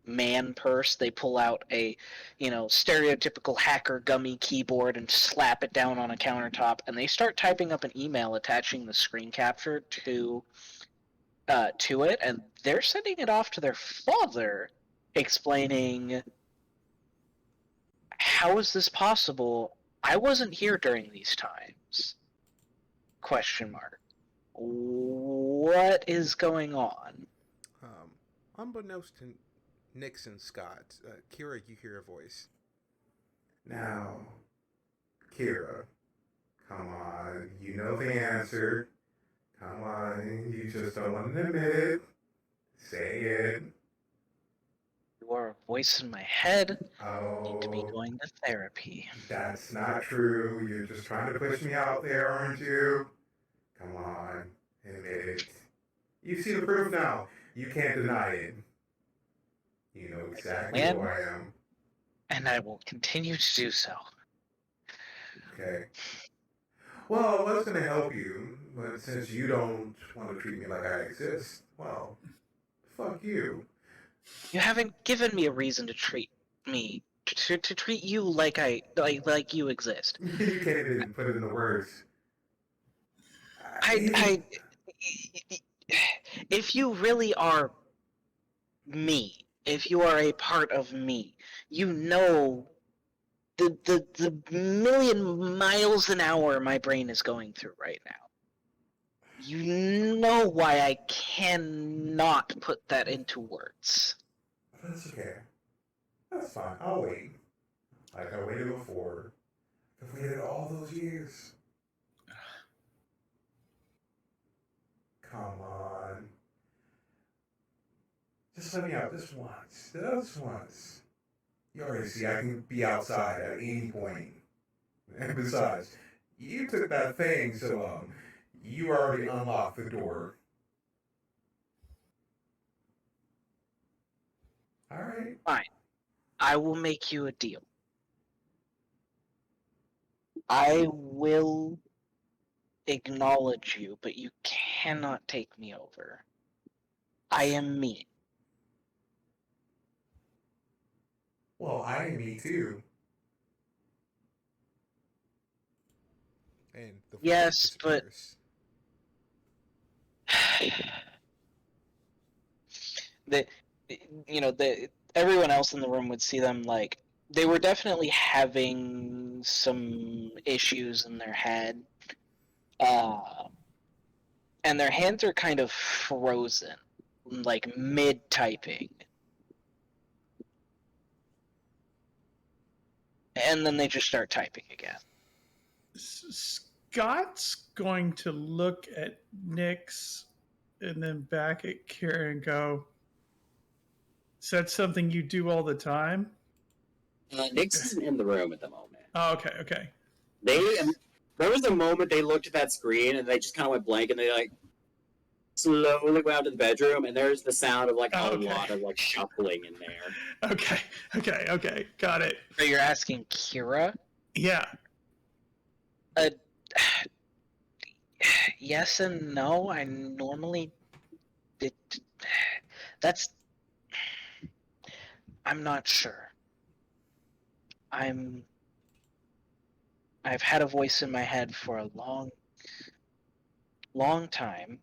man purse they pull out a stereotypical hacker gummy keyboard and slap it down on a countertop, and they start typing up an email attaching the screen capture to it, and they're sending it off to their father, explaining, how is this possible? I wasn't here during these times. ? What is going on? Unbeknownst to Nyx and Scott, Kira, you hear a voice. Now, Kira, come on, you know the answer. Come on, you just don't want to admit it. Say it. You are a voice in my head. Need to be Oh, going to therapy. that's not true. You're just trying to push me out there, aren't you? Come on, admit it. You see the proof now. You can't deny it. You know exactly who Plan, I am. and I will continue to do so. Okay. Well, I was going to help you, but since you don't want to treat me like I exist, well, fuck you. You haven't given me a reason to treat me to treat you like you exist. You can't even put it into words. I if you really are me, if you are a part of me, you know the million miles an hour my brain is going through right now. You know why I cannot put that into words. That's okay. That's fine. I'll wait. Like I waited before. I've waited all those years. Come on. Just let me out this once. Just once. You already see I can be outside at any point. And besides, you took that thing, so you already unlocked the door. Alright. Fine. I will make you a deal. I will acknowledge you, but you cannot take me over. I am me. Well, I am me too. And the Yes, but the everyone else in the room would see them like they were definitely having some issues in their head, and their hands are kind of frozen, like mid typing, and then they just start typing again. Scott's going to look at Nyx and then back at Kira and go, is that something you do all the time? Nyx isn't in the room at the moment. Oh, okay. There was a moment they looked at that screen and they just kind of went blank and they like slowly went out to the bedroom and there's the sound of like a lot of like shuffling in there. Okay. Got it. So you're asking Kira? Yeah. Yes and no. I normally I'm not sure. I've had a voice in my head for a long time,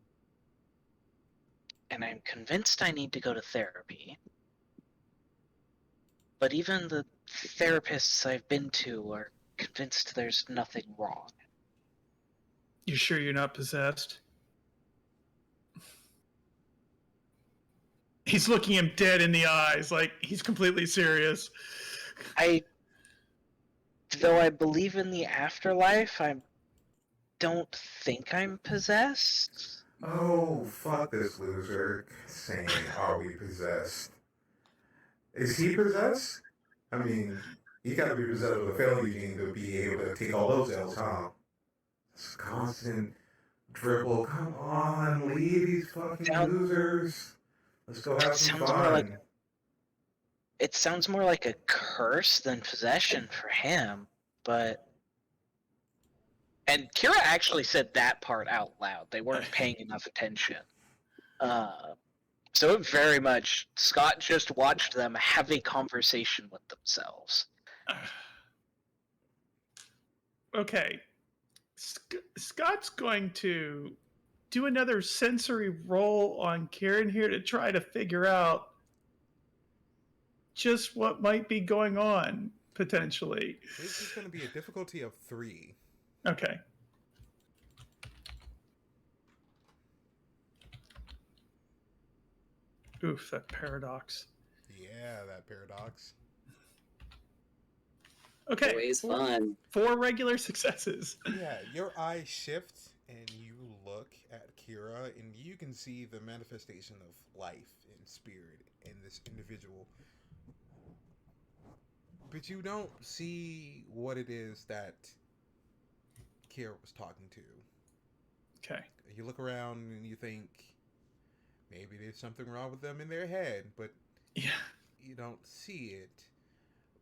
and I'm convinced I need to go to therapy. But even the therapists I've been to are convinced there's nothing wrong. You sure you're not possessed? He's looking him dead in the eyes, like he's completely serious. Though I believe in the afterlife, I don't think I'm possessed. Oh, fuck this loser saying, are we possessed? Is he possessed? I mean, you gotta be possessed with a failure gene to be able to take all those L's, huh? This constant dribble. Come on, leave these fucking losers. Let's go have some fun. It sounds more like a curse than possession for him, but... And Kira actually said that part out loud. They weren't paying enough attention. So it very much... Scott just watched them have a conversation with themselves. Okay. Scott's going to do another sensory roll on Kieran here to try to figure out just what might be going on, potentially. This is going to be a difficulty of 3. Okay. Oof, that paradox. Yeah, that paradox. Okay. Always fun. 4 regular successes. Yeah, your eyes shift and you look at Kira and you can see the manifestation of life and spirit in this individual But you don't see what it is that Kira was talking to. Okay. You look around and you think maybe there's something wrong with them in their head, but Yeah. you don't see it.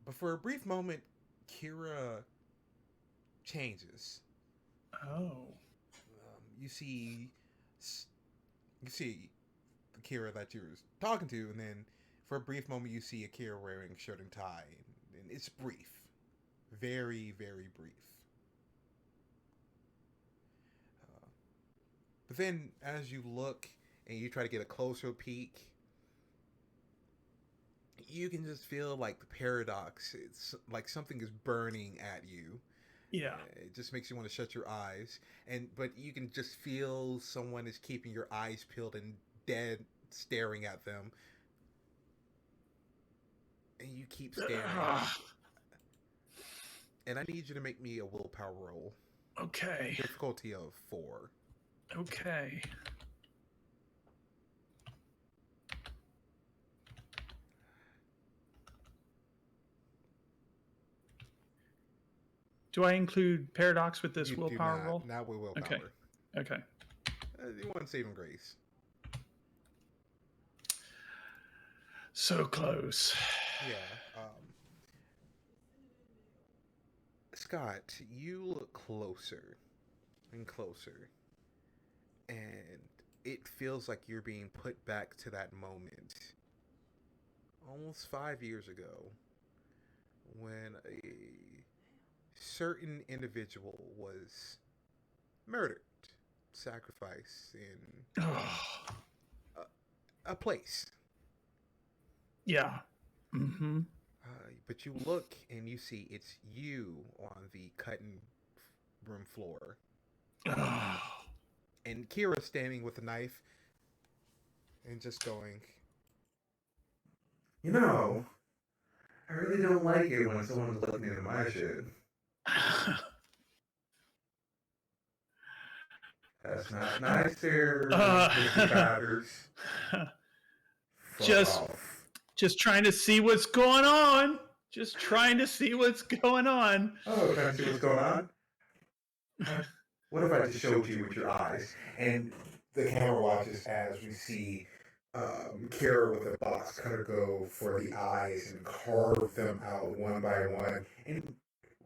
But for a brief moment, Kira changes. Oh. You see the Kira that you were talking to, and then for a brief moment, you see Akira wearing shirt and tie, and it's brief, very, very brief. But then, as you look and you try to get a closer peek, you can just feel like the paradox. It's like something is burning at you. Yeah. It just makes you want to shut your eyes, but you can just feel someone is keeping your eyes peeled and dead, staring at them, and you keep staring. And I need you to make me a willpower roll. Okay. Difficulty of 4. Okay. Do I include paradox with this You willpower do roll? not with willpower. Okay. Okay. You want saving grace. So close. Yeah. Scott, you look closer and closer, and it feels like you're being put back to that moment almost 5 years ago when a certain individual was murdered, sacrificed in a place. Yeah. Mm-hmm. But you look and you see it's you on the cutting room floor. And Kira's standing with a knife and just going, you know, I really don't like it when someone's looking into my shit. That's not nice there, Mr. Batters. Just trying to see what's going on. Just trying to see what's going on. Oh, trying to see what's going on? What if I just showed you with your eyes? And the camera watches as we see Kira with a box cutter go for the eyes and carve them out one by one. And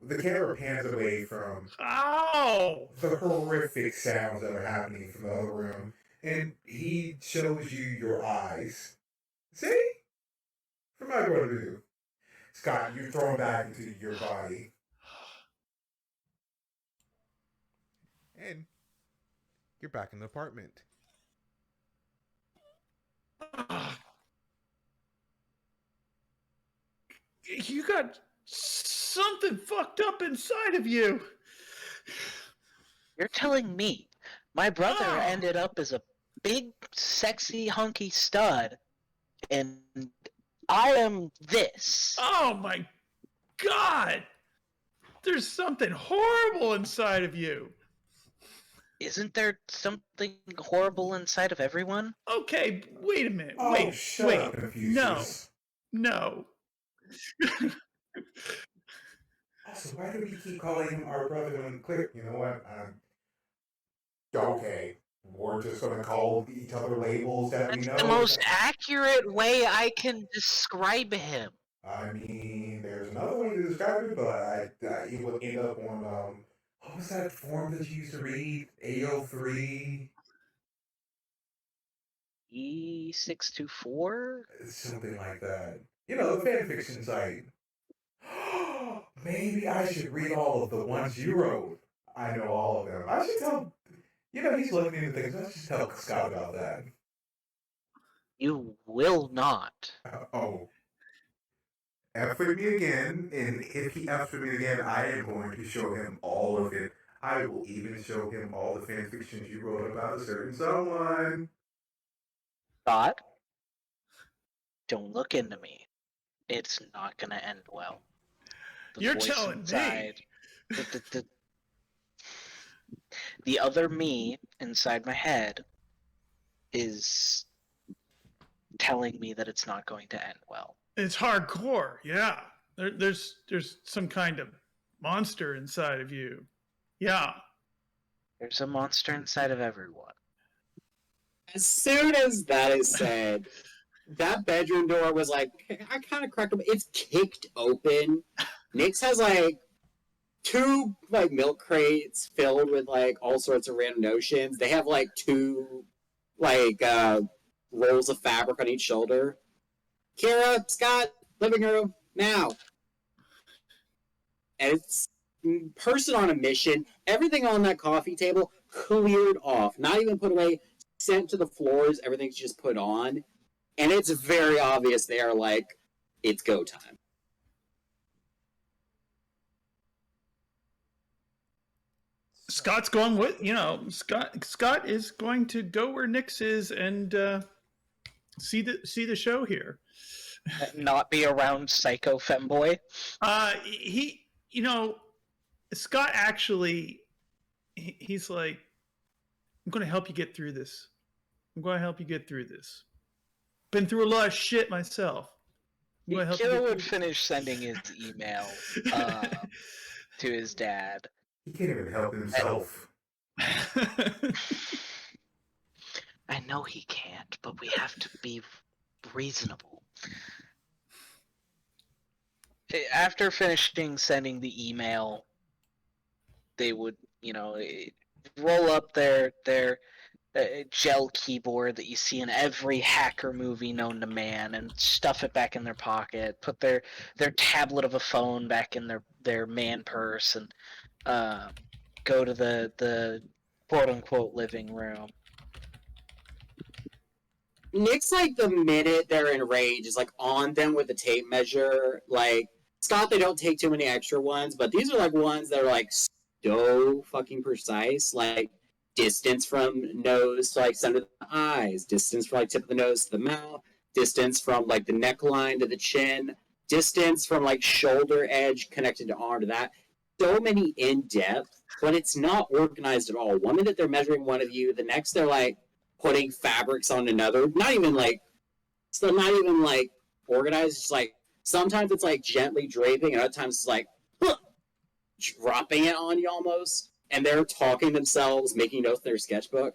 the camera pans away from the horrific sounds that are happening from the other room. And he shows you your eyes. See? From my point of view. Scott, you're thrown back into your body. And you're back in the apartment. You got something fucked up inside of you. You're telling me my brother ended up as a big, sexy, hunky stud, and I am this. Oh my God! There's something horrible inside of you. Isn't there something horrible inside of everyone? Okay, wait a minute. Oh, wait. Shut up, Confucius. No. Also, why do we keep calling him our brother when clear? You know what? Okay. We're just going to call each other labels that we know. That's the most accurate way I can describe him. I mean, there's another way to describe it, but it will end up on, what was that form that you used to read? AO3? E624? Something like that. You know, the fanfiction site. Maybe I should read all of the ones you wrote. I know all of them. I should tell... You know, he's looking into things. Let's just tell Scott about that. You will not. Oh. F with me again, and if he F's with me again, I am going to show him all of it. I will even show him all the fanfictions you wrote about a certain someone. Scott, don't look into me. It's not going to end well. You're telling me. The other me inside my head is telling me that it's not going to end well. It's hardcore, yeah. There's some kind of monster inside of you. Yeah. There's a monster inside of everyone. As soon as that is said, that bedroom door was like, I kind of cracked open. It's kicked open. Nyx has like two like milk crates filled with like all sorts of random notions. They have like two like rolls of fabric on each shoulder. Kira, Scott, living room now. And it's person on a mission. Everything on that coffee table cleared off, not even put away, sent to the floors. Everything's just put on, and it's very obvious they are like, it's go time. Scott's going with Scott is going to go where Nyx is and see the show here. Not be around Psycho Femboy. Scott actually, he's like, I'm going to help you get through this. Been through a lot of shit myself. Kira would finish sending his email to his dad. He can't even help himself. I know he can't, but we have to be reasonable. After finishing sending the email, they would, roll up their gel keyboard that you see in every hacker movie known to man and stuff it back in their pocket, put their tablet of a phone back in their man purse, and go to the quote-unquote living room. Nyx, like, the minute they're in rage, is, like, on them with the tape measure. Like, Scott, they don't take too many extra ones, but these are, like, ones that are, like, so fucking precise. Like, distance from nose to, like, center of the eyes, distance from, like, tip of the nose to the mouth, distance from, like, the neckline to the chin, distance from, like, shoulder edge connected to arm to that. So many in-depth, but it's not organized at all. One minute they're measuring one of you, the next they're, like, putting fabrics on another. Not even like organized. It's like sometimes it's like gently draping, and other times it's like dropping it on you almost. And they're talking themselves, making notes in their sketchbook.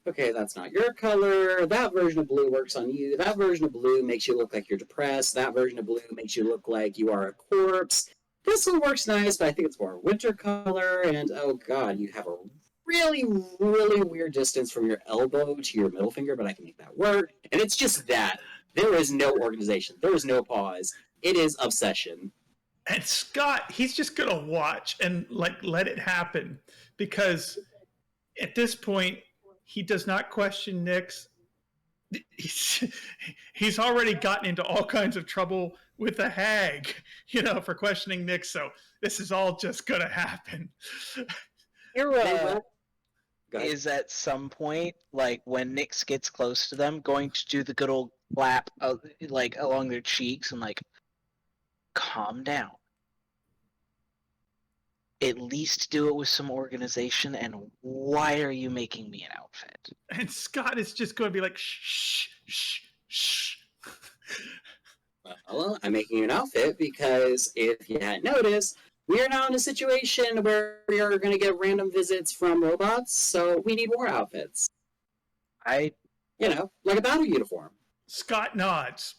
Okay, that's not your color. That version of blue works on you. That version of blue makes you look like you're depressed. That version of blue makes you look like you are a corpse. This one works nice, but I think it's more winter color. And oh god, you have a really, really weird distance from your elbow to your middle finger, but I can make that work. And it's just that. There is no organization. There is no pause. It is obsession. And Scott, he's just going to watch and, like, let it happen. Because at this point, he does not question Nyx. He's already gotten into all kinds of trouble with the hag, for questioning Nyx. So this is all just going to happen. Is at some point, like when Nyx gets close to them, going to do the good old clap, like along their cheeks, and like, calm down. At least do it with some organization. And why are you making me an outfit? And Scott is just going to be like, shh, shh, shh. Well, I'm making you an outfit because if you hadn't noticed, we are now in a situation where we are going to get random visits from robots, so we need more outfits. Like a battle uniform. Scott nods.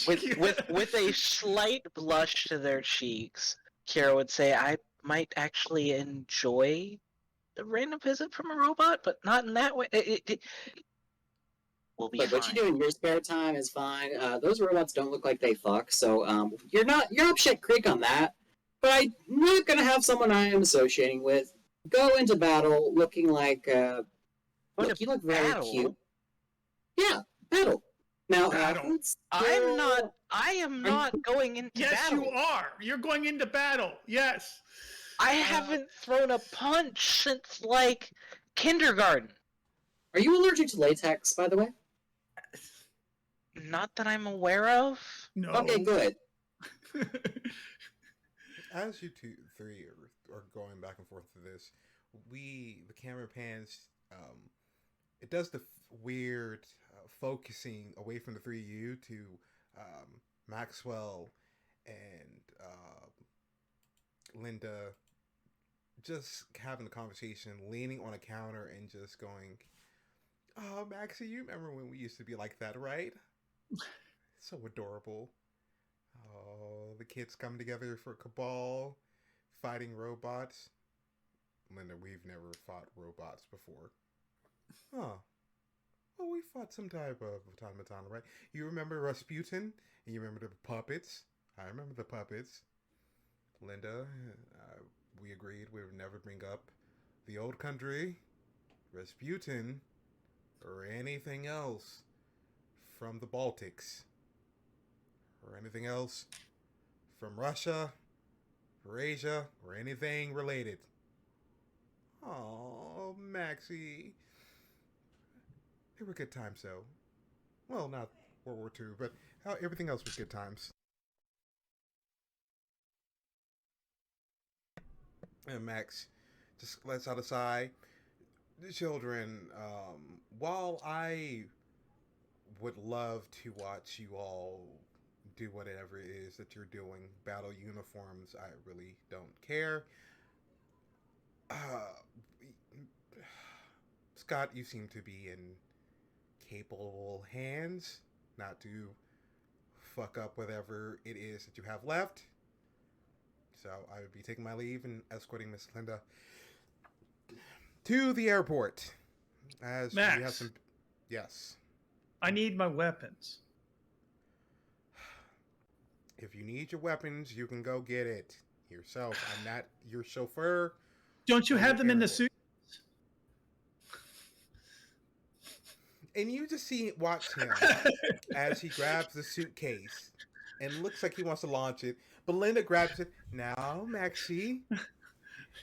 with a slight blush to their cheeks, Kira would say, I might actually enjoy a random visit from a robot, but not in that way. We'll be fine. What you do in your spare time is fine. Those robots don't look like they fuck, so you're up shit creek on that. But I'm not going to have someone I am associating with go into battle looking like, you look very cute. Yeah, battle. Now, battle. I am not going into battle. Yes, you are. You're going into battle. Yes. I haven't thrown a punch since, like, kindergarten. Are you allergic to latex, by the way? Not that I'm aware of. No. Okay, good. As you three are going back and forth to this, the camera pans, it does the weird focusing away from the three of you to Maxwell and Linda just having the conversation, leaning on a counter and just going, "Oh, Maxie, you remember when we used to be like that, right? So adorable. Oh, the kids come together for Cabal, fighting robots. Linda, we've never fought robots before. Huh. Well, we fought some type of automaton, right? You remember Rasputin? And you remember the puppets? I remember the puppets. Linda, we agreed we would never bring up the old country, Rasputin, or anything else from the Baltics, or anything else from Russia, Eurasia, or anything related. Oh, Maxie. They were good times, though. Well, not World War II, but everything else was good times. And Max just lets out a sigh. The children, while I would love to watch you all do whatever it is that you're doing, battle uniforms, I really don't care. Uh, Scott, you seem to be in capable hands not to fuck up whatever it is that you have left. So I would be taking my leave and escorting Miss Linda to the airport. As Max, we have some. Yes. I need my weapons. If you need your weapons, you can go get it yourself. I'm not your chauffeur. Don't you have them in the airport. suit? And you just watch him as he grabs the suitcase and looks like he wants to launch it. But Linda grabs it. Now, Maxie,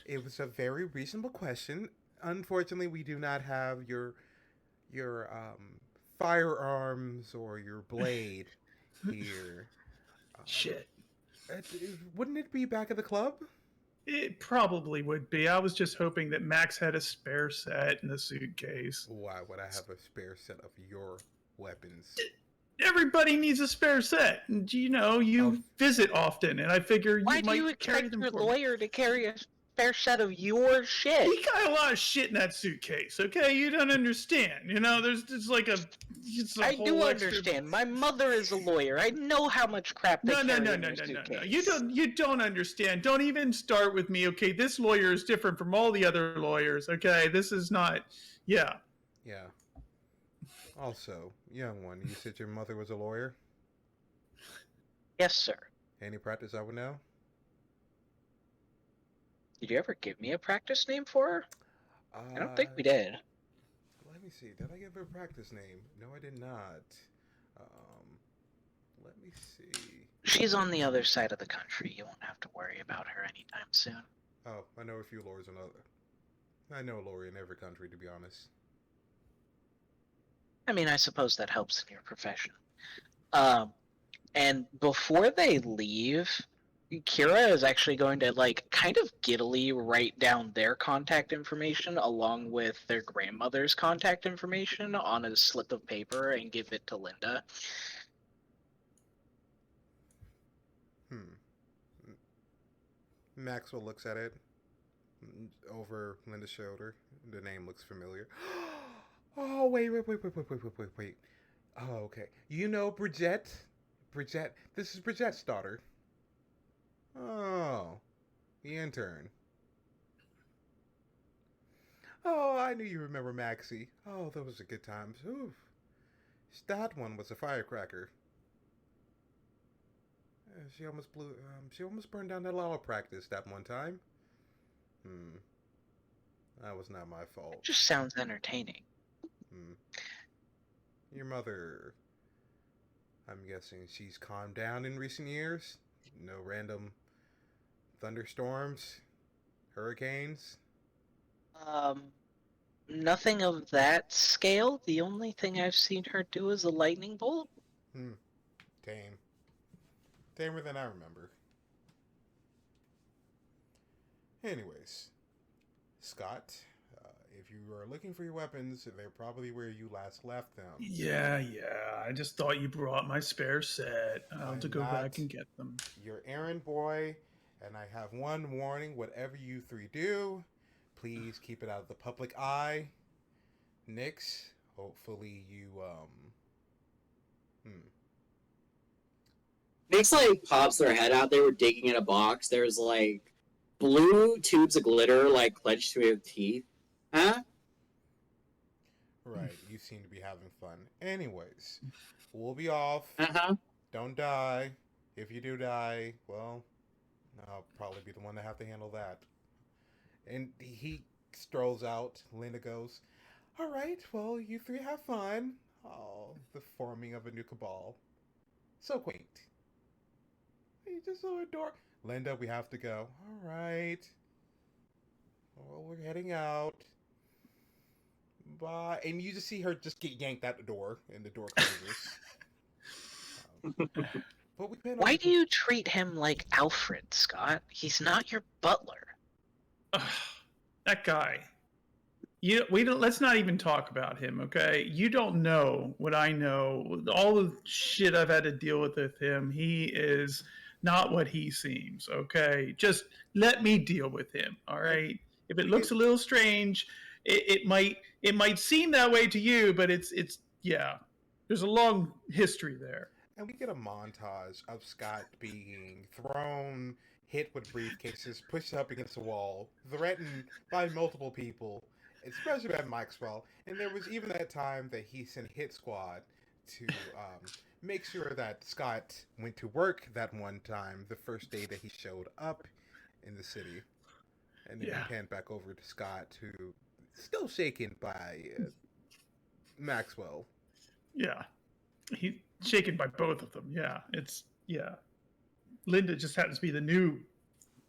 it was a very reasonable question. Unfortunately, we do not have your firearms or your blade here. Shit. Wouldn't it be back at the club? It probably would be. I was just hoping that Max had a spare set in the suitcase. Why would I have a spare set of your weapons? Everybody needs a spare set. And, you know, you visit often, and I figure you Why do might you carry expect them your for me. lawyer to carry a spare set of your shit? He got a lot of shit in that suitcase, okay? You don't understand. You know, there's like a... I whole do extra... understand. My mother is a lawyer. I know how much crap they carry in their suitcase. You don't understand. Don't even start with me, okay? This lawyer is different from all the other lawyers, okay? This is not... Yeah. Yeah. Also, young one, you said your mother was a lawyer? Yes, sir. Any practice I would know? Did you ever give me a practice name for her? I don't think we did. Let me see. Did I give her a practice name? No, I did not. Let me see. She's on the other side of the country. You won't have to worry about her anytime soon. Oh, I know a few lawyers in other. I know a lawyer in every country, to be honest. I mean, I suppose that helps in your profession. And before they leave, Kira is actually going to, like, kind of giddily write down their contact information along with their grandmother's contact information on a slip of paper and give it to Linda. Maxwell looks at it over Linda's shoulder. The name looks familiar. Oh, wait. Oh, okay. You know Bridget? Bridget. This is Bridget's daughter. Oh, the intern. Oh, I knew you remember Maxie. Oh, those were good times. Oof. That one was a firecracker. She almost blew. She almost burned down that law practice that one time. That was not my fault. It just sounds entertaining. Your mother, I'm guessing she's calmed down in recent years? No random thunderstorms? Hurricanes? Nothing of that scale. The only thing I've seen her do is a lightning bolt. Tame. Tamer than I remember. Anyways, Scott, if you are looking for your weapons, they're probably where you last left them. Yeah. I just thought you brought my spare set. I'll have to I'm go not back and get them. your errand boy, and I have one warning. Whatever you three do, please keep it out of the public eye. Nyx, hopefully you, Makes like pops their head out. They were digging in a box. There's like blue tubes of glitter like clenched to his teeth. Huh? Right, you seem to be having fun. Anyways, we'll be off. Uh-huh. Don't die. If you do die, well, I'll probably be the one to have to handle that. And he strolls out. Linda goes, all right, well, you three have fun. Oh, the forming of a new cabal. So quaint. He's just so adorable. Linda, we have to go. All right. Well, we're heading out. Bye. And you just see her just get yanked out the door, and the door closes. But we've been Why do you treat him like Alfred, Scott? He's not your butler. That guy. We don't. Let's not even talk about him, okay? You don't know what I know. All the shit I've had to deal with him. He is not what he seems, okay? Just let me deal with him, all right? If it looks a little strange, it might seem that way to you, but it's yeah. There's a long history there. And we get a montage of Scott being thrown, hit with briefcases, pushed up against a wall, threatened by multiple people, especially by Maxwell. And there was even that time that he sent Hit Squad to make sure that Scott went to work that one time, the first day that he showed up in the city. And then we pan back over to Scott, who still shaken by Maxwell. Yeah. He's shaken by both of them. Linda just happens to be the new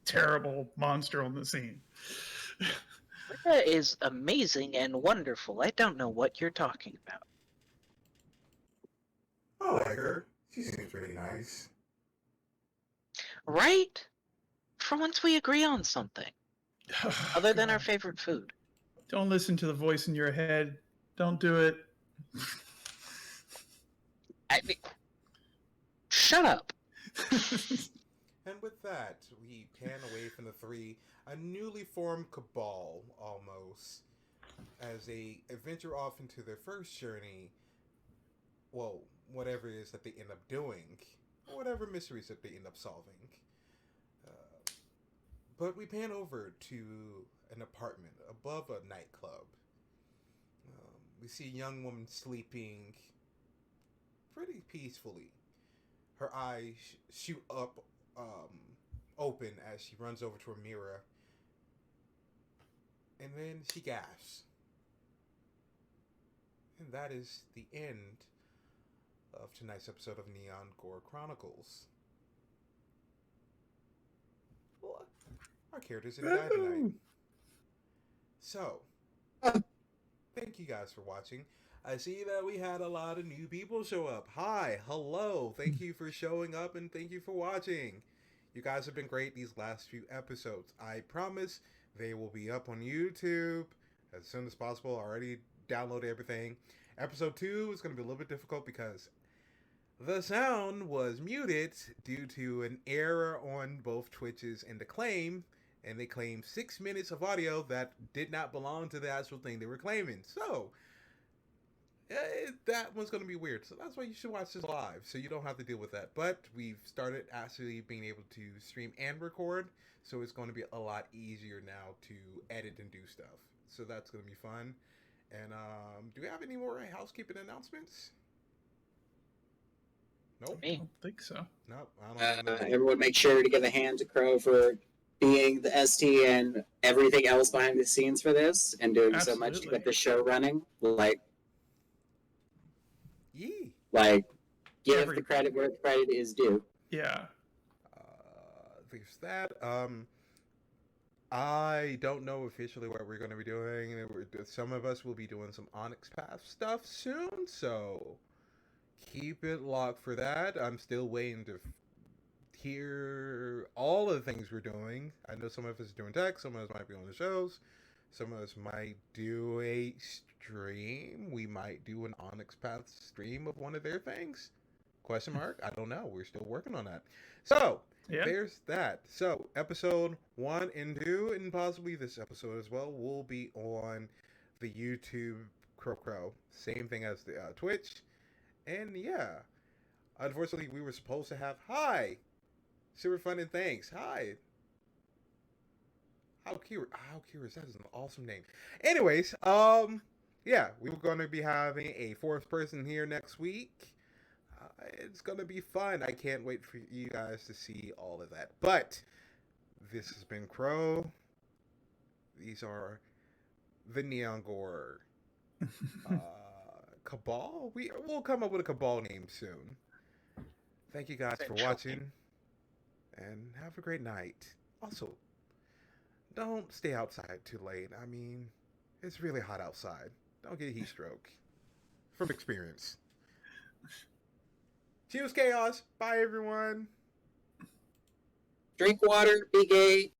terrible monster on the scene. Linda is amazing and wonderful. I don't know what you're talking about. I like her. She seems really nice. Right? For once we agree on something. Other than our favorite food. Don't listen to the voice in your head. Don't do it. Shut up. And with that, we pan away from the three, a newly formed cabal, almost, as they venture off into their first journey. Well, whatever it is that they end up doing, whatever mysteries that they end up solving. But we pan over to an apartment above a nightclub. We see a young woman sleeping pretty peacefully. Her eyes shoot up, open as she runs over to a mirror. And then she gasps. And that is the end of tonight's episode of Neon Gore Chronicles. Well, our characters didn't die tonight. So, thank you guys for watching. I see that we had a lot of new people show up. Hi, hello, thank you for showing up and thank you for watching. You guys have been great these last few episodes. I promise they will be up on YouTube as soon as possible. I already downloaded everything. Episode 2 is going to be a little bit difficult because the sound was muted due to an error on both Twitch's and the claim. And they claimed 6 minutes of audio that did not belong to the actual thing they were claiming. So, that one's going to be weird. So that's why you should watch this live, so you don't have to deal with that. But we've started actually being able to stream and record, so it's going to be a lot easier now to edit and do stuff. So that's going to be fun. And do we have any more housekeeping announcements? Nope. I don't think so. Nope. I don't know. Everyone make sure to give a hand to Crow for being the ST and everything else behind the scenes for this and doing so much to get the show running. Give the credit where the credit is due. Yeah. There's that. I don't know officially what we're going to be doing. Some of us will be doing some Onyx Path stuff soon, so keep it locked for that. I'm still waiting to hear all of the things we're doing. I know some of us are doing tech, some of us might be on the shows. Some of us might do a stream. We might do an Onyx Path stream of one of their things. Question mark? I don't know. We're still working on that. So, Yeah. there's that. So, episode 1 and 2, and possibly this episode as well, will be on the YouTube Crow. Same thing as the Twitch. And yeah, unfortunately, we were supposed to have super fun and thanks. Hi. How curious. That is an awesome name. Anyways, yeah, we were going to be having a fourth person here next week. It's going to be fun. I can't wait for you guys to see all of that. But this has been Crow. These are the Neon Gore. Cabal? We'll come up with a Cabal name soon. Thank you guys for watching. And have a great night. Also, don't stay outside too late. I mean, it's really hot outside. Don't get a heat stroke. From experience. Choose chaos. Bye, everyone. Drink water, be gay.